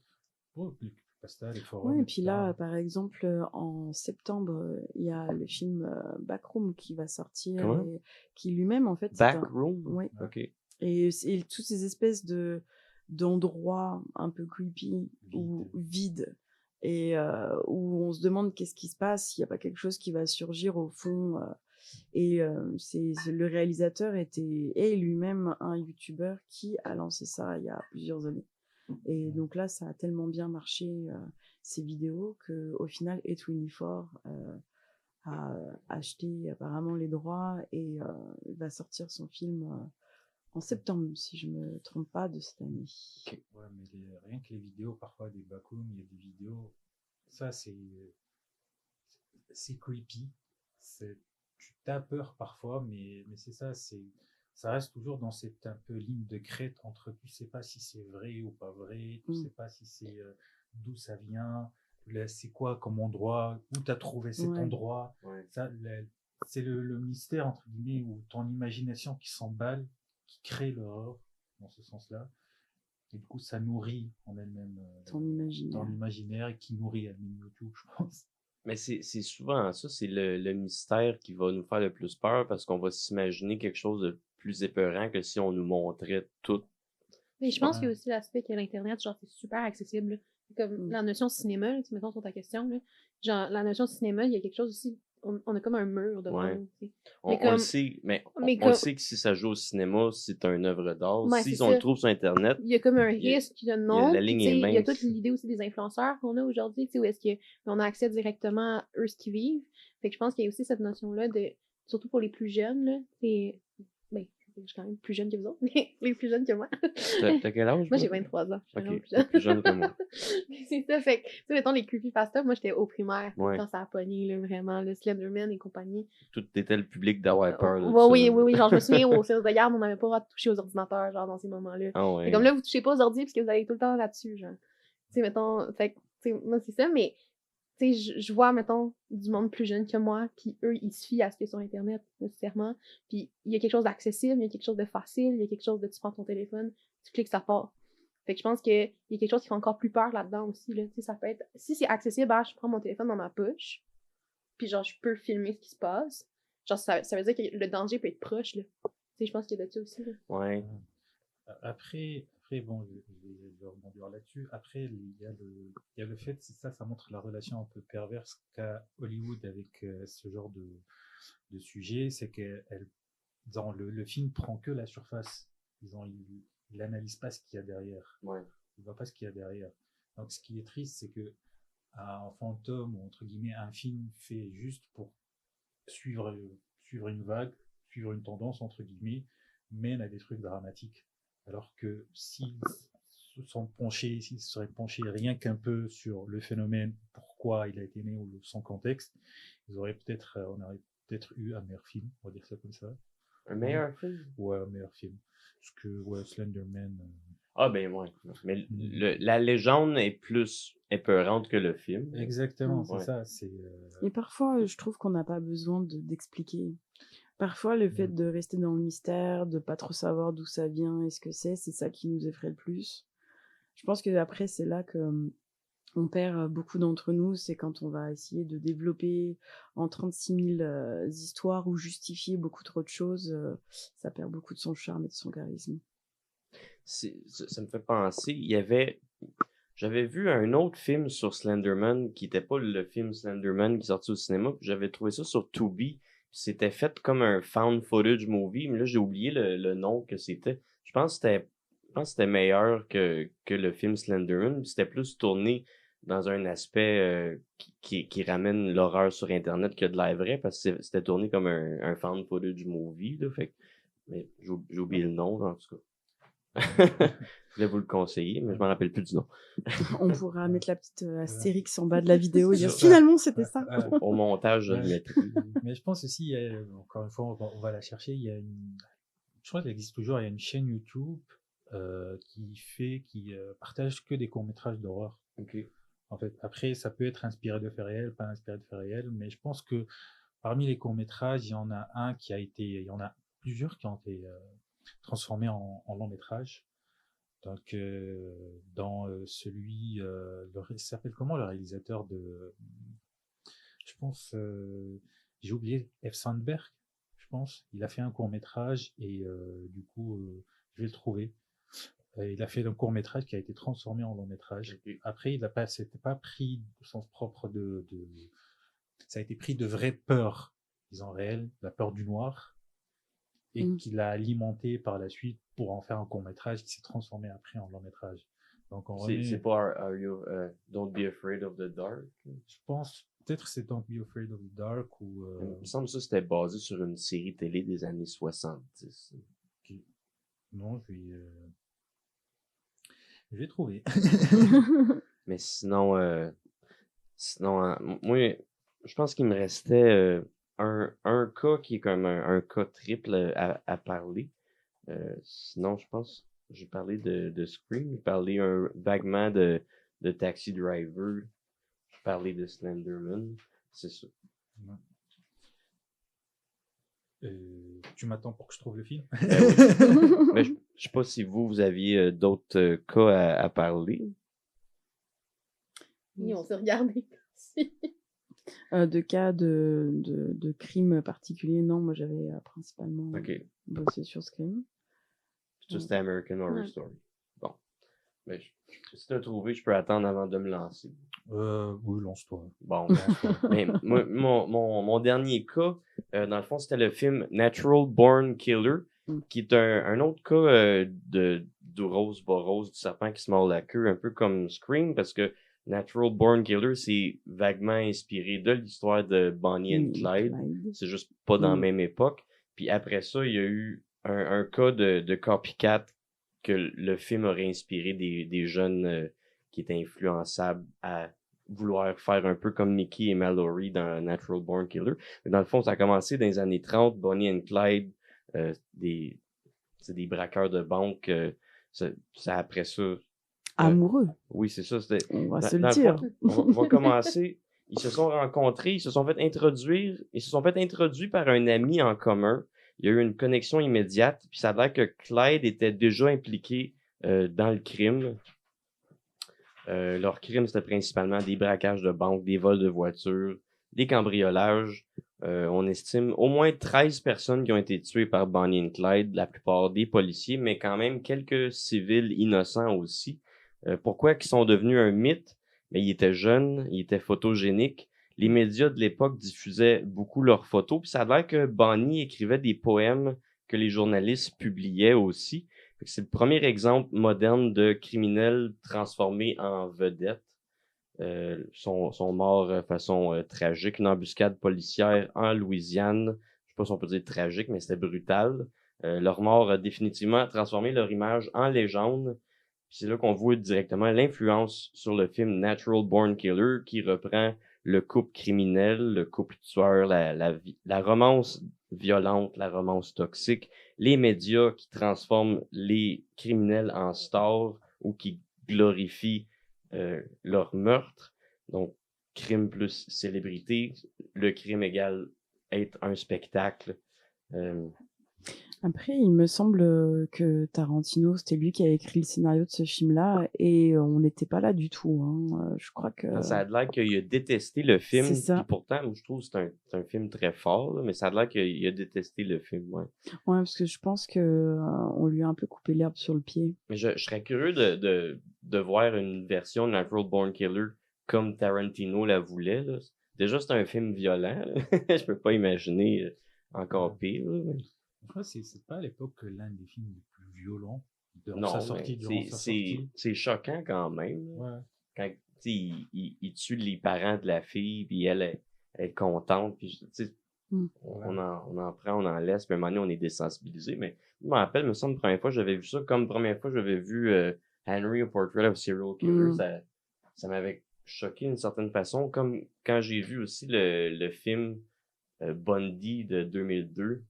Les forums. Oui, et puis là, par exemple, en septembre, il y a le film Backroom qui va sortir, et qui lui-même, en fait... Backroom? Oui. OK. Et toutes ces espèces d'endroits un peu creepy ou vides, et où on se demande qu'est-ce qui se passe, s'il n'y a pas quelque chose qui va surgir au fond. Le réalisateur est lui-même un YouTuber qui a lancé ça il y a plusieurs années. Et donc là, ça a tellement bien marché, ces vidéos, qu'au final, A24 a acheté apparemment les droits et va sortir son film en septembre, si je me trompe pas, de cette année. Okay. Ouais, mais rien que les vidéos, parfois des backrooms, il y a des vidéos, ça c'est creepy, tu t'as peur parfois, mais c'est ça, ça reste toujours dans cette un peu ligne de crête entre tu sais pas si c'est vrai ou pas vrai, tu sais pas si c'est d'où ça vient, c'est quoi comme endroit, où t'as trouvé cet endroit, ça, c'est le mystère entre guillemets, ou ton imagination qui s'emballe, qui crée l'horreur dans ce sens-là, et du coup ça nourrit en elle-même ton imaginaire, et qui nourrit elle-même YouTube, je pense. Mais c'est souvent ça, c'est le mystère qui va nous faire le plus peur, parce qu'on va s'imaginer quelque chose de plus épeurant que si on nous montrait tout. Mais je pense qu'il y a aussi l'aspect que l'Internet, genre, c'est super accessible. Comme la notion de cinéma, là, mettons sur ta question, là, genre, la notion de cinéma, il y a quelque chose aussi, on a comme un mur devant nous. On le sait, mais on le sait que si ça joue au cinéma, c'est une œuvre d'art. S'ils on le trouve sur Internet, il y a comme un risque de non. La ligne est mince. Il y a toute l'idée aussi des influenceurs qu'on a aujourd'hui, où est-ce qu'on a accès directement à eux ce qu'ils vivent. Fait que je pense qu'il y a aussi cette notion-là de, surtout pour les plus jeunes, là, Je suis quand même plus jeune que vous autres, mais les plus jeunes que moi. T'as quel âge? Moi, j'ai 23 ans. Je suis Ok, plus jeune. plus jeune que moi. C'est ça, fait que, tu sais, mettons, les creepypasta, moi, j'étais au primaire, Ouais. quand ça a pogné, là, vraiment, le Slenderman et compagnie. Tout était le public d'avoir peur. Là, Oui, genre, je me souviens, au service de garde, on n'avait pas le droit de toucher aux ordinateurs, genre, dans ces moments-là. Ah ouais. C'est comme là, vous touchez pas aux ordi, parce que vous allez tout le temps là-dessus, genre. Tu sais, mettons, fait que, tu sais, moi, c'est ça, mais, tu sais, je vois, mettons, du monde plus jeune que moi, puis eux, ils se fient à ce qu'il y a sur Internet, nécessairement. Puis il y a quelque chose d'accessible, il y a quelque chose de facile, il y a quelque chose de tu prends ton téléphone, tu cliques, ça part. Fait que je pense qu'il y a quelque chose qui fait encore plus peur là-dedans aussi, là. Tu sais, ça peut être... Si c'est accessible, bah, je prends mon téléphone dans ma poche, puis genre, je peux filmer ce qui se passe. Genre, ça veut dire que le danger peut être proche, là. Tu sais, je pense qu'il y a de ça aussi, là. Ouais. Après, bon, je vais rebondir là-dessus. Après, il y a le fait, ça montre la relation un peu perverse qu'a Hollywood avec ce genre de sujet, c'est que le film prend que la surface. Il n'analyse pas ce qu'il y a derrière. Ouais. Il voit pas ce qu'il y a derrière. Donc, ce qui est triste, c'est que un fantôme, ou entre guillemets, un film fait juste pour suivre une vague, suivre une tendance, entre guillemets, mène à des trucs dramatiques. Alors que s'ils se seraient penchés rien qu'un peu sur le phénomène, pourquoi il a été né ou son contexte, on aurait peut-être eu un meilleur film, on va dire ça comme ça. Un meilleur film? Ouais, un meilleur film. Parce que, Slenderman... Ah ben ouais. Mais la légende est plus épeurante que le film. Exactement, c'est Ouais. ça. Et parfois, je trouve qu'on n'a pas besoin d'expliquer. Parfois, le fait de rester dans le mystère, de pas trop savoir d'où ça vient et ce que c'est ça qui nous effraie le plus. Je pense que après, c'est là que on perd beaucoup d'entre nous, c'est quand on va essayer de développer en 36 000 histoires ou justifier beaucoup trop de choses, ça perd beaucoup de son charme et de son charisme. Ça me fait penser, j'avais vu un autre film sur Slenderman qui était pas le film Slenderman qui est sorti au cinéma, puis j'avais trouvé ça sur Tubi. C'était fait comme un found footage movie, mais là j'ai oublié le nom que c'était. Je pense que c'était meilleur que le film Slenderman, puis c'était plus tourné dans un aspect qui ramène l'horreur sur Internet que de la vraie, parce que c'était tourné comme un found footage movie, là, fait que, mais j'ai oublié le nom, en tout cas. Je voulais vous le conseiller, mais je m'en rappelle plus du nom. On pourra mettre la petite astérix en bas de la vidéo et dire finalement c'était ça. Au montage, je le mettrai. Mais je pense aussi, encore une fois, on va la chercher, je crois qu'elle existe toujours, il y a une chaîne YouTube qui partage que des courts-métrages d'horreur. Okay. En fait, après, ça peut être inspiré de faits réels, pas inspiré de faits réels, mais je pense que parmi les courts-métrages, il y en a plusieurs qui ont été transformés en long-métrage. Donc, dans celui, il s'appelle comment le réalisateur de, je pense, j'ai oublié, F. Sandberg, je pense. Il a fait un court-métrage et du coup, je vais le trouver. Il a fait un court-métrage qui a été transformé en long-métrage. Okay. Après, c'était pas pris au sens propre ça a été pris de vraie peur, disons réelle, la peur du noir, et qu'il a alimenté par la suite pour en faire un court-métrage qui s'est transformé après en long-métrage. Donc, c'est pas Don't Be Afraid of the Dark? Je pense, peut-être c'est Don't Be Afraid of the Dark ou... Il me semble que ça, c'était basé sur une série télé des années 70. Okay. Non, je vais trouver. Mais sinon, moi, je pense qu'il me restait un cas qui est comme un cas triple à parler. Sinon, je pense j'ai parlé de Scream, j'ai parlé vaguement de Taxi Driver, j'ai parlé de Slenderman, c'est ça. Tu m'attends pour que je trouve le film? Mais je sais pas si vous aviez d'autres cas à parler. Oui, on s'est regardé aussi. De cas de crimes particuliers, non, moi j'avais principalement bossé sur Scream. Tout c'était American Horror Story. Bon. Mais si tu as trouvé, je peux attendre avant de me lancer. Oui, lance-toi. Bon. Mais mon dernier cas, dans le fond, c'était le film Natural Born Killer, qui est un autre cas d'Ouroboros, du serpent qui se mord la queue, un peu comme Scream, parce que Natural Born Killer, c'est vaguement inspiré de l'histoire de Bonnie and Clyde. C'est juste pas dans la même époque. Puis après ça, il y a eu un cas de copycat que le film aurait inspiré des jeunes qui étaient influençables à vouloir faire un peu comme Mickey et Mallory dans Natural Born Killer. Mais dans le fond, ça a commencé dans les années 30, Bonnie and Clyde, c'est des braqueurs de banque, ça après ça. Amoureux. Oui, c'est ça. On va se le dire. On va commencer. Ils se sont rencontrés, ils se sont fait introduits par un ami en commun. Il y a eu une connexion immédiate, puis ça a l'air que Clyde était déjà impliqué dans le crime. Leur crime, c'était principalement des braquages de banques, des vols de voitures, des cambriolages. On estime au moins 13 personnes qui ont été tuées par Bonnie and Clyde, la plupart des policiers, mais quand même quelques civils innocents aussi. Pourquoi ils sont devenus un mythe? Mais ils étaient jeunes, ils étaient photogéniques. Les médias de l'époque diffusaient beaucoup leurs photos, puis ça a l'air que Bonnie écrivait des poèmes que les journalistes publiaient aussi. C'est le premier exemple moderne de criminels transformés en vedettes. Sont morts de façon tragique. Une embuscade policière en Louisiane. Je sais pas si on peut dire tragique, mais c'était brutal. Leur mort a définitivement transformé leur image en légende. Puis c'est là qu'on voit directement l'influence sur le film Natural Born Killer, qui reprend le couple criminel, le couple tueur, la romance violente, la romance toxique, les médias qui transforment les criminels en stars ou qui glorifient leur meurtre. Donc, crime plus célébrité, le crime égale être un spectacle. Après, il me semble que Tarantino, c'était lui qui a écrit le scénario de ce film-là, et on n'était pas là du tout. Hein. Je crois que... Ça a l'air qu'il a détesté le film, C'est ça. puis pourtant, moi, je trouve que c'est un film très fort, là, mais ça a l'air qu'il a détesté le film, ouais. Ouais, parce que je pense que on lui a un peu coupé l'herbe sur le pied. Mais je serais curieux de voir une version de Natural Born Killer comme Tarantino la voulait, là. Déjà, c'est un film violent, là. Je peux pas imaginer encore pire, là. Enfin, c'est pas à l'époque l'un des films les plus violents de Non, sa sortie. c'est choquant quand même. Ouais. Quand il tue les parents de la fille, puis elle est contente, puis on en prend, on en laisse, puis à un moment donné, on est désensibilisé. Mais je me rappelle, me semble, la première fois que j'avais vu ça, comme la première fois que j'avais vu Henry, A Portrait of a Serial Killer, ça m'avait choqué d'une certaine façon, comme quand j'ai vu aussi le film Bundy de 2002.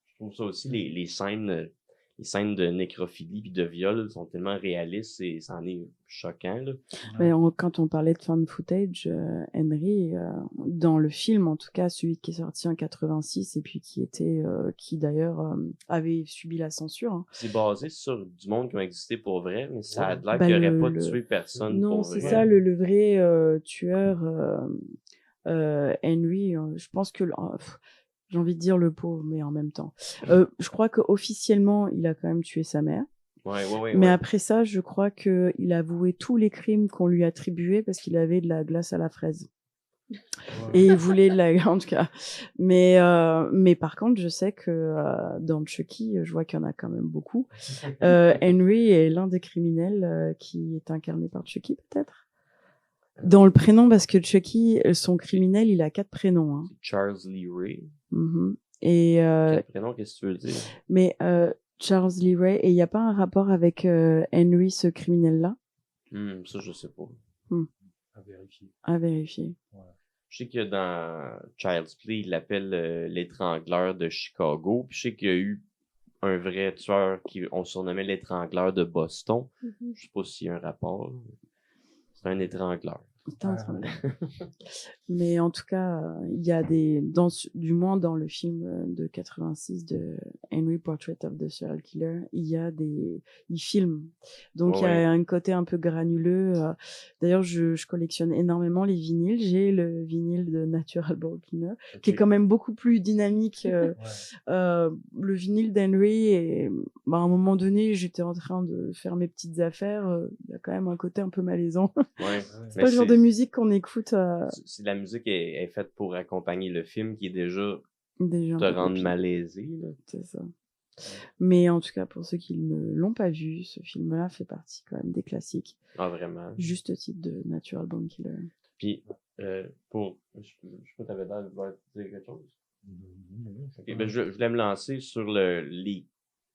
Je trouve ça aussi, les scènes de nécrophilie puis de viol sont tellement réalistes et ça en est choquant, là. Mais quand on parlait de fan footage, Henry, dans le film, en tout cas, celui qui est sorti en 86 et puis qui d'ailleurs avait subi la censure. Hein. C'est basé sur du monde qui ont existé pour vrai, mais ça a l'air qu'il n'aurait pas tué personne non, pour vrai. Non, c'est ça, le vrai tueur, Henry, je pense que... j'ai envie de dire le pauvre, mais en même temps. Je crois qu'officiellement, il a quand même tué sa mère. Mais après ça, je crois qu'il a avoué tous les crimes qu'on lui attribuait parce qu'il avait de la glace à la fraise. Et il voulait de la... En tout cas. Mais par contre, je sais que dans Chucky, je vois qu'il y en a quand même beaucoup. Henry est l'un des criminels qui est incarné par Chucky, peut-être. Dans le prénom, parce que Chucky, son criminel, il a 4 prénoms. Hein. Charles Lee Ray. Et 4 prénoms, qu'est-ce que tu veux dire? Mais Charles Lee Ray, et il n'y a pas un rapport avec Henry, ce criminel-là? Ça, je sais pas. À vérifier. Ouais. Je sais que dans Child's Play, il l'appelle l'étrangleur de Chicago. Puis je sais qu'il y a eu un vrai tueur on surnommait l'étrangleur de Boston. Je sais pas s'il y a un rapport. C'est un étrangleur. Mais en tout cas, il y a du moins dans le film de 86 de Henry Portrait of the Serial Killer, il filme. Donc il y a un côté un peu granuleux. D'ailleurs, je collectionne énormément les vinyles. J'ai le vinyle de Natural Born Killer, qui est quand même beaucoup plus dynamique. Le vinyle d'Henry, et à un moment donné, j'étais en train de faire mes petites affaires. Il y a quand même un côté un peu malaisant. C'est pas le genre de musique qu'on écoute. La musique est faite pour accompagner le film qui est déjà te rendre malaisé. C'est ça. Mais en tout cas, pour ceux qui ne l'ont pas vu, ce film-là fait partie quand même des classiques. Ah, vraiment? Juste titre de Natural Born Killer. Puis, je sais pas, t'avais l'air de vouloir dire quelque chose? Okay, je voulais me lancer sur les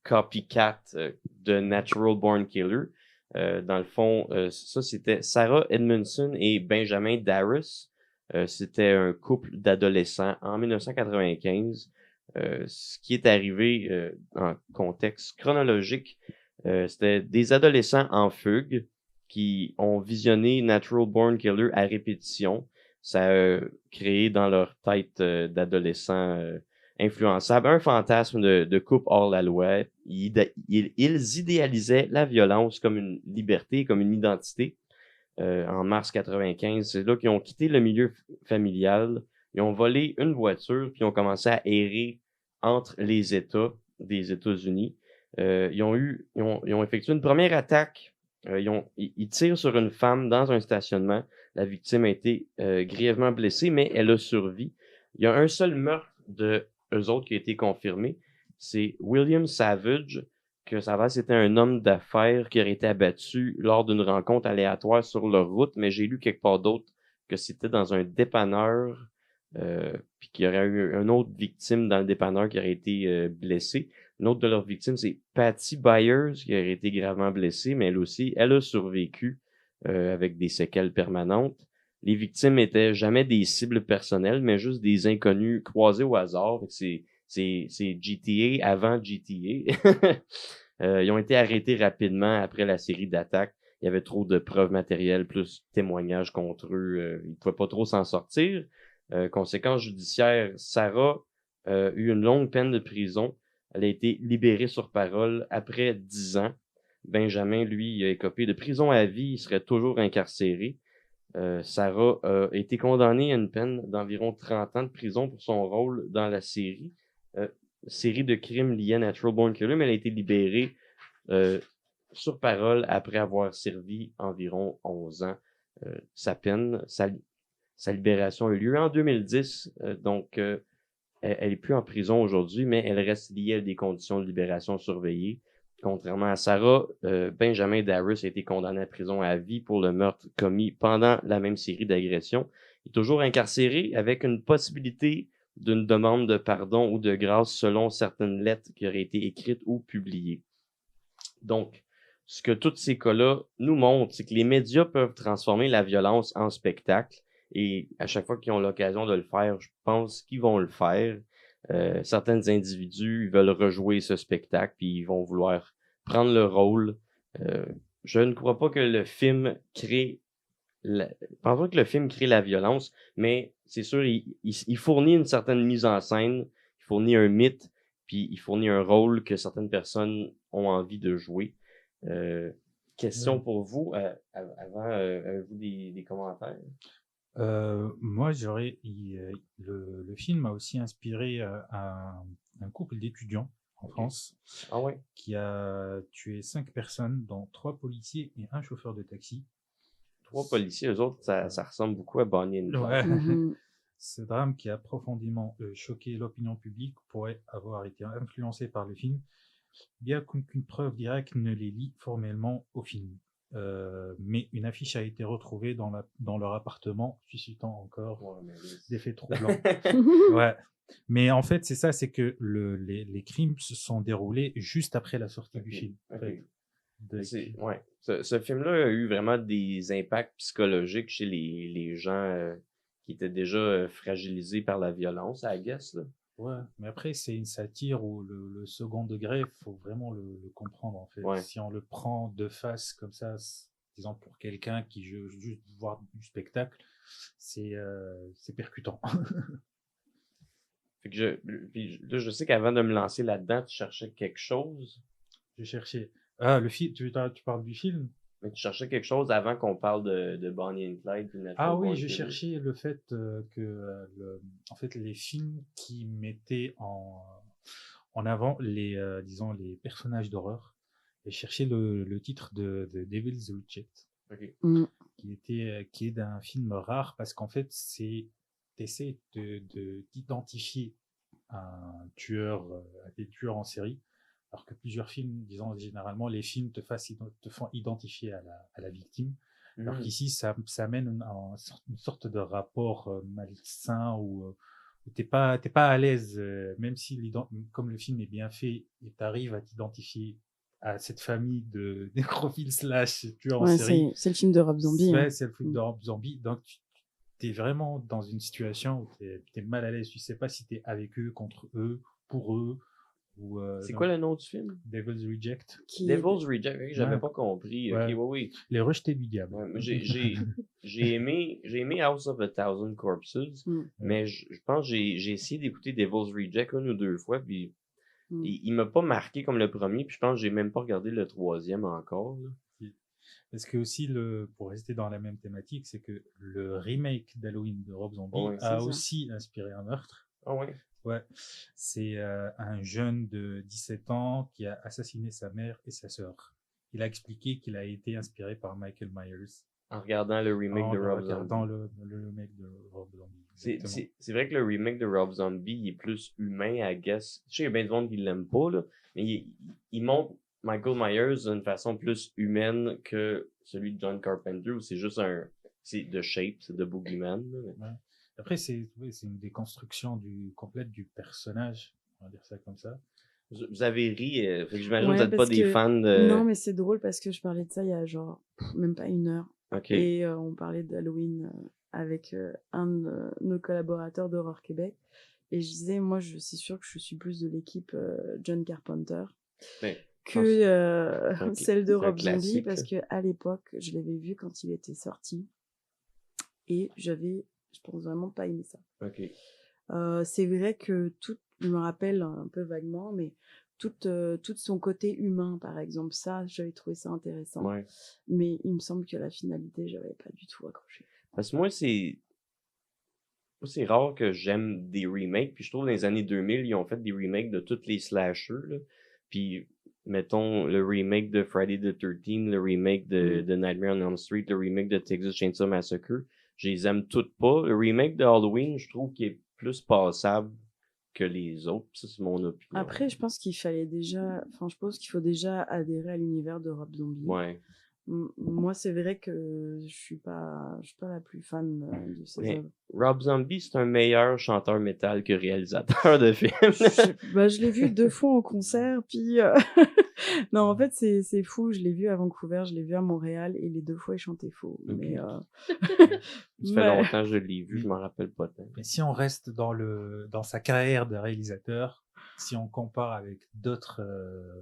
copycat de Natural Born Killer. Dans le fond, ça, c'était Sarah Edmondson et Benjamin Darris. C'était un couple d'adolescents en 1995. Ce qui est arrivé en contexte chronologique, c'était des adolescents en fugue qui ont visionné Natural Born Killer à répétition. Ça a créé dans leur tête d'adolescents influençables un fantasme de couple hors la loi. Ils idéalisaient la violence comme une liberté, comme une identité. En mars 95, c'est là qu'ils ont quitté le milieu familial. Ils ont volé une voiture, puis ils ont commencé à errer entre les États des États-Unis. Ils ont effectué une première attaque. Ils tirent sur une femme dans un stationnement. La victime a été grièvement blessée, mais elle a survécu. Il y a un seul meurtre de eux autres qui a été confirmé. C'est William Savage, que Savage c'était un homme d'affaires qui aurait été abattu lors d'une rencontre aléatoire sur leur route, mais j'ai lu quelque part d'autre que c'était dans un dépanneur, puis qu'il y aurait eu une autre victime dans le dépanneur qui aurait été blessée. Une autre de leurs victimes, c'est Patty Byers, qui aurait été gravement blessée, mais elle aussi, elle a survécu avec des séquelles permanentes. Les victimes étaient jamais des cibles personnelles, mais juste des inconnus croisés au hasard. C'est GTA avant GTA. Ils ont été arrêtés rapidement après la série d'attaques. Il y avait trop de preuves matérielles, plus témoignages contre eux. Ils ne pouvaient pas trop s'en sortir. Conséquence judiciaire, Sarah a eu une longue peine de prison. Elle a été libérée sur parole après 10 ans. Benjamin, lui, il a écopé de prison à vie. Il serait toujours incarcéré. Sarah a été condamnée à une peine d'environ 30 ans de prison pour son rôle dans la série. Série de crimes liés à Natural Born Killer, mais elle a été libérée sur parole après avoir servi environ 11 ans. Sa peine, sa libération a eu lieu en 2010, donc elle est plus en prison aujourd'hui, mais elle reste liée à des conditions de libération surveillées. Contrairement à Sarah, Benjamin Darris a été condamné à prison à vie pour le meurtre commis pendant la même série d'agressions. Il est toujours incarcéré avec une possibilité d'une demande de pardon ou de grâce selon certaines lettres qui auraient été écrites ou publiées. Donc, ce que tous ces cas-là nous montrent, c'est que les médias peuvent transformer la violence en spectacle. Et à chaque fois qu'ils ont l'occasion de le faire, je pense qu'ils vont le faire. Certains individus veulent rejouer ce spectacle, puis ils vont vouloir prendre le rôle. Je ne crois pas que le film crée je pense pas que le film crée la violence, mais c'est sûr, il fournit une certaine mise en scène, il fournit un mythe, puis il fournit un rôle que certaines personnes ont envie de jouer. Question pour vous, avant, avez-vous des commentaires? Moi, le film a aussi inspiré un couple d'étudiants en France qui a tué 5 personnes, dont 3 policiers et un chauffeur de taxi. 3 policiers, eux autres, ça ressemble beaucoup à Bonnie and Clyde. Ce drame qui a profondément choqué l'opinion publique pourrait avoir été influencé par le film, bien qu'aucune preuve directe ne les lie formellement au film. Mais une affiche a été retrouvée dans leur appartement, suscitant encore des faits troublants. Ouais. Mais en fait, c'est ça, c'est que les crimes se sont déroulés juste après la sortie du film. En fait. Ce film-là a eu vraiment des impacts psychologiques chez les gens qui étaient déjà fragilisés par la violence, I guess, là. Ouais, mais après, c'est une satire où le second degré, il faut vraiment le comprendre, en fait. Si on le prend de face comme ça, disons pour quelqu'un qui veut juste voir du spectacle, c'est percutant. Fait que je sais qu'avant de me lancer là-dedans, tu cherchais quelque chose. Je cherchais... Ah, le film, tu parles du film? Mais tu cherchais quelque chose avant qu'on parle de Bonnie and Clyde. Ah oui, je cherchais le fait que en fait, les films qui mettaient en avant disons, les personnages d'horreur, et chercher le titre de The Devil's Reject, qui est d'un film rare parce qu'en fait, t'essaies d'identifier un tueur, des tueurs en série, alors que plusieurs films, disons, généralement, les films te font identifier à la victime. Alors qu'ici, ça mène une sorte de rapport malsain ou où t'es pas à l'aise, même si comme le film est bien fait et t'arrives à t'identifier à cette famille de nécrophiles slash tueurs en série. C'est le film de Rob Zombie. Ouais, c'est le film de Rob Zombie. Donc, tu es vraiment dans une situation où tu es mal à l'aise. Tu sais pas si tu es avec eux, contre eux, pour eux. C'est quoi le nom du film? Devil's Reject. Devil's Reject, j'avais pas compris. Ouais. Ok, oui. Les rejetés du diable. Ouais, j'ai aimé House of a Thousand Corpses, mais je pense que j'ai essayé d'écouter Devil's Reject 1 ou 2 fois, puis il m'a pas marqué comme le premier, puis je pense que j'ai même pas regardé le troisième encore. Là. Parce que aussi, pour rester dans la même thématique, c'est que le remake d'Halloween de Rob Zombie a aussi inspiré un meurtre. Ah ouais? Ouais. C'est un jeune de 17 ans qui a assassiné sa mère et sa sœur. Il a expliqué qu'il a été inspiré par Michael Myers. En regardant le remake de Rob Zombie. En regardant le remake de Rob Zombie. C'est vrai que le remake de Rob Zombie il est plus humain, I guess. Je sais qu'il y a bien de monde qui l'aime pas, là, mais il montre Michael Myers d'une façon plus humaine que celui de John Carpenter, où c'est juste c'est de Shape, c'est de Boogeyman. Ouais. Après, c'est une déconstruction complète du personnage, on va dire ça comme ça. Vous avez ri, fait que j'imagine que vous n'êtes pas des fans de... Non, mais c'est drôle parce que je parlais de ça il y a genre même pas 1 heure. Okay. Et on parlait d'Halloween avec un de nos collaborateurs d'Horreur Québec. Et je disais, moi, c'est sûr que je suis plus de l'équipe John Carpenter que celle de Rob Zombie, parce qu'à l'époque, je l'avais vu quand il était sorti. Et je pense vraiment pas aimé ça. Okay. C'est vrai que je me rappelle un peu vaguement, mais tout son côté humain, par exemple, ça, j'avais trouvé ça intéressant. Ouais. Mais il me semble que la finalité, j'avais pas du tout accroché. Parce que moi, c'est rare que j'aime des remakes. Puis je trouve dans les années 2000, ils ont fait des remakes de tous les slashers. Là. Puis, mettons, le remake de Friday the 13th, le remake de Nightmare on Elm Street, le remake de Texas Chainsaw Massacre. Je les aime toutes pas. Le remake de Halloween, je trouve qu'il est plus passable que les autres. Ça, c'est mon opinion. Après, je pense qu'il fallait déjà... Enfin, je pense qu'il faut déjà adhérer à l'univers de Rob Zombie. Ouais. Moi, c'est vrai que je suis pas la plus fan de ces œuvres. Rob Zombie, c'est un meilleur chanteur métal que réalisateur de films. Je l'ai vu 2 fois en concert, puis... Non, en fait, c'est fou. Je l'ai vu à Vancouver, je l'ai vu à Montréal, et les 2 fois, il chantait faux. Okay. Mais, ça fait longtemps que je l'ai vu, je m'en rappelle pas tant. Mais si on reste dans sa carrière de réalisateur, si on compare avec d'autres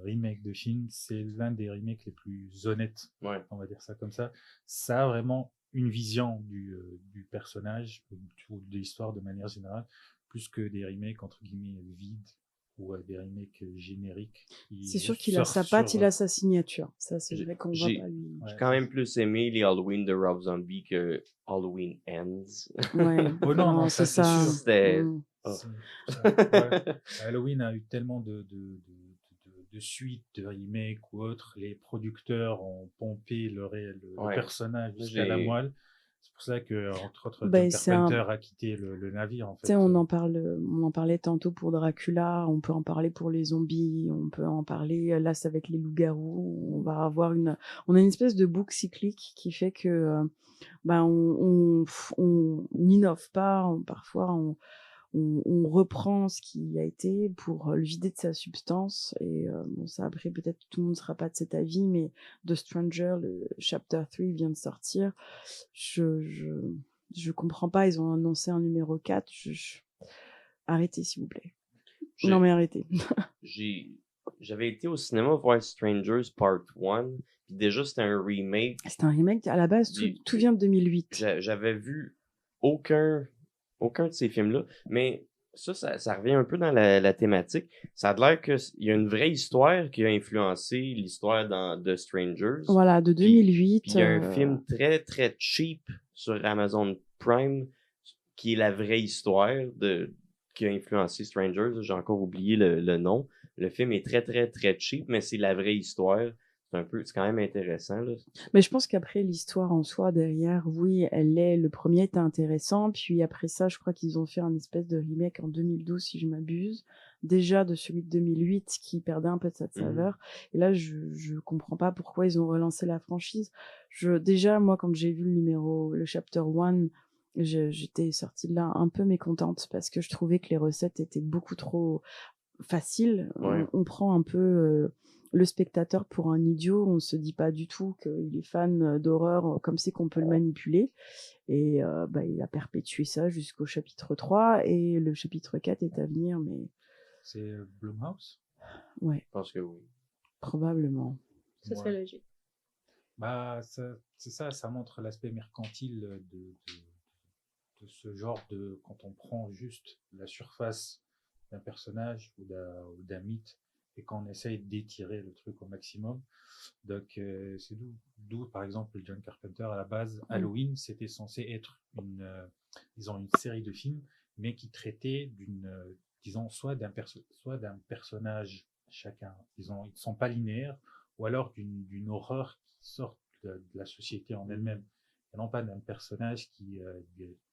remakes de films, c'est l'un des remakes les plus honnêtes, on va dire ça comme ça. Ça a vraiment une vision du personnage ou de l'histoire de manière générale, plus que des remakes entre guillemets vides ou des remakes génériques. C'est sûr qu'il a sa patte, il a sa signature. Ça, c'est vrai qu'on va pas lui... J'ai quand même plus aimé les Halloween de Rob Zombie que Halloween Ends. Ouais. Oh non, ça c'est sûr. C'était... Halloween a eu tellement de suites, de remakes ou autres. Les producteurs ont pompé le personnage jusqu'à la moelle. C'est pour ça que, entre autres, John Carpenter a quitté le navire, en fait. On en parlait tantôt pour Dracula, on peut en parler pour les zombies, on peut en parler, là, c'est avec les loups-garous, on a une espèce de boucle cyclique qui fait que, on n'innove pas, parfois, on reprend ce qui a été pour le vider de sa substance. Et ça, après, peut-être tout le monde ne sera pas de cet avis, mais The Stranger, le Chapter 3 vient de sortir. Je comprends pas, ils ont annoncé un numéro 4. Arrêtez, s'il vous plaît. Non, mais arrêtez. J'avais été au cinéma voir Strangers Part 1. Puis déjà, c'était un remake. C'est un remake. À la base, tout vient de 2008. J'avais vu aucun de ces films-là, mais ça revient un peu dans la thématique. Ça a l'air qu'il y a une vraie histoire qui a influencé l'histoire dans The Strangers. Voilà, de 2008. Puis il y a un film très, très cheap sur Amazon Prime qui est la vraie histoire qui a influencé Strangers. J'ai encore oublié le nom. Le film est très, très, très cheap, mais c'est la vraie histoire. C'est quand même intéressant, là. Mais je pense qu'après, l'histoire en soi, derrière, oui, le premier était intéressant, puis après ça, je crois qu'ils ont fait un espèce de remake en 2012, si je m'abuse, déjà de celui de 2008, qui perdait un peu de cette saveur, et là, je comprends pas pourquoi ils ont relancé la franchise. Déjà, moi, quand j'ai vu le chapter 1, j'étais sortie de là un peu mécontente parce que je trouvais que les recettes étaient beaucoup trop faciles. Ouais. On prend un peu le spectateur pour un idiot, on se dit pas du tout qu'il est fan d'horreur, comme c'est qu'on peut le manipuler. Et il a perpétué ça jusqu'au chapitre 3 et le chapitre 4 est à venir, mais... C'est Blumhouse? Ouais. Je pense que oui. Probablement. Ça serait logique. Bah, c'est ça, ça montre l'aspect mercantile de ce genre de... Quand on prend juste la surface d'un personnage ou d'un mythe et qu'on essaye d'étirer le truc au maximum. Donc, c'est d'où, par exemple, John Carpenter, à la base, Halloween, c'était censé être une série de films, mais qui traitait disons, soit d'un personnage chacun. Disons, ils ne sont pas linéaires, ou alors d'une horreur qui sort de la société en elle-même. Et non pas d'un personnage qui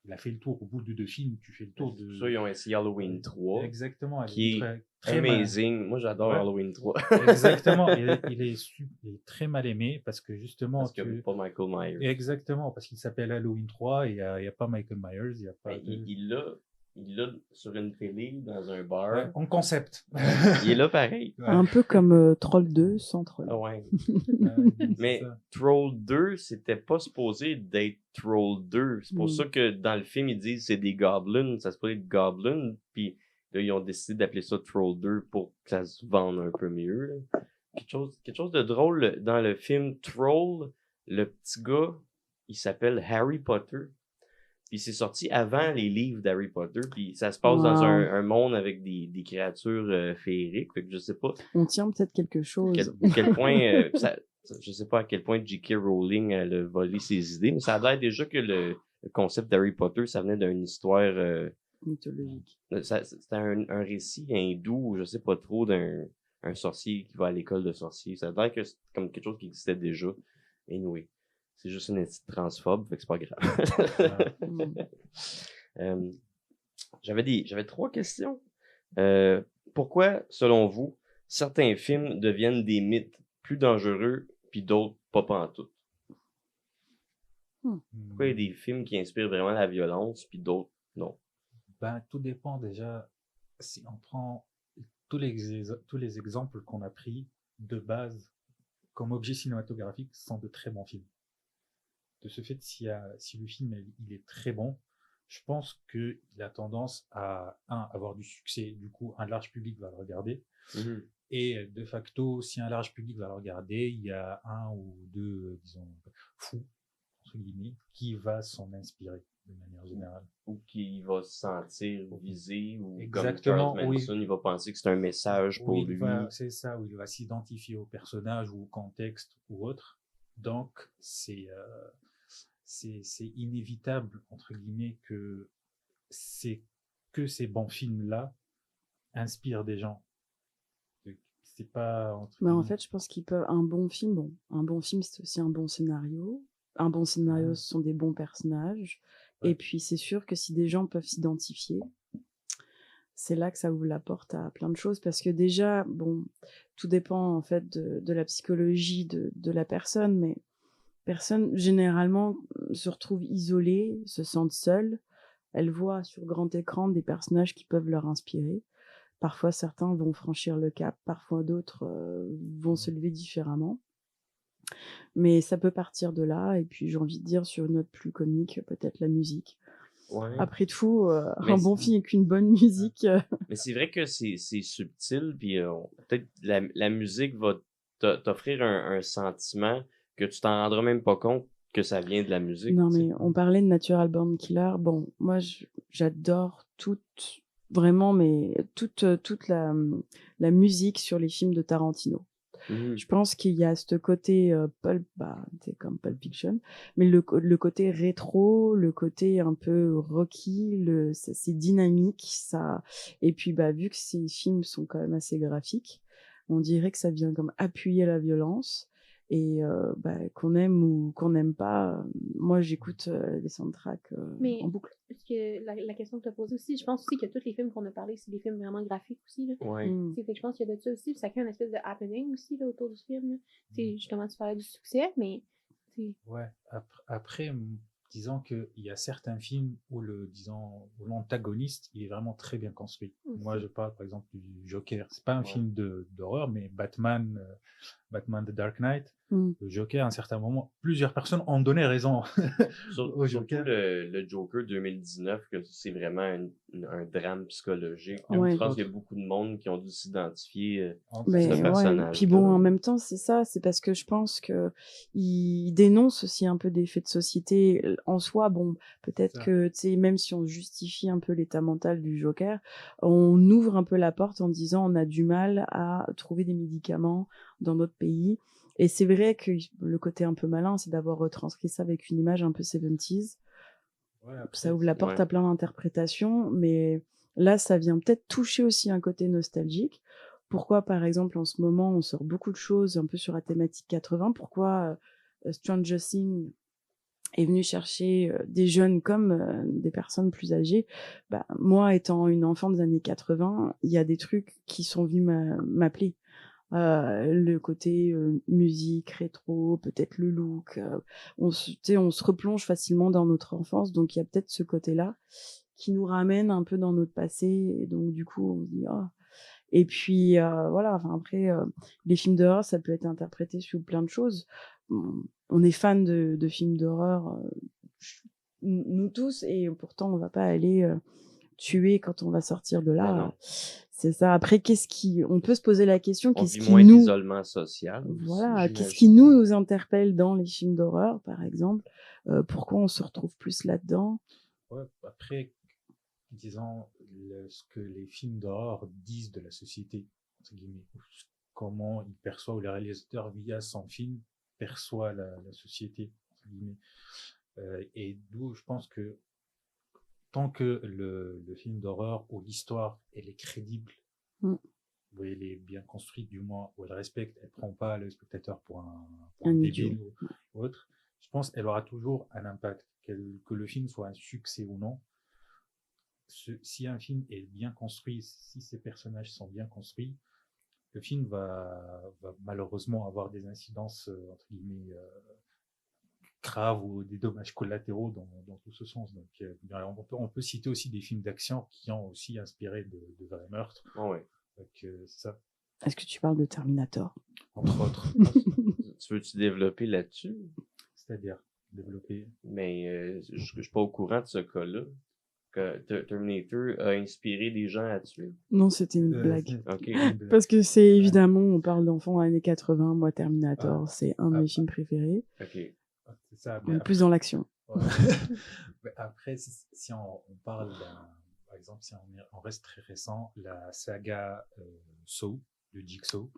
il a fait le tour. Au bout de 2 films, tu fais le tour de... Ça, ils ont essayé Halloween 3. Exactement. Qui est très amazing. Moi, j'adore Halloween 3. Exactement. Il est très mal aimé parce que justement... Parce qu'il n'y a pas Michael Myers. Exactement. Parce qu'il s'appelle Halloween 3 et il n'y a pas Michael Myers. Il y a pas il l'a sur une télé dans un bar. Ouais, en concept. Il est là pareil. Ouais. Un peu comme Troll 2 sans Troll. Ah ouais. Mais Troll 2, c'était pas supposé d'être Troll 2. C'est pour ça que dans le film, ils disent que c'est des goblins. Ça se peut être goblins. Puis là, ils ont décidé d'appeler ça Troll 2 pour que ça se vende un peu mieux. Là. Quelque chose de drôle dans le film Troll, le petit gars, il s'appelle Harry Potter. Puis c'est sorti avant les livres d'Harry Potter, puis ça se passe dans un monde avec des créatures féeriques, fait que je sais pas. On tient peut-être quelque chose. Quel point, je sais pas à quel point J.K. Rowling elle a volé ses idées, mais ça a l'air déjà que le concept d'Harry Potter, ça venait d'une histoire mythologique. C'était un récit hindou, je sais pas trop, d'un sorcier qui va à l'école de sorciers. Ça a l'air que c'est comme quelque chose qui existait déjà. Anyway. C'est juste une petite transphobe, fait que c'est pas grave. J'avais 3 questions. Pourquoi, selon vous, certains films deviennent des mythes plus dangereux, puis d'autres pas pantoute? Pourquoi il y a des films qui inspirent vraiment la violence, puis d'autres non? Ben, tout dépend déjà. Si on prend tous les exemples qu'on a pris de base comme objet cinématographique, sont de très bons films. De ce fait, si le film il est très bon, je pense qu'il a tendance à avoir du succès. Du coup, un large public va le regarder. Et de facto, si un large public va le regarder, il y a 1 ou 2, disons, fous, entre guillemets, qui va s'en inspirer de manière générale. Ou qui va se sentir visé, ou exactement, comme Charles Manson, il va penser que c'est un message pour lui. C'est ça, où il va s'identifier au personnage ou au contexte ou autre. Donc, c'est inévitable, entre guillemets, que ces bons films-là inspirent des gens. C'est pas... Mais en fait, je pense qu'ils peuvent... Un bon film, c'est aussi un bon scénario. Un bon scénario, ce sont des bons personnages. Ouais. Et puis, c'est sûr que si des gens peuvent s'identifier, c'est là que ça ouvre la porte à plein de choses. Parce que déjà, tout dépend, en fait, de la psychologie de la personne, mais personnes, généralement, se retrouvent isolées, se sentent seules. Elles voient sur grand écran des personnages qui peuvent leur inspirer. Parfois, certains vont franchir le cap, parfois d'autres vont se lever différemment. Mais ça peut partir de là. Et puis, j'ai envie de dire, sur une note plus comique, peut-être la musique. Ouais. Après tout, un bon film avec une bonne musique. Mais c'est vrai que c'est subtil, puis peut-être la musique va t'offrir un sentiment que tu t'en rendras même pas compte que ça vient de la musique. Non, mais on parlait de Natural Born Killer. Bon, moi, j'adore vraiment, mais toute la musique sur les films de Tarantino. Je pense qu'il y a ce côté c'est comme Pulp Fiction, mais le côté rétro, le côté un peu rocky, c'est dynamique, ça. Et puis vu que ces films sont quand même assez graphiques, on dirait que ça vient comme appuyer la violence. Et qu'on aime ou qu'on n'aime pas, moi j'écoute les soundtracks en boucle. Parce que la question que tu as posée aussi, je pense aussi que tous les films qu'on a parlé, c'est des films vraiment graphiques aussi. Là. Ouais. Fait que je pense qu'il y a de ça aussi, puis ça crée une espèce de happening aussi là, autour du film. C'est justement, tu parlais du succès, mais... Ouais, après, disons qu'il y a certains films où l'antagoniste, il est vraiment très bien construit. Moi, je parle par exemple du Joker. C'est pas un film d'horreur, mais Batman The Dark Knight, le Joker, à un certain moment, plusieurs personnes ont donné raison au Joker. Surtout le Joker 2019, que c'est vraiment un drame psychologique. Je pense qu'il y a beaucoup de monde qui ont dû s'identifier à ce personnage. Puis bon, en même temps, c'est ça, c'est parce que je pense que il dénonce aussi un peu des faits de société en soi. Bon, peut-être que, tu sais, même si on justifie un peu l'état mental du Joker, on ouvre un peu la porte en disant on a du mal à trouver des médicaments dans notre pays. Et c'est vrai que le côté un peu malin, c'est d'avoir retranscrit ça avec une image un peu 70s. Ça ouvre la porte à plein d'interprétations, mais là, ça vient peut-être toucher aussi un côté nostalgique. Pourquoi, par exemple, en ce moment, on sort beaucoup de choses un peu sur la thématique 80 ? Pourquoi Stranger Things est venu chercher des jeunes comme des personnes plus âgées ? Moi, étant une enfant des années 80, il y a des trucs qui sont venus m'appeler. Le côté musique, rétro, peut-être le look. On se replonge facilement dans notre enfance, donc il y a peut-être ce côté-là qui nous ramène un peu dans notre passé, et donc du coup on se dit ah. Et puis voilà. Enfin après, les films d'horreur, ça peut être interprété sous plein de choses. On est fan de films d'horreur, nous tous, et pourtant on va pas aller tuer quand on va sortir de là. C'est ça. Après, on peut se poser la question, qu'est-ce qui moins d'isolement social. Voilà, qu'est-ce qui nous interpelle dans les films d'horreur, par exemple ? Pourquoi on se retrouve plus là-dedans ? Après, disons ce que les films d'horreur disent de la société, entre guillemets, comment il perçoit, ou le réalisateur via son film perçoit la société, entre guillemets. Et d'où je pense que tant que le film d'horreur ou l'histoire, elle est crédible, où elle est bien construite, du moins, où elle respecte, elle prend pas le spectateur pour un débile ou autre, je pense qu'elle aura toujours un impact, que le film soit un succès ou non. Si un film est bien construit, si ses personnages sont bien construits, le film va malheureusement avoir des incidences, entre guillemets, graves ou des dommages collatéraux dans tout ce sens. Donc, on peut citer aussi des films d'action qui ont aussi inspiré de vrais meurtres. Donc, c'est ça. Est-ce que tu parles de Terminator ? Entre autres. Tu veux-tu développer là-dessus ? C'est-à-dire développer. Mais je suis pas au courant de ce cas-là. Que Terminator a inspiré des gens à tuer. Non, c'était une blague. Okay. Parce que c'est évidemment, on parle d'enfants années 80. Moi, Terminator, c'est un de mes films préférés. Okay. C'est ça. On est plus dans l'action. Après, si on parle par exemple, si on reste très récent, la saga Saw, de Jigsaw,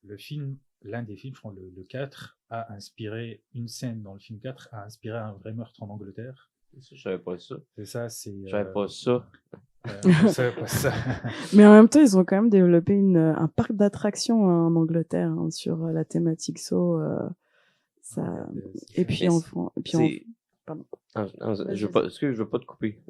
le film, l'un des films, je crois, le 4, a inspiré, une scène dans le film 4 a inspiré un vrai meurtre en Angleterre. Je savais pas ça. C'est ça, je savais pas ça. Je savais pas ça. Mais en même temps, ils ont quand même développé un parc d'attractions en Angleterre sur la thématique Saw. Ça... Et puis pardon. Je veux pas te couper.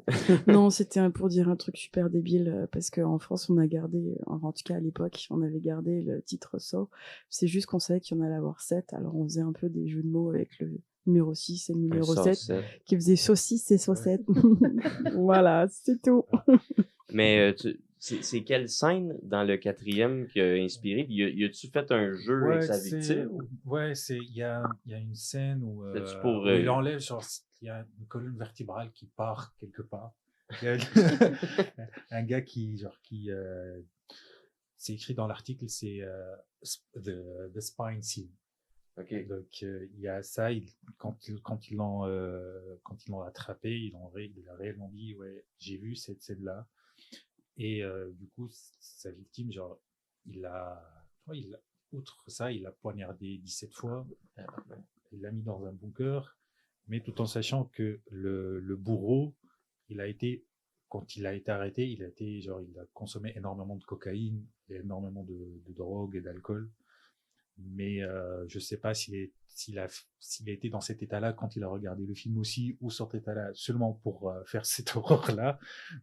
Non, c'était pour dire un truc super débile, parce qu'en France, on a gardé, en tout cas à l'époque, on avait gardé le titre Saw. C'est juste qu'on savait qu'il y en allait avoir 7, alors on faisait un peu des jeux de mots avec le numéro 6 et le numéro 7, qui faisait saucisse et saucette. Voilà, c'est tout. Mais c'est quelle scène dans le 4e qui a inspiré? Y a-tu fait un jeu avec sa victime? Il y a une scène où il enlève, il y a une colonne vertébrale qui part quelque part. Un gars c'est écrit dans l'article, c'est the spine scene. Okay. Donc il y a ça, quand ils l'ont attrapé, il a réellement dit j'ai vu cette scène-là. Et du coup, sa victime, outre ça, il l'a poignardé 17 fois, il l'a mis dans un bunker, mais tout en sachant que le bourreau, quand il a été arrêté, il a consommé énormément de cocaïne, et énormément de drogue et d'alcool. Mais je sais pas s'il a été dans cet état-là quand il a regardé le film aussi, ou cet état-là seulement pour faire cette horreur-là.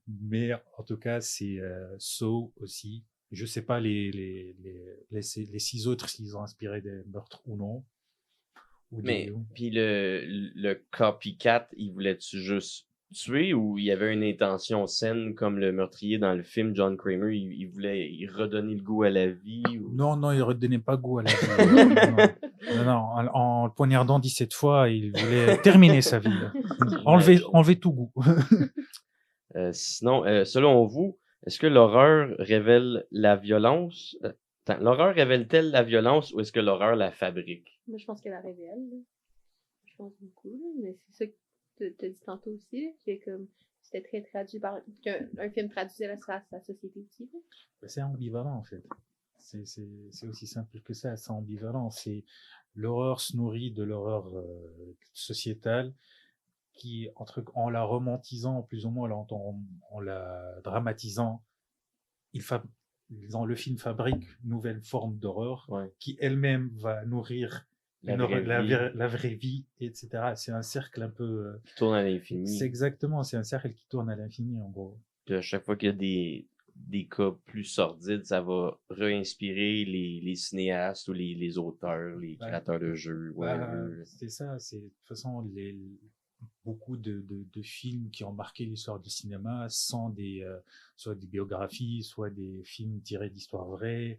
Mais en tout cas, c'est Saw aussi. Je sais pas les 6 autres s'ils ont inspiré des meurtres ou non. Mais, puis le copycat, il voulait-tu juste tuer ou il y avait une intention saine comme le meurtrier dans le film John Kramer, il voulait redonner le goût à la vie ou... Non, il redonnait pas goût à la vie. non, en le poignardant 17 fois, il voulait terminer sa vie. Enlever tout goût. Sinon, selon vous, est-ce que l'horreur révèle la violence? L'horreur révèle-t-elle la violence ou est-ce que l'horreur la fabrique? Moi, je pense qu'elle la révèle. Là. Je pense beaucoup, là. Mais c'est ça que tu as dit tantôt aussi, là, que comme c'était très traduit par qu'un film traduisait sa société aussi. Là. C'est ambivalent en fait. C'est aussi simple que ça. C'est ambivalent. C'est l'horreur se nourrit de l'horreur sociétale qui, en la romantisant plus ou moins, en la dramatisant, le film fabrique une nouvelle forme d'horreur qui elle-même va nourrir la vraie vie, etc. C'est un cercle un peu... qui tourne à l'infini. C'est exactement, c'est un cercle qui tourne à l'infini en gros. Puis à chaque fois qu'il y a des cas plus sordides, ça va réinspirer les cinéastes ou les auteurs, les créateurs de jeux. C'est ça, c'est de toute façon beaucoup de films qui ont marqué l'histoire du cinéma sont soit des biographies, soit des films tirés d'histoires vraies.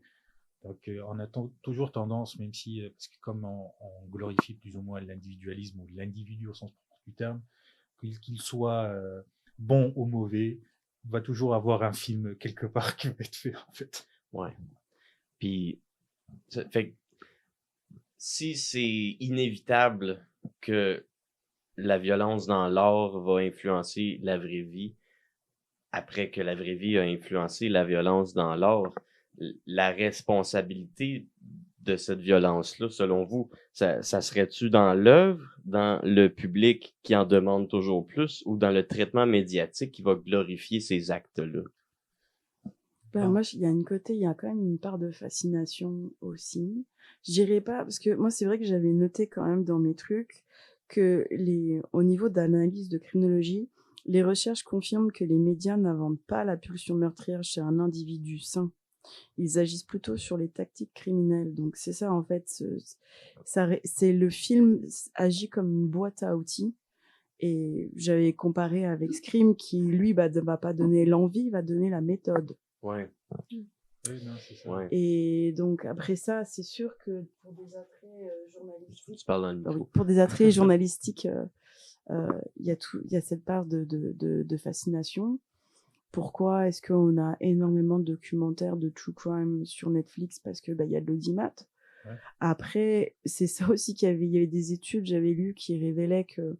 Donc on a toujours tendance, même si, parce que comme on glorifie plus ou moins l'individualisme ou l'individu au sens propre du terme, qu'il soit bon ou mauvais, on va toujours avoir un film quelque part qui va être fait en fait. Ouais. Puis, fait, si c'est inévitable que la violence dans l'art va influencer la vraie vie, après que la vraie vie a influencé la violence dans l'art, la responsabilité de cette violence-là, selon vous, ça serait-tu dans l'œuvre, dans le public qui en demande toujours plus, ou dans le traitement médiatique qui va glorifier ces actes-là? Moi, il y a quand même une part de fascination aussi. Je dirais pas, parce que moi, c'est vrai que j'avais noté quand même dans mes trucs que au niveau d'analyse de criminologie, les recherches confirment que les médias n'inventent pas la pulsion meurtrière chez un individu sain. Ils agissent plutôt sur les tactiques criminelles. Donc c'est ça en fait, c'est le film agit comme une boîte à outils. Et j'avais comparé avec Scream qui lui va pas donner l'envie, va donner la méthode. Ouais. Oui, non, c'est ça. Ouais. Et donc après ça, c'est sûr que pour des attraits journalistiques, tu parles dans le micro. pour des attraits journalistiques, il y a cette part de fascination. Pourquoi est-ce qu'on a énormément de documentaires de true crime sur Netflix? Parce que y a de l'audimat. Ouais. Après, c'est ça aussi il y avait des études, j'avais lu, qui révélaient que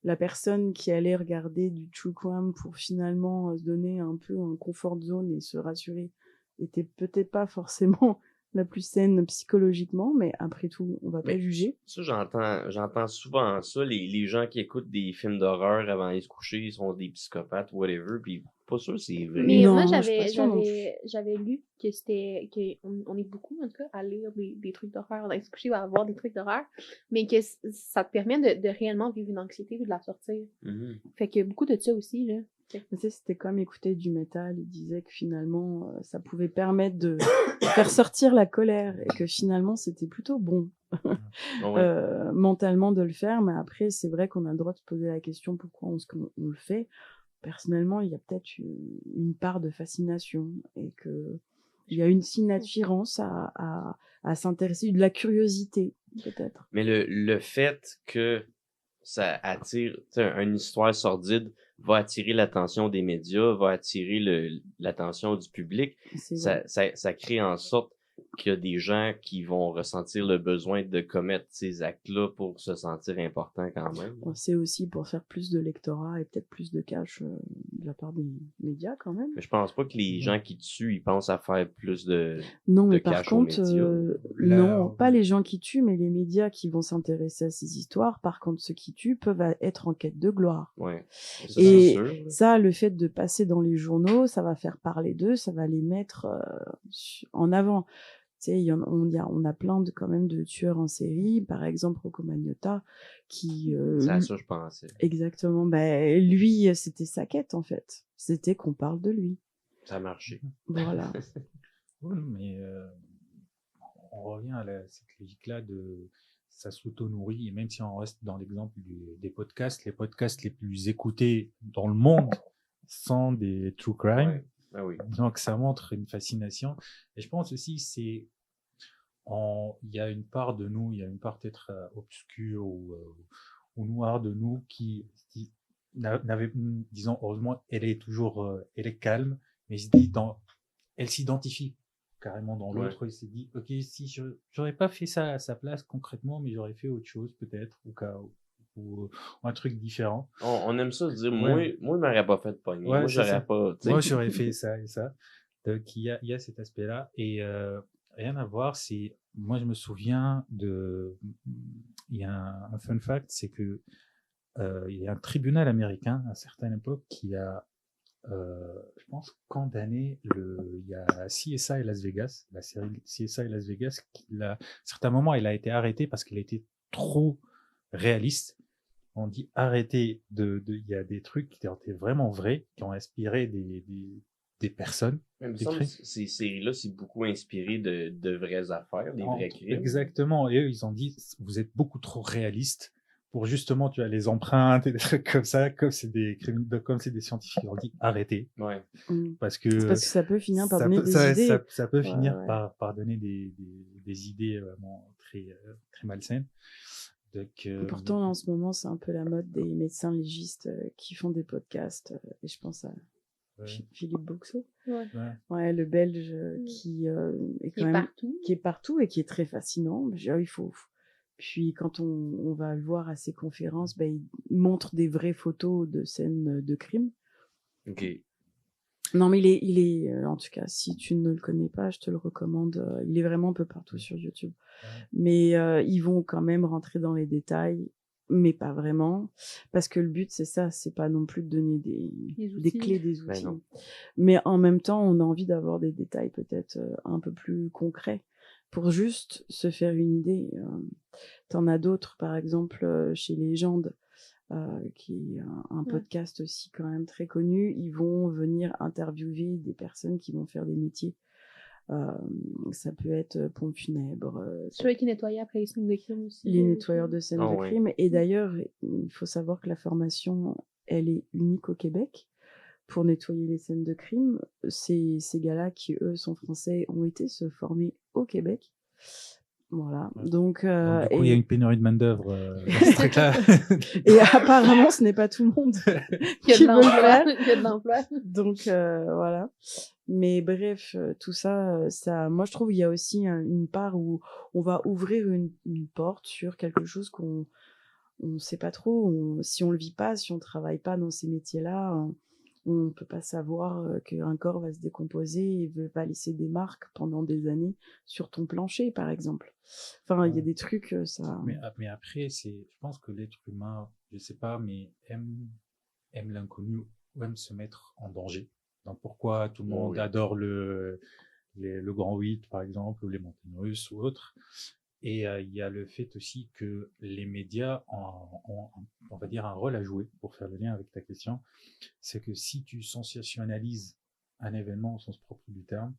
la personne qui allait regarder du true crime pour finalement se donner un peu un confort zone et se rassurer était peut-être pas forcément la plus saine psychologiquement, mais après tout, on va pas juger. Ça, j'entends souvent ça. Les gens qui écoutent des films d'horreur avant d'aller se coucher, ils sont des psychopathes, whatever, puis pas sûr c'est vrai. Mais non, moi, j'avais lu que on est beaucoup, en tout cas, à lire des trucs d'horreur, avant d'aller se coucher ou à voir des trucs d'horreur, mais que ça te permet de réellement vivre une anxiété et de la sortir. Mm-hmm. Fait que beaucoup de ça aussi, là. C'était comme écouter du métal. Il disait que finalement, ça pouvait permettre de faire sortir la colère et que finalement, c'était plutôt bon mentalement de le faire. Mais après, c'est vrai qu'on a le droit de se poser la question pourquoi on le fait. Personnellement, il y a peut-être une part de fascination et que il y a une attirance à s'intéresser, de la curiosité peut-être. Mais le fait que ça attire une histoire sordide va attirer l'attention des médias, va attirer l'attention du public. Ça crée en sorte qu'il y a des gens qui vont ressentir le besoin de commettre ces actes-là pour se sentir importants quand même. C'est aussi pour faire plus de lectorat et peut-être plus de cash de la part des médias quand même. Mais je pense pas que les gens qui tuent, ils pensent à faire plus de non, mais par contre, non, pas les gens qui tuent, mais les médias qui vont s'intéresser à ces histoires. Par contre, ceux qui tuent peuvent être en quête de gloire. Ouais. Ça, et ça, le fait de passer dans les journaux, ça va faire parler d'eux, ça va les mettre en avant. Tu sais, on a plein quand même de tueurs en série, par exemple Rocco Magnotta, qui... c'est à ça je pensais. Exactement. Lui, c'était sa quête, en fait. C'était qu'on parle de lui. Ça a marché. Voilà. Oui, mais on revient à cette logique-là ça s'auto-nourrit. Et même si on reste dans l'exemple des podcasts, les podcasts les plus écoutés dans le monde sont des true crime. Ouais. Ah oui. Donc, ça montre une fascination. Et je pense aussi, il y a une part de nous, il y a une part peut-être obscure ou noire de nous qui n'avait, disons, heureusement, elle est calme, mais elle s'identifie carrément dans l'autre. Il s'est dit, ok, si j'aurais pas fait ça à sa place concrètement, mais j'aurais fait autre chose peut-être, ou un truc différent. On aime ça dire, moi, il m'aurait pas fait pogner. Ouais, moi, j'aurais pas. Moi, j'aurais fait ça et ça. Donc, il y a cet aspect-là. Et rien à voir, moi, je me souviens il y a un fun fact, c'est que il y a un tribunal américain à une certaine époque qui a, je pense, condamné il y a CSI Las Vegas, la série CSI Las Vegas, à certains moments, il a été arrêté parce qu'il était trop réaliste. On dit arrêter il y a des trucs qui étaient vraiment vrais, qui ont inspiré des personnes. Il me semble que ces séries-là, c'est beaucoup inspiré de vraies affaires, des vrais crimes. Exactement. Et eux, ils ont dit, vous êtes beaucoup trop réaliste pour justement, tu as les empreintes et des trucs comme ça, comme c'est des scientifiques. Ils ont dit, arrêtez. Ouais. Parce que ça peut finir par donner des idées. Ça peut finir par donner des idées vraiment très, très malsaines. Donc, pourtant, en ce moment, c'est un peu la mode des médecins légistes qui font des podcasts. Et je pense à Philippe Boxeau. Ouais, le Belge qui est partout et qui est très fascinant. Puis quand on va le voir à ses conférences, il montre des vraies photos de scènes de crime. Ok. Non, mais il est en tout cas, si tu ne le connais pas, je te le recommande. Il est vraiment un peu partout sur YouTube. Mais ils vont quand même rentrer dans les détails, mais pas vraiment, parce que le but, c'est ça, c'est pas non plus de donner des clés, des outils. Mais en même temps, on a envie d'avoir des détails peut-être un peu plus concrets pour juste se faire une idée. T'en as d'autres, par exemple, chez Légende, qui est un podcast aussi quand même très connu. Ils vont venir interviewer des personnes qui vont faire des métiers. Ça peut être pompe funèbre. Ceux qui nettoyaient après les scènes de crime aussi. Les nettoyeurs de scènes de crime. Et d'ailleurs, il faut savoir que la formation, elle est unique au Québec pour nettoyer les scènes de crime. Ces gars-là qui, eux, sont français, ont été se former au Québec. Voilà. Donc, du coup, il y a une pénurie de main-d'œuvre dans ce truc-là. Et apparemment, ce n'est pas tout le monde qui veut le faire. l'emploi. Donc, voilà. Mais bref, tout ça, moi, je trouve qu'il y a aussi une part où on va ouvrir une porte sur quelque chose qu'on ne sait pas trop. Si on le vit pas, si on travaille pas dans ces métiers-là, on ne peut pas savoir qu'un corps va se décomposer et va laisser des marques pendant des années sur ton plancher, par exemple. Enfin, il y a des trucs, ça... Mais après, je pense que l'être humain, je sais pas, mais aime l'inconnu ou aime se mettre en danger. Donc pourquoi tout le monde adore le Grand 8, par exemple, ou les montagnes russes ou autres. Et il y a le fait aussi que les médias ont, on va dire, un rôle à jouer, pour faire le lien avec ta question. C'est que si tu sensationnalises un événement au sens propre du terme,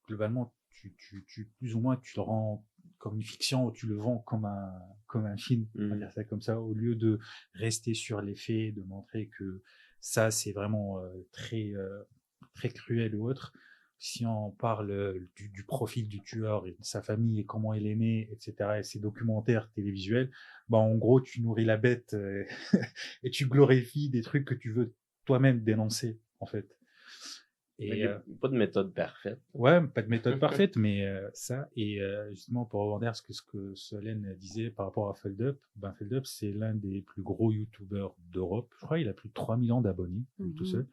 globalement, tu plus ou moins, tu le rends comme une fiction ou tu le vends comme un film, on va dire ça comme ça, au lieu de rester sur les faits, de montrer que ça, c'est vraiment très, très cruel ou autre. Si on parle du profil du tueur et de sa famille et comment il est né, etc., et ses documentaires télévisuels, en gros, tu nourris la bête et tu glorifies des trucs que tu veux toi-même dénoncer, en fait. Il n'y a pas de méthode parfaite. Ouais, pas de méthode parfaite, mais ça. Et justement, pour rebondir ce que Solène disait par rapport à Feldup, Feldup, c'est l'un des plus gros youtubeurs d'Europe. Je crois qu'il a plus de 3 millions d'abonnés, tout seul.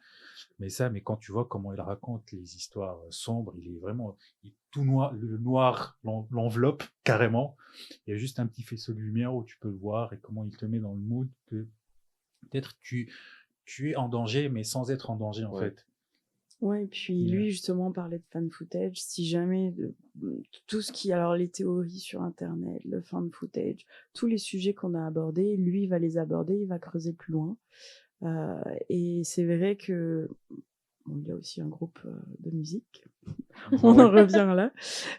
Mais quand tu vois comment il raconte les histoires sombres, il est vraiment tout noir, le noir l'enveloppe carrément. Il y a juste un petit faisceau de lumière où tu peux le voir et comment il te met dans le mood que peut-être tu es en danger, mais sans être en danger, en fait. Ouais, et puis lui, justement, parlait de fan footage. Si jamais tout ce qui, alors les théories sur Internet, le fan footage, tous les sujets qu'on a abordés, lui va les aborder, il va creuser plus loin. Et c'est vrai que il y a aussi un groupe de musique. On en revient là.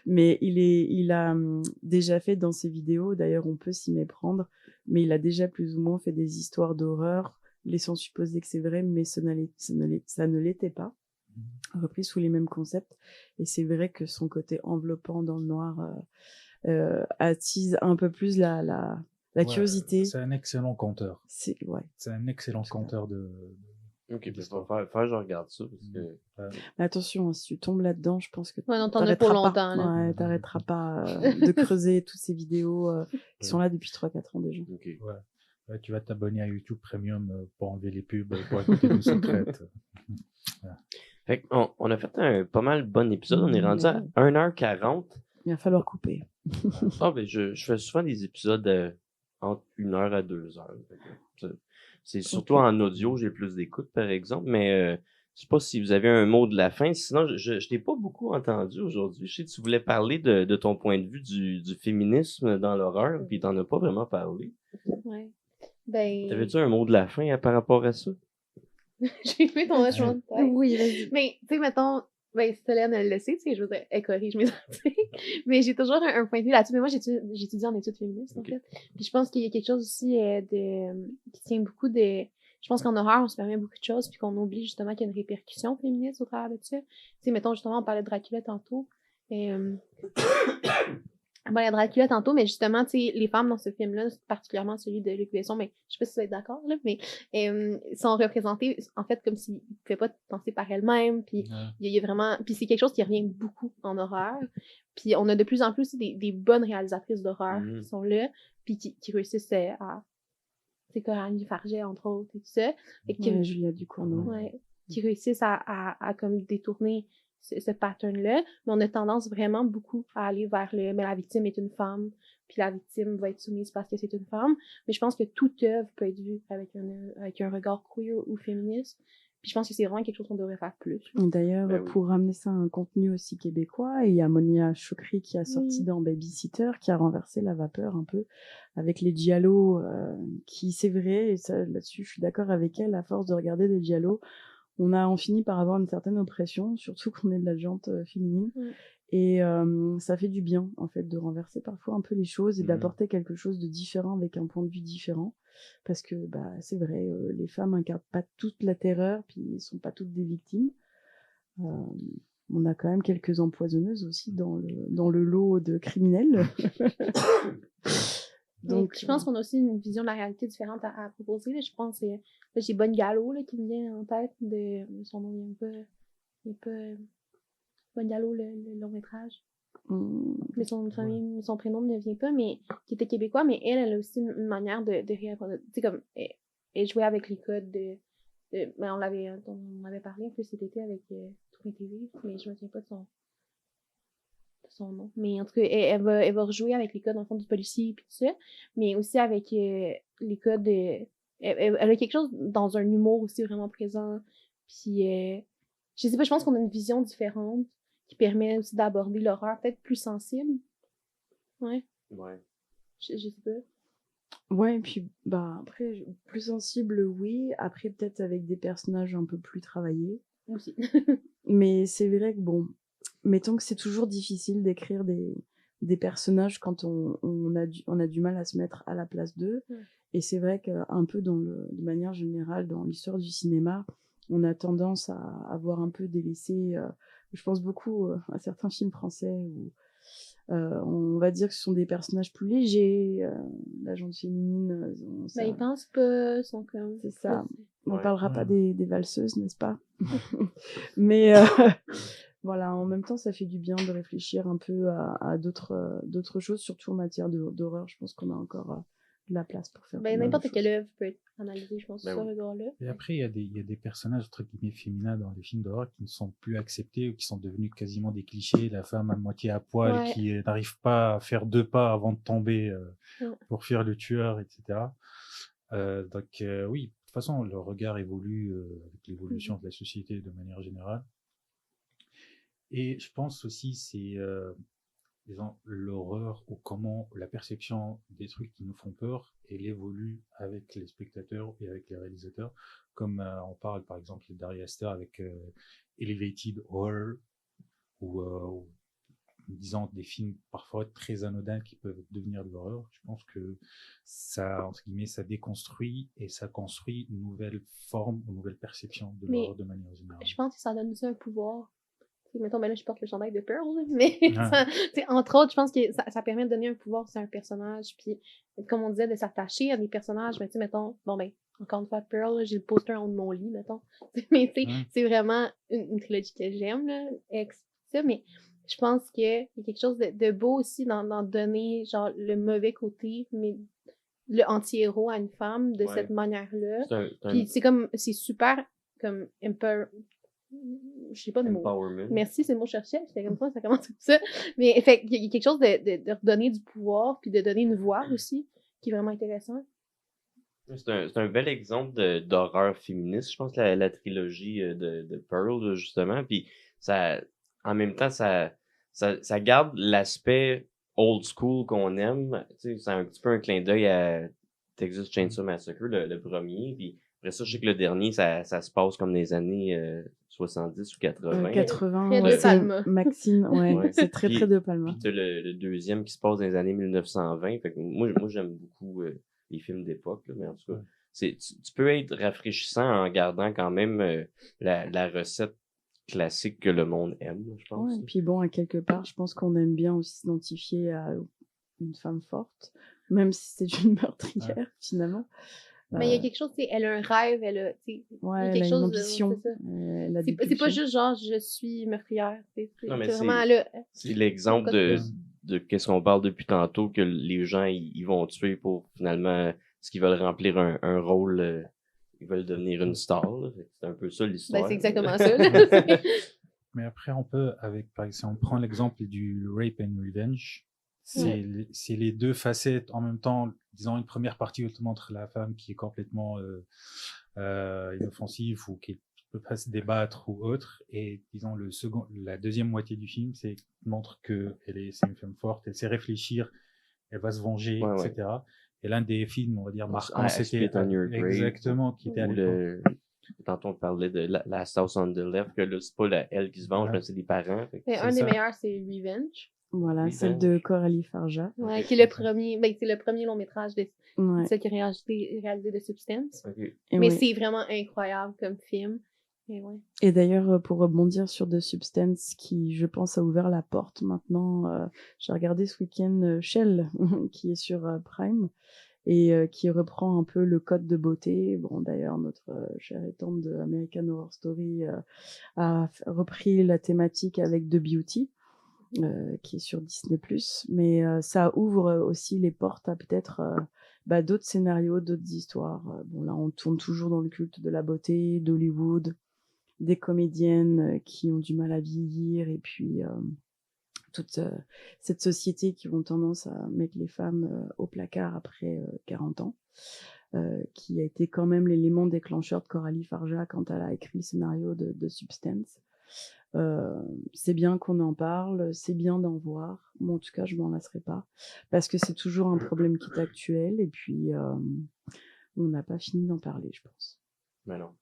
Mais il a déjà fait dans ses vidéos, d'ailleurs on peut s'y méprendre, mais il a déjà plus ou moins fait des histoires d'horreur, laissant supposer que c'est vrai, mais ça ne l'était pas. Repris sous les mêmes concepts. Et c'est vrai que son côté enveloppant dans le noir attise un peu plus la curiosité. C'est un excellent conteur. C'est un excellent conteur de... Ok, il faut faire, je regarde ça. Parce que... Mais attention, hein, si tu tombes là-dedans, je pense que non, t'en as pour longtemps. Ouais, t'arrêteras pas de creuser toutes ces vidéos qui sont là depuis 3-4 ans déjà. Okay. Ouais, tu vas t'abonner à YouTube Premium pour enlever les pubs, pour écouter nos secrètes. Fait on a fait pas mal bon épisode. On est rendu à 1h40. Il va falloir couper. Ben, je fais souvent des épisodes entre 1h à 2h. C'est surtout en audio, j'ai plus d'écoute, par exemple. Mais je sais pas si vous avez un mot de la fin. Sinon, je t'ai pas beaucoup entendu aujourd'hui. Je sais que tu voulais parler de ton point de vue du féminisme dans l'horreur, puis t'en as pas vraiment parlé. Ouais. Ben... T'avais-tu un mot de la fin par rapport à ça? J'ai fait ton hochement de tête. Oui, vas-y. Mais, tu sais, mettons, ben, Solène, elle le sait, tu sais, je veux dire, elle corrige mes articles. Mais j'ai toujours un point de vue là-dessus. Mais moi, j'étudie en études féministes, en fait. Puis je pense qu'il y a quelque chose aussi qui tient beaucoup de... Je pense qu'en horreur, on se permet beaucoup de choses, puis qu'on oublie justement qu'il y a une répercussion féministe au travers de ça. Tu sais, mettons, justement, on parlait de Dracula tantôt. On parlait de Dracula tantôt, mais justement, tu sais, les femmes dans ce film-là, particulièrement celui de Luc Besson, mais je sais pas si vous êtes d'accord, là, mais sont représentées, en fait, comme s'ils ne pouvaient pas penser par elles-mêmes, puis il y a vraiment... Puis c'est quelque chose qui revient beaucoup en horreur. Puis on a de plus en plus des bonnes réalisatrices d'horreur qui sont là, puis qui réussissent à... C'est Coralie Farget, entre autres, et tout ça. Et Julia Ducournau. Ouais, qui réussissent à comme détourner ce pattern-là, mais on a tendance vraiment beaucoup à aller vers mais la victime est une femme, puis la victime va être soumise parce que c'est une femme. Mais je pense que toute œuvre peut être vue avec un regard queer ou féministe. Puis je pense que c'est vraiment quelque chose qu'on devrait faire plus. D'ailleurs, pour ramener ça à un contenu aussi québécois, il y a Monia Chokri qui a sorti dans Babysitter, qui a renversé la vapeur un peu avec les giallo, qui, c'est vrai, et ça, là-dessus, je suis d'accord avec elle, à force de regarder des giallo, on finit par avoir une certaine oppression, surtout qu'on est de la gente féminine. Et ça fait du bien, en fait, de renverser parfois un peu les choses et d'apporter quelque chose de différent avec un point de vue différent. Parce que, c'est vrai, les femmes incarnent pas toute la terreur, puis ils sont pas toutes des victimes. On a quand même quelques empoisonneuses aussi dans le lot de criminels. Donc, je pense qu'on a aussi une vision de la réalité différente à proposer. Là. Je pense que j'ai Bonne Gallo là, qui me vient en tête. Son nom vient pas. Bonne Gallo, le long métrage. Mais son prénom ne vient pas, mais qui était québécois. Mais elle a aussi une manière de réapprendre. Tu sais, comme elle jouait avec les codes mais on avait parlé un peu cet été avec Tour TV, mais je me souviens pas de son nom. Mais en tout cas, elle va rejouer avec les codes en fond du policier et tout ça, mais aussi avec les codes elle a quelque chose dans un humour aussi vraiment présent. Puis je sais pas, je pense qu'on a une vision différente qui permet aussi d'aborder l'horreur peut-être plus sensible. Ouais. Je sais pas. Ouais, et puis après, plus sensible, oui. Après, peut-être avec des personnages un peu plus travaillés. Aussi. Mais c'est vrai que mettons que c'est toujours difficile d'écrire des personnages quand on a du mal à se mettre à la place d'eux. Et c'est vrai qu'un peu de manière générale, dans l'histoire du cinéma, on a tendance à avoir un peu délaissé, je pense beaucoup à certains films français où on va dire que ce sont des personnages plus légers, la gente féminine. Ils pensent pas, sont comme... C'est ça. On ne parlera pas des valseuses, n'est-ce pas? Mais voilà, en même temps, ça fait du bien de réfléchir un peu à d'autres choses, surtout en matière d'horreur. Je pense qu'on a encore de la place pour faire n'importe quelle œuvre peut être analysée, je pense, sur ce regard-là. Et après, il y a des personnages, entre guillemets, féminins dans les films d'horreur qui ne sont plus acceptés ou qui sont devenus quasiment des clichés. La femme à moitié à poil qui n'arrive pas à faire 2 pas avant de tomber pour fuir le tueur, etc. Donc, oui, de toute façon, le regard évolue avec l'évolution de la société de manière générale. Et je pense aussi, c'est disons, l'horreur ou comment la perception des trucs qui nous font peur, elle évolue avec les spectateurs et avec les réalisateurs. Comme on parle par exemple d'Ari Aster avec Elevated Horror ou disons, des films parfois très anodins qui peuvent devenir de l'horreur. Je pense que ça, entre guillemets, ça déconstruit et ça construit une nouvelle forme, une nouvelle perception de l'horreur de manière générale. Je pense que ça donne aussi un pouvoir. Mettons, ben là, je porte le chandail de Pearl, mais entre autres, je pense que ça permet de donner un pouvoir à un personnage, puis comme on disait, de s'attacher à des personnages, mais tu sais, mettons, bon ben, encore une fois, Pearl, là, j'ai le poster en haut de mon lit, mettons, mais tu sais, c'est vraiment une trilogie que j'aime, là, mais je pense qu'il y a quelque chose de beau aussi dans donner, genre, le mauvais côté, mais le anti-héros à une femme de cette manière-là, puis c'est super, comme, je sais pas de mots. Merci, c'est le mot que je cherchais. J'étais comme ça commence comme ça. Mais fait, il y a quelque chose de redonner du pouvoir, puis de donner une voix aussi, qui est vraiment intéressant. C'est un bel exemple d'horreur féministe, je pense, la trilogie de Pearl, justement. Puis ça, en même temps, ça garde l'aspect old school qu'on aime. Tu sais, c'est un petit peu un clin d'œil à Texas Chainsaw Massacre, le premier. Puis après ça, je sais que le dernier, ça se passe comme des années 70 ou 80. 80, ouais, c'est Maxine, ouais. C'est très De Palma. Puis t'as le deuxième qui se passe dans les années 1920. Fait que moi j'aime beaucoup les films d'époque, mais en tout cas, tu peux être rafraîchissant en gardant quand même la recette classique que le monde aime, je pense. Ouais, et puis bon, à quelque part, je pense qu'on aime bien aussi s'identifier à une femme forte, même si c'est une meurtrière, finalement. Mais il y a quelque chose, elle a un rêve, elle a, il y a quelque chose, une ambition. C'est pas juste genre, je suis meurtrière. Non, mais vraiment c'est l'exemple de qu'est-ce qu'on parle depuis tantôt, que les gens, ils vont tuer pour finalement, ce qu'ils veulent remplir un rôle, ils veulent devenir une star. C'est un peu ça l'histoire. Ben, c'est exactement ça. Mais après, on peut, par exemple, on prend l'exemple du Rape and Revenge. C'est les deux facettes en même temps. Disons, une première partie où te montre la femme qui est complètement inoffensive ou qui ne peut pas se débattre ou autre. Et disons, la deuxième moitié du film, c'est montre que c'est une femme forte, elle sait réfléchir, elle va se venger, etc. Et l'un des films, on va dire, marquants, c'était exactement qui était à l'époque. Tantôt on parlait de Last House on the Left, que là, c'est pas elle qui se venge, mais c'est les parents. Mais un des meilleurs, c'est Revenge. Voilà, celle de Coralie Farja. Ouais, qui est le premier, c'est le premier long métrage de celle qui a réalisé de Substance. Okay. Mais c'est vraiment incroyable comme film. Et d'ailleurs, pour rebondir sur The Substance, qui, je pense, a ouvert la porte maintenant, j'ai regardé ce week-end Shell, qui est sur Prime, et qui reprend un peu le code de beauté. Bon, d'ailleurs, notre chère et tante de American Horror Story a repris la thématique avec The Beauty. Qui est sur Disney+, mais ça ouvre aussi les portes à peut-être d'autres scénarios, d'autres histoires. Bon, là, on tourne toujours dans le culte de la beauté, d'Hollywood, des comédiennes qui ont du mal à vieillir, et puis toute cette société qui ont tendance à mettre les femmes au placard après 40 ans, qui a été quand même l'élément déclencheur de Coralie Farja quand elle a écrit le scénario de Substance. C'est bien qu'on en parle, c'est bien d'en voir. Moi, en tout cas, je m'en lasserai pas parce que c'est toujours un problème qui est actuel et puis on n'a pas fini d'en parler, je pense. Mais non.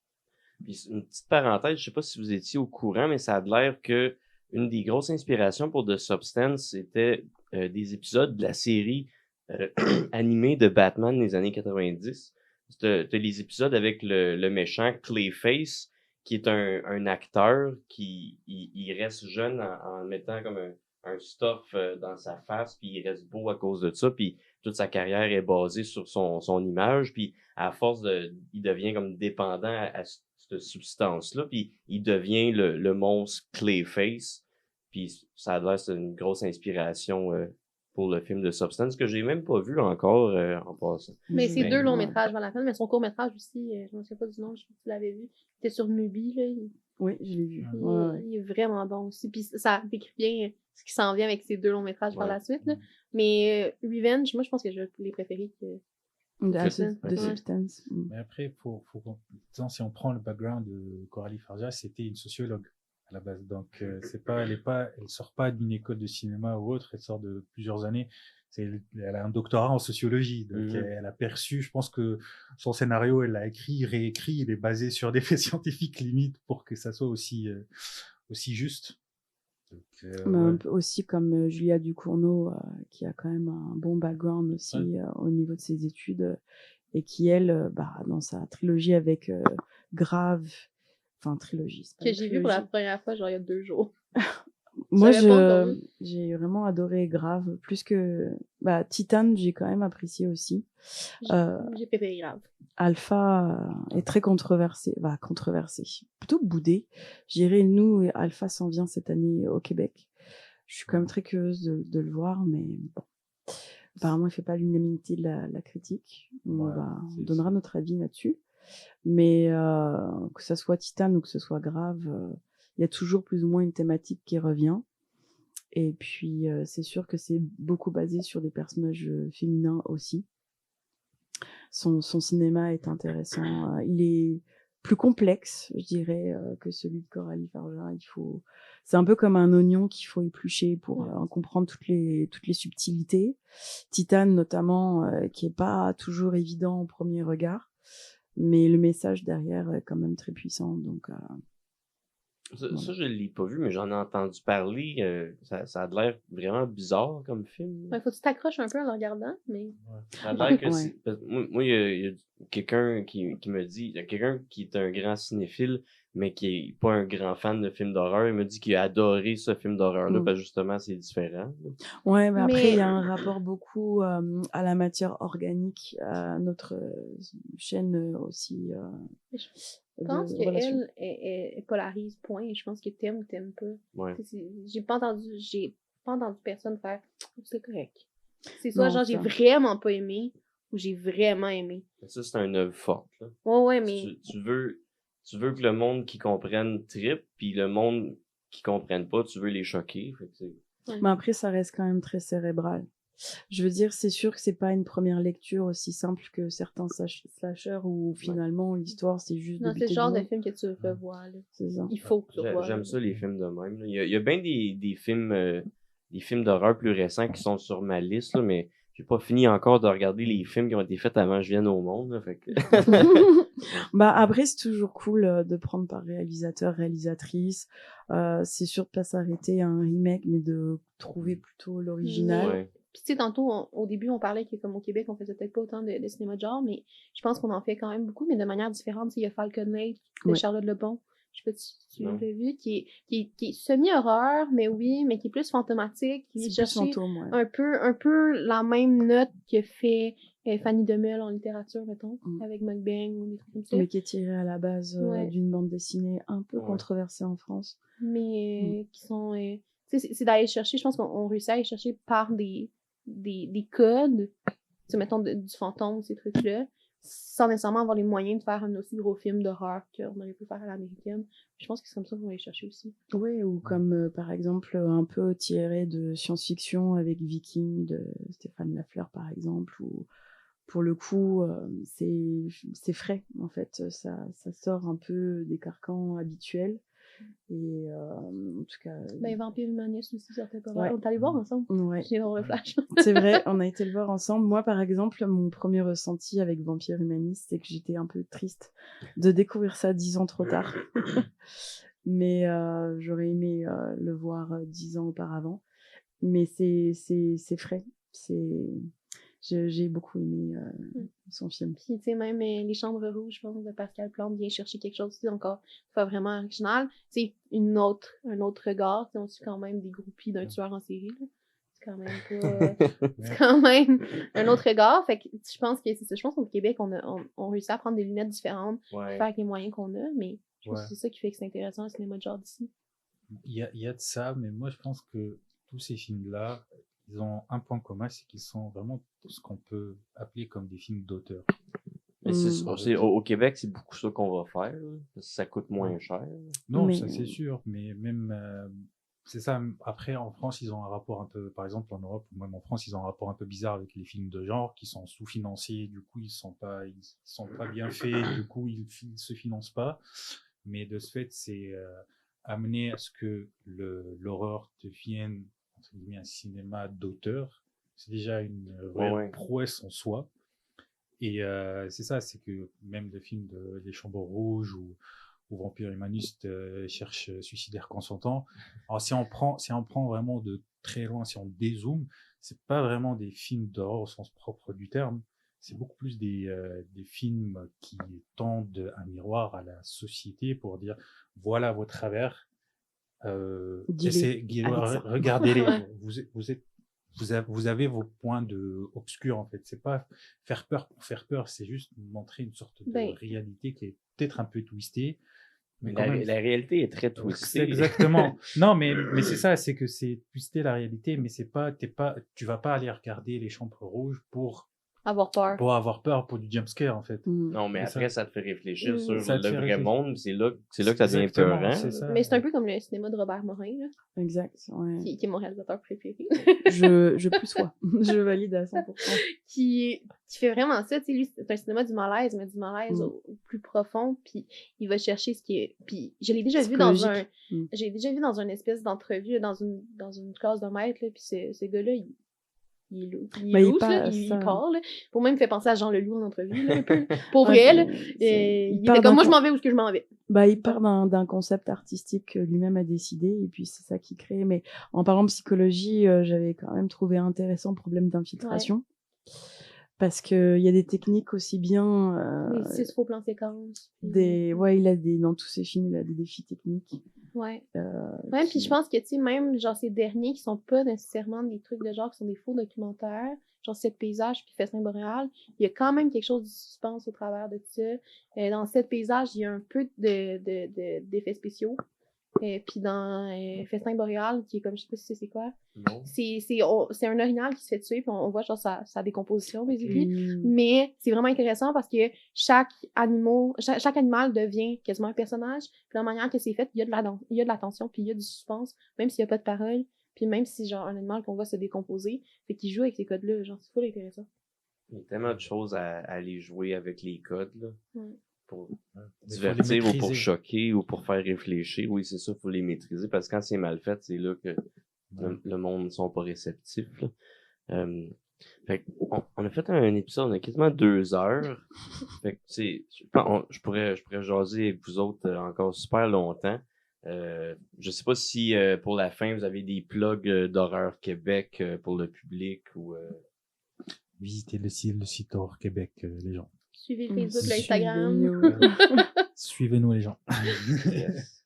Puis une petite parenthèse, je sais pas si vous étiez au courant, mais ça a l'air que une des grosses inspirations pour The Substance, c'était des épisodes de la série animée de Batman des années 90. T'as les épisodes avec le méchant Clayface, qui est un acteur qui il reste jeune en mettant comme un stuff dans sa face, puis il reste beau à cause de ça, puis toute sa carrière est basée sur son image, puis à force il devient comme dépendant à cette substance-là, puis il devient le monstre Clayface, puis ça a l'air c'est une grosse inspiration pour le film de Substance, que j'ai même pas vu encore en passant. Mais c'est 2 longs métrages dans la fin, mais son court métrage aussi, je ne sais pas du nom, je sais pas si tu l'avais vu. C'était sur Mubi, là. Oui, je l'ai vu. Il est vraiment bon aussi. Puis ça décrit bien ce qui s'en vient avec ces 2 longs métrages par la suite, là. Mais Revenge, moi, je pense que je vais les préférer que de Substance. Mais après, si on prend le background de Coralie Farja, c'était une sociologue à la base. Donc, elle sort pas d'une école de cinéma ou autre, elle sort de plusieurs années. Elle a un doctorat en sociologie. Donc, elle a perçu, je pense que son scénario, elle l'a écrit, réécrit, il est basé sur des faits scientifiques limites pour que ça soit aussi juste. Donc, aussi comme Julia Ducournau, qui a quand même un bon background aussi au niveau de ses études, et qui, elle, dans sa trilogie avec Grave, enfin trilogie, c'est pas Que une j'ai vu pour la trilogie. première fois, genre il y a 2 jours. Moi, J'avais pas encore vu. j'ai vraiment adoré Grave, plus que Titane, j'ai quand même apprécié aussi. J'ai préféré Grave. Alpha est très controversé, plutôt boudé. Je dirais, nous, Alpha s'en vient cette année au Québec. Je suis quand même très curieuse de le voir, mais bon. Apparemment, il fait pas l'unanimité de la critique. On donnera notre avis là-dessus. Mais que ça soit Titane ou que ce soit Grave, il y a toujours plus ou moins une thématique qui revient. Et puis, c'est sûr que c'est beaucoup basé sur des personnages féminins aussi. Son cinéma est intéressant. Il est plus complexe, je dirais, que celui de Coralie Farja. C'est un peu comme un oignon qu'il faut éplucher pour en comprendre toutes les subtilités. Titane, notamment, qui est pas toujours évident au premier regard, mais le message derrière est quand même très puissant. Donc, Ça, je l'ai pas vu, mais j'en ai entendu parler. Ça a l'air vraiment bizarre comme film. Faut que tu t'accroches un peu en le regardant, mais... Ça a l'air que c'est... Moi, il y a quelqu'un qui me dit... Il y a quelqu'un qui est un grand cinéphile, mais qui est pas un grand fan de films d'horreur. Il me dit qu'il a adoré ce film d'horreur-là, parce que justement, c'est différent. Ouais, mais après, il y a un rapport beaucoup à la matière organique, à notre chaîne aussi. Je pense qu'elle elle polarise, point. Je pense que t'aimes ou t'aimes pas. Ouais. J'ai pas entendu personne faire « c'est correct ». C'est soit genre j'ai vraiment pas aimé ou j'ai vraiment aimé. Mais ça, c'est une œuvre forte. Là. Ouais, mais... Tu veux que le monde qui comprenne trippe, puis le monde qui comprenne pas, tu veux les choquer. Fait que mais après, ça reste quand même très cérébral. Je veux dire, c'est sûr que c'est pas une première lecture aussi simple que certains slashers où finalement l'histoire c'est juste non, c'est le genre de film que tu revois. Là. C'est ça. Il faut que tu revoies. J'aime ça les films de même. Là. Il y a bien des films d'horreur plus récents qui sont sur ma liste, là, mais j'ai pas fini encore de regarder les films qui ont été faits avant que je vienne au monde. Là, fait que... Après, c'est toujours cool de prendre par réalisateur, réalisatrice. C'est sûr de pas s'arrêter à un remake, mais de trouver plutôt l'original. Ouais. Puis tu sais, tantôt, au début, on parlait que comme au Québec, on faisait peut-être pas autant de cinéma de genre, mais je pense qu'on en fait quand même beaucoup, mais de manière différente. Il y a Falcon Lake de Charlotte Lebon. Je sais pas si tu l'as vu, qui est semi-horreur, mais mais qui est plus fantomatique, qui vient chercher un peu la même note que fait Fanny Demel en littérature, mettons, avec Mukbang ou des trucs comme ça. Mais qui est tiré à la base d'une bande dessinée un peu controversée en France. Mais qui sont... c'est d'aller chercher, je pense qu'on réussit à aller chercher par des codes, mettons du fantôme, ces trucs-là, sans nécessairement avoir les moyens de faire un aussi gros film d'horreur qu'on aurait pu faire à l'américaine. Je pense que c'est comme ça qu'on va aller chercher aussi. Oui, ou comme par exemple un peu tiré de science-fiction avec Viking de Stéphane Lafleur par exemple, ou pour le coup c'est frais en fait, ça sort un peu des carcans habituels. Et en tout cas. Vampire Humaniste aussi sortait pas mal. On est allé voir ensemble. Ouais. J'ai le flash. C'est vrai, on a été le voir ensemble. Moi, par exemple, mon premier ressenti avec Vampire Humaniste, c'est que j'étais un peu triste de découvrir ça 10 ans trop tard. Mais j'aurais aimé le voir 10 ans auparavant. Mais c'est frais. J'ai beaucoup aimé son film. Puis, tu sais, même Les Chambres Rouges, je pense, de Pascal Plante vient chercher quelque chose aussi encore pas vraiment original. C'est un autre regard. On suit quand même des groupies d'un tueur en série. Là. C'est quand même pas... c'est quand même un autre regard. Fait que je pense que c'est ça. Je pense qu'au Québec, on réussit à prendre des lunettes différentes, faire avec les moyens qu'on a, mais je pense que c'est ça qui fait que c'est intéressant le cinéma de genre d'ici. Il y a de ça, mais moi, je pense que tous ces films-là, ils ont un point commun, c'est qu'ils sont vraiment ce qu'on peut appeler comme des films d'auteur. Mais au Québec, c'est beaucoup ça qu'on va faire, là, parce que ça coûte moins cher. Non, ça c'est sûr, mais même c'est ça. Après, en France, ils ont un rapport un peu, par exemple en Europe ou même en France, ils ont un rapport un peu bizarre avec les films de genre, qui sont sous-financés. Du coup, ils sont pas bien faits. Du coup, ils se financent pas. Mais de ce fait, c'est amener à ce que l'horreur devienne entre guillemets un cinéma d'auteur. C'est déjà une vraie prouesse en soi. Et c'est ça, c'est que même le film de Les Chambres Rouges Vampire humaniste cherche suicidaire consentant. Alors si on prend vraiment de très loin, si on dézoome, c'est pas vraiment des films d'horreur au sens propre du terme. C'est beaucoup plus des films qui tendent un miroir à la société pour dire voilà vos travers. Regardez-les. Vous avez vos points obscurs en fait. C'est pas faire peur pour faire peur, c'est juste montrer une sorte de réalité qui est peut-être un peu twistée. Mais la réalité est très twistée. Exactement. Non, mais c'est ça, c'est que c'est twisté la réalité, mais tu vas pas aller regarder les chambres rouges pour avoir peur. Pour du jumpscare, en fait. Non, mais après, ça te fait réfléchir sur le vrai monde, c'est là que ça devient peurant. Mais c'est un peu comme le cinéma de Robert Morin, là. Exact, ouais. Qui est mon réalisateur préféré. je plus sois. Je valide à 100%. qui fait vraiment ça, tu sais, lui, c'est un cinéma du malaise, mais du malaise au plus profond, puis il va chercher ce qui est... Puis je l'ai déjà vu dans une espèce d'entrevue, dans une classe de maître, là, puis ce gars-là, il parle. Pour moi, il me fait penser à Jean Leloup en entrevue, là, un peu. Pour vrai, là. Il était comme, moi, je m'en vais où est-ce que je m'en vais. Il part d'un concept artistique que lui-même a décidé, et puis c'est ça qui crée. Mais en parlant de psychologie, j'avais quand même trouvé intéressant le problème d'infiltration. Ouais. Parce qu'il y a des techniques aussi bien... les 6 faux plans séquences. Dans tous ses films, il a des défis techniques. Ouais. Puis je pense que, tu sais, même, genre, ces derniers qui sont pas nécessairement des trucs de genre, qui sont des faux documentaires, genre 7 paysages puis Festin boréal, il y a quand même quelque chose de suspense au travers de ça. Dans 7 paysages, il y a un peu d'effets spéciaux. Puis dans Festin boréal, qui est comme, je sais pas si c'est quoi. Non. C'est un orignal qui se fait tuer, puis on voit genre sa décomposition, basically. Mais c'est vraiment intéressant parce que chaque animal devient quasiment un personnage. Puis la manière que c'est fait, il y a de la tension, puis il y a du suspense, même s'il y a pas de parole. Puis même si genre un animal qu'on voit se décomposer, fait qu'il joue avec ces codes-là, genre c'est full intéressant. Il y a tellement de choses à aller jouer avec les codes, là. Ouais. Pour divertir ou pour choquer ou pour faire réfléchir. Oui, c'est ça, il faut les maîtriser parce que quand c'est mal fait, c'est là que le monde ne sont pas réceptifs. Fait on a fait un épisode, on a quasiment 2 heures. Fait que je pourrais jaser avec vous autres encore super longtemps. Je sais pas si pour la fin vous avez des plugs d'Horreur Québec pour le public ou visitez le site Horreur Québec, les gens. Suivez le Facebook, l'Instagram. Suivez-nous, les gens. Yes.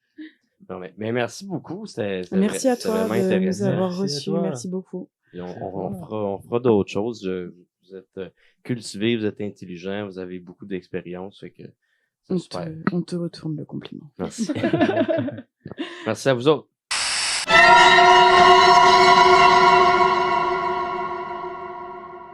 Non, mais merci beaucoup. Merci à toi de nous avoir reçus. Merci beaucoup. Et on fera d'autres choses. Vous êtes cultivés, vous êtes intelligents, vous avez beaucoup d'expérience. Fait que c'est super. On te retourne le compliment. Merci. Merci à vous autres.